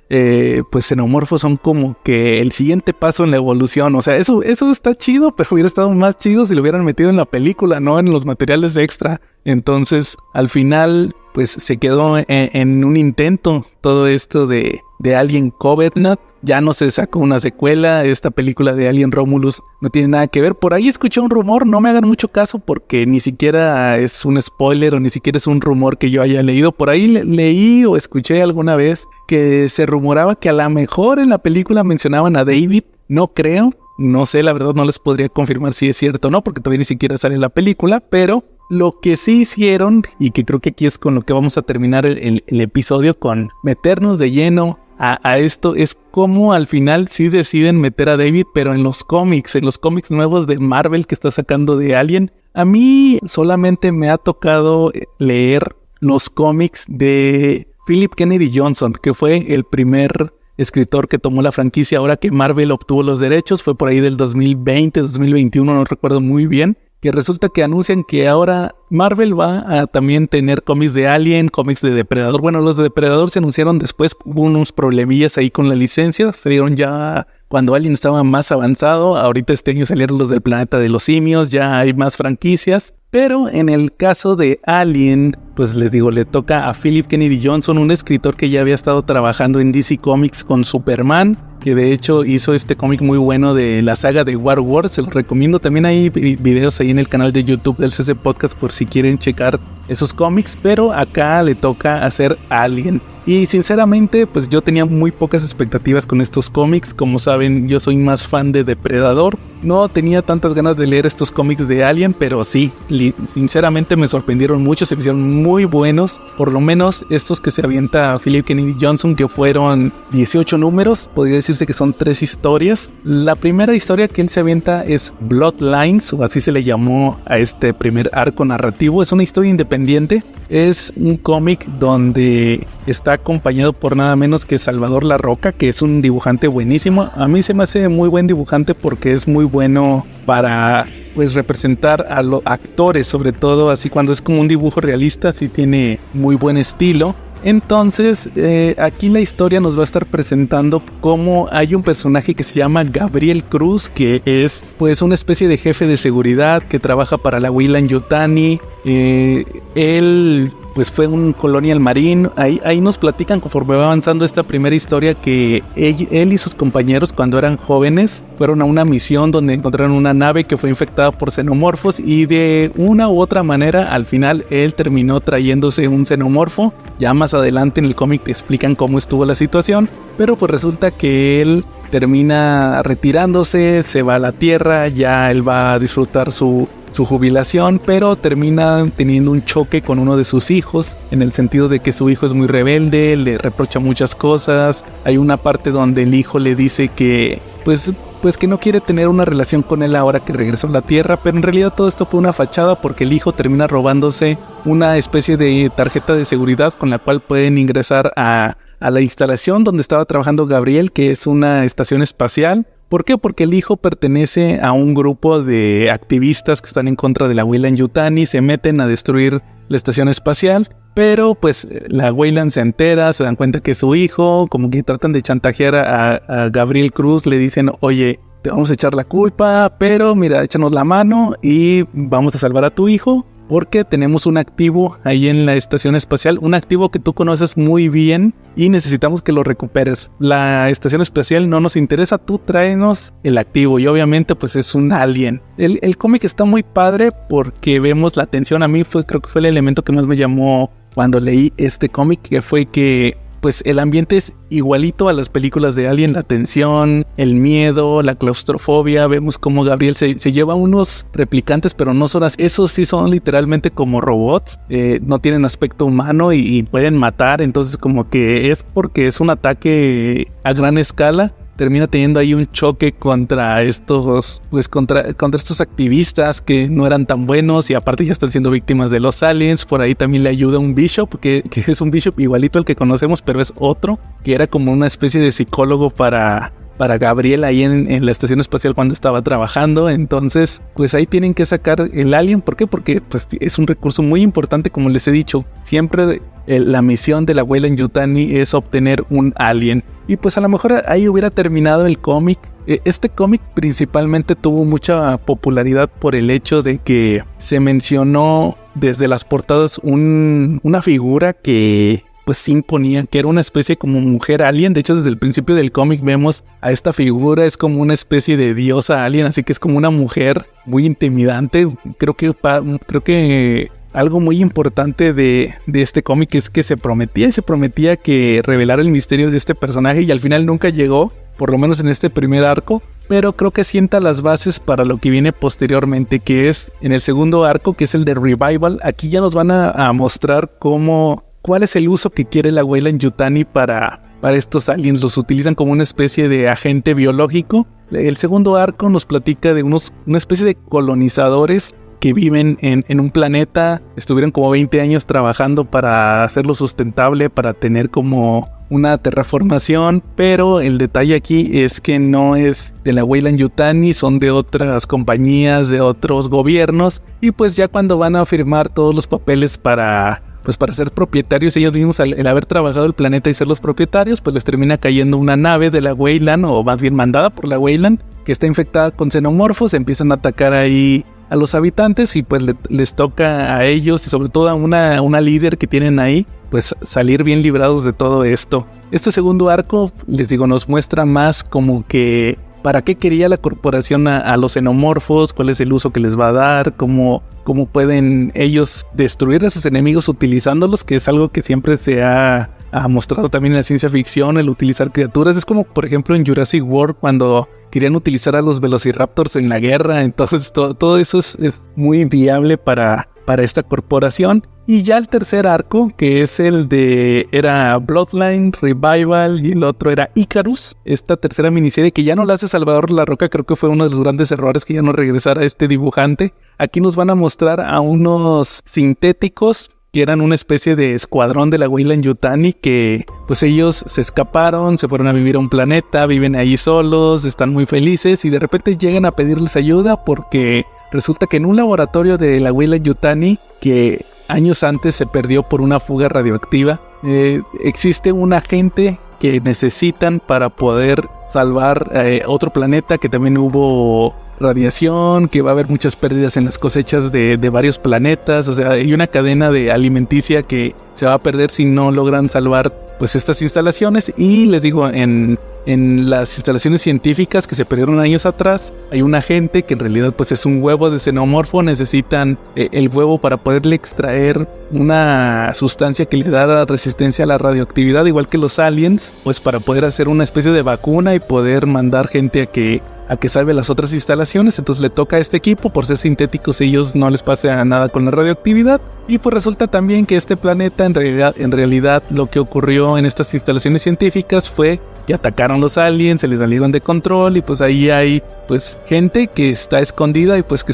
pues xenomorfos son como que el siguiente paso en la evolución. O sea, eso está chido, pero hubiera estado más chido si lo hubieran metido en la película, no en los materiales extra. Entonces al final pues se quedó en un intento todo esto de Alien Covenant. Ya no se sacó una secuela. Esta película de Alien Romulus no tiene nada que ver. Por ahí escuché un rumor, no me hagan mucho caso porque ni siquiera es un spoiler o ni siquiera es un rumor que yo haya leído. Por ahí leí o escuché alguna vez que se rumoraba que a lo mejor en la película mencionaban a David. No creo, no sé, la verdad no les podría confirmar si es cierto o no, porque todavía ni siquiera sale en la película. Pero lo que sí hicieron, y que creo que aquí es con lo que vamos a terminar el episodio, con meternos de lleno a esto, es como al final sí deciden meter a David, pero en los cómics nuevos de Marvel que está sacando de Alien. A mí solamente me ha tocado leer los cómics de Philip Kennedy Johnson, que fue el primer escritor que tomó la franquicia ahora que Marvel obtuvo los derechos. Fue por ahí del 2020, 2021, no recuerdo muy bien. Que resulta que anuncian que ahora Marvel va a también tener cómics de Alien, cómics de Depredador. Bueno, los de Depredador se anunciaron después, hubo unos problemillas ahí con la licencia, salieron ya cuando Alien estaba más avanzado. Ahorita este año salieron los del Planeta de los Simios, ya hay más franquicias. Pero en el caso de Alien, pues les digo, le toca a Philip Kennedy Johnson, un escritor que ya había estado trabajando en DC Comics con Superman, que de hecho hizo este cómic muy bueno de la saga de War Wars. Se los recomiendo, también hay videos ahí en el canal de YouTube del CC Podcast por si quieren checar esos cómics, pero acá le toca hacer Alien. Y sinceramente, pues yo tenía muy pocas expectativas con estos cómics. Como saben, yo soy más fan de Depredador. No tenía tantas ganas de leer estos cómics de Alien, pero sí, sinceramente me sorprendieron mucho, se me hicieron muy buenos. Por lo menos estos que se avienta Philip Kennedy Johnson, que fueron 18 números, podría decirse que son 3 historias. La primera historia que él se avienta es Bloodlines, o así se le llamó a este primer arco narrativo. Es una historia independiente, es un cómic donde está acompañado por nada menos que Salvador Larroca, que es un dibujante buenísimo. A mí se me hace muy buen dibujante porque es muy bueno para pues representar a los actores, sobre todo así cuando es como un dibujo realista, sí tiene muy buen estilo. Entonces aquí la historia nos va a estar presentando cómo hay un personaje que se llama Gabriel Cruz, que es pues una especie de jefe de seguridad que trabaja para la Weyland-Yutani. Él pues fue un Colonial Marine. Ahí nos platican conforme va avanzando esta primera historia que él y sus compañeros cuando eran jóvenes fueron a una misión donde encontraron una nave que fue infectada por xenomorfos y de una u otra manera al final él terminó trayéndose un xenomorfo. Ya más adelante en el cómic te explican cómo estuvo la situación, pero pues resulta que él termina retirándose, se va a la Tierra, ya él va a disfrutar su jubilación, pero termina teniendo un choque con uno de sus hijos, en el sentido de que su hijo es muy rebelde, le reprocha muchas cosas. Hay una parte donde el hijo le dice que pues que no quiere tener una relación con él ahora que regresó a la Tierra, pero en realidad todo esto fue una fachada porque el hijo termina robándose una especie de tarjeta de seguridad con la cual pueden ingresar a la instalación donde estaba trabajando Gabriel, que es una estación espacial. ¿Por qué? Porque el hijo pertenece a un grupo de activistas que están en contra de la Weyland-Yutani, se meten a destruir la estación espacial, pero pues la Weyland se entera, se dan cuenta que es su hijo, como que tratan de chantajear a Gabriel Cruz, le dicen, oye, te vamos a echar la culpa, pero mira, échanos la mano y vamos a salvar a tu hijo. porque tenemos un activo ahí en la estación espacial, un activo que tú conoces muy bien y necesitamos que lo recuperes. La estación espacial no nos interesa, tú tráenos el activo y obviamente pues es un alien. El cómic está muy padre porque vemos la atención. A mí creo que fue el elemento que más me llamó cuando leí este cómic, que fue que pues el ambiente es igualito a las películas de Alien, la tensión, el miedo, la claustrofobia. Vemos cómo Gabriel se lleva unos replicantes, pero no son así. Esos sí son literalmente como robots, no tienen aspecto humano y pueden matar. Entonces como que es porque es un ataque a gran escala. Termina teniendo ahí un choque contra estos, pues contra estos activistas que no eran tan buenos y aparte ya están siendo víctimas de los aliens. Por ahí también le ayuda un Bishop, que es un Bishop igualito al que conocemos, pero es otro, que era como una especie de psicólogo para Gabriel ahí en la estación espacial cuando estaba trabajando. Entonces pues ahí tienen que sacar el alien. ¿Por qué? Porque pues es un recurso muy importante, como les he dicho. Siempre la misión de la Weyland-Yutani es obtener un alien. Y pues a lo mejor ahí hubiera terminado el cómic. Este cómic principalmente tuvo mucha popularidad por el hecho de que se mencionó desde las portadas una figura que pues se imponía, que era una especie como mujer alien. De hecho, desde el principio del cómic vemos a esta figura, es como una especie de diosa alien, así que es como una mujer muy intimidante. Creo que algo muy importante de este cómic es que se prometía que revelara el misterio de este personaje y al final nunca llegó, por lo menos en este primer arco. Pero creo que sienta las bases para lo que viene posteriormente, que es en el segundo arco, que es el de Revival. Aquí ya nos van a mostrar cuál es el uso que quiere la Weyland-Yutani para estos aliens. Los utilizan como una especie de agente biológico. El segundo arco nos platica de una especie de colonizadores que viven en un planeta. Estuvieron como 20 años trabajando para hacerlo sustentable, para tener como una terraformación, pero el detalle aquí es que no es de la Weyland-Yutani, son de otras compañías, de otros gobiernos, y pues ya cuando van a firmar todos los papeles para ser propietarios, ellos mismos, el haber trabajado el planeta y ser los propietarios, pues les termina cayendo una nave de la Weyland, o más bien mandada por la Weyland, que está infectada con xenomorfos. Empiezan a atacar ahí a los habitantes y pues les toca a ellos y sobre todo a una líder que tienen ahí, pues salir bien librados de todo esto. Este segundo arco, les digo, nos muestra más como que para qué quería la corporación a los xenomorfos, cuál es el uso que les va a dar, cómo pueden ellos destruir a sus enemigos utilizándolos, que es algo que siempre se ha mostrado también en la ciencia ficción, el utilizar criaturas. Es como por ejemplo en Jurassic World cuando querían utilizar a los velociraptors en la guerra. Entonces todo eso es muy viable para esta corporación. Y ya el tercer arco, que es era Bloodline, Revival y el otro era Icarus. Esta tercera miniserie que ya no la hace Salvador La Roca, creo que fue uno de los grandes errores que ya no regresara este dibujante. Aquí nos van a mostrar a unos sintéticos que eran una especie de escuadrón de la Weyland-Yutani, que pues ellos se escaparon, se fueron a vivir a un planeta, viven ahí solos, están muy felices y de repente llegan a pedirles ayuda porque resulta que en un laboratorio de la Weyland-Yutani, que años antes se perdió por una fuga radioactiva, existe un agente que necesitan para poder salvar otro planeta, que también hubo radiación, que va a haber muchas pérdidas en las cosechas de varios planetas. O sea, hay una cadena de alimenticia que se va a perder si no logran salvar pues estas instalaciones. Y les digo, en las instalaciones científicas que se perdieron años atrás, hay un agente que en realidad pues es un huevo de xenomorfo. Necesitan el huevo para poderle extraer una sustancia que le da resistencia a la radioactividad, igual que los aliens, pues para poder hacer una especie de vacuna y poder mandar gente a que salve las otras instalaciones. Entonces le toca a este equipo, por ser sintéticos ellos no les pasa nada con la radioactividad. Y pues resulta también que este planeta en realidad lo que ocurrió en estas instalaciones científicas fue que atacaron los aliens, se les salieron de control y pues ahí hay pues gente que está escondida y pues que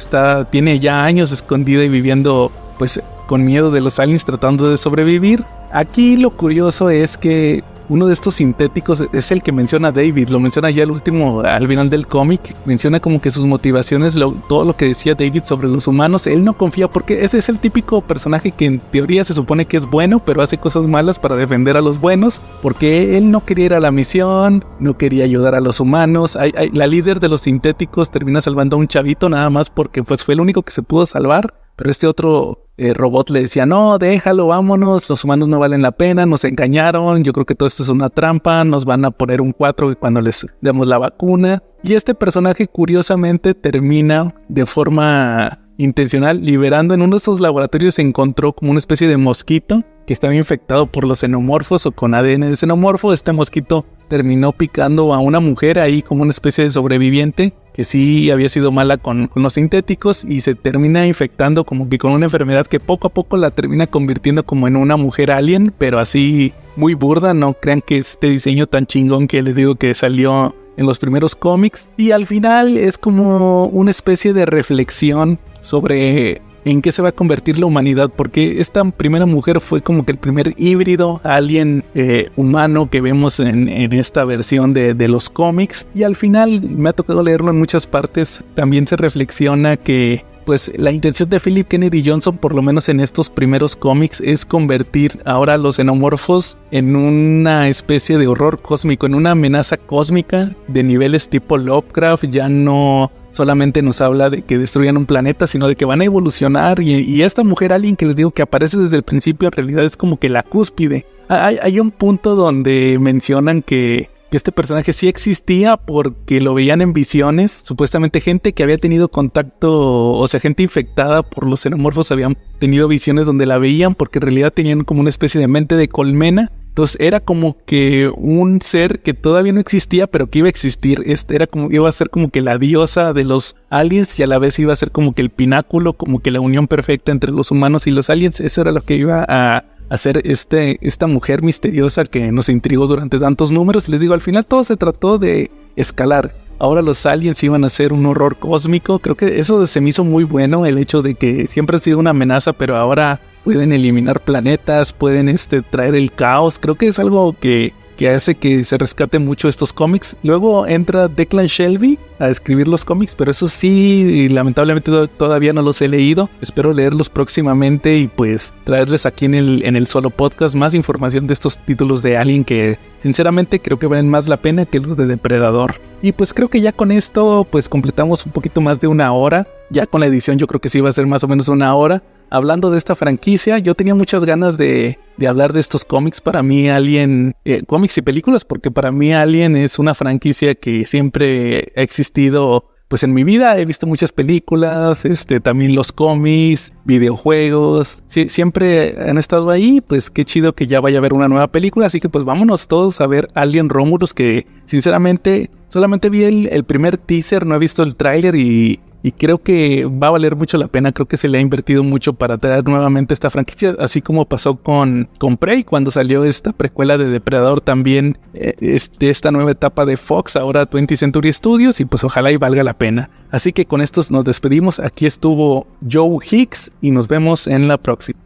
tiene ya años escondida y viviendo pues con miedo de los aliens, tratando de sobrevivir. Aquí lo curioso es que uno de estos sintéticos es el que menciona David, lo menciona ya al final del cómic, menciona como que sus motivaciones, todo lo que decía David sobre los humanos. Él no confía porque ese es el típico personaje que en teoría se supone que es bueno, pero hace cosas malas para defender a los buenos, porque él no quería ir a la misión, no quería ayudar a los humanos. La líder de los sintéticos termina salvando a un chavito nada más porque pues fue el único que se pudo salvar. pero este otro robot le decía, no, déjalo, vámonos, los humanos no valen la pena, nos engañaron, yo creo que todo esto es una trampa, nos van a poner un 4 cuando les demos la vacuna. Y este personaje curiosamente termina de forma intencional liberando en uno de estos laboratorios. Se encontró como una especie de mosquito que estaba infectado por los xenomorfos o con ADN de xenomorfo. Este mosquito terminó picando a una mujer ahí como una especie de sobreviviente que sí había sido mala con los sintéticos, y se termina infectando como que con una enfermedad que poco a poco la termina convirtiendo como en una mujer alien, pero así muy burda. No crean que este diseño tan chingón que les digo que salió en los primeros cómics. Y al final es como una especie de reflexión sobre en qué se va a convertir la humanidad, porque esta primera mujer fue como que el primer híbrido alien humano que vemos en esta versión de los cómics, y al final me ha tocado leerlo en muchas partes. También se reflexiona que pues la intención de Philip Kennedy Johnson, por lo menos en estos primeros cómics, es convertir ahora a los xenomorfos en una especie de horror cósmico, en una amenaza cósmica de niveles tipo Lovecraft. Ya no solamente nos habla de que destruyan un planeta, sino de que van a evolucionar, y esta mujer alien que les digo que aparece desde el principio, en realidad es como que la cúspide. Hay un punto donde mencionan que este personaje sí existía porque lo veían en visiones. Supuestamente gente que había tenido contacto, o sea, gente infectada por los xenomorfos habían tenido visiones donde la veían, porque en realidad tenían como una especie de mente de colmena. Entonces era como que un ser que todavía no existía, pero que iba a existir. Era como, iba a ser como que la diosa de los aliens, y a la vez iba a ser como que el pináculo, como que la unión perfecta entre los humanos y los aliens. Eso era lo que iba a hacer esta mujer misteriosa que nos intrigó durante tantos números. Les digo, al final todo se trató de escalar. Ahora los aliens iban a ser un horror cósmico. Creo que eso se me hizo muy bueno, el hecho de que siempre ha sido una amenaza, pero ahora pueden eliminar planetas, pueden traer el caos. Creo que es algo que hace que se rescate mucho estos cómics. Luego entra Declan Shalvey a escribir los cómics, pero eso sí, lamentablemente todavía no los he leído. Espero leerlos próximamente y pues traerles aquí en el solo podcast más información de estos títulos de Alien que sinceramente creo que valen más la pena que los de Depredador. Y pues creo que ya con esto pues completamos un poquito más de una hora. Ya con la edición yo creo que sí va a ser más o menos una hora hablando de esta franquicia. Yo tenía muchas ganas de hablar de estos cómics. Para mí Alien, cómics y películas, porque para mí Alien es una franquicia que siempre ha existido pues en mi vida. He visto muchas películas, también los cómics, videojuegos, sí, siempre han estado ahí. Pues qué chido que ya vaya a haber una nueva película, así que pues vámonos todos a ver Alien Romulus, que sinceramente solamente vi el primer teaser, no he visto el tráiler, y creo que va a valer mucho la pena. Creo que se le ha invertido mucho para traer nuevamente esta franquicia, así como pasó con Prey cuando salió esta precuela de Depredador. También esta nueva etapa de Fox, ahora 20th Century Studios, y pues ojalá y valga la pena. Así que con estos nos despedimos. Aquí estuvo Joe Hicks y nos vemos en la próxima.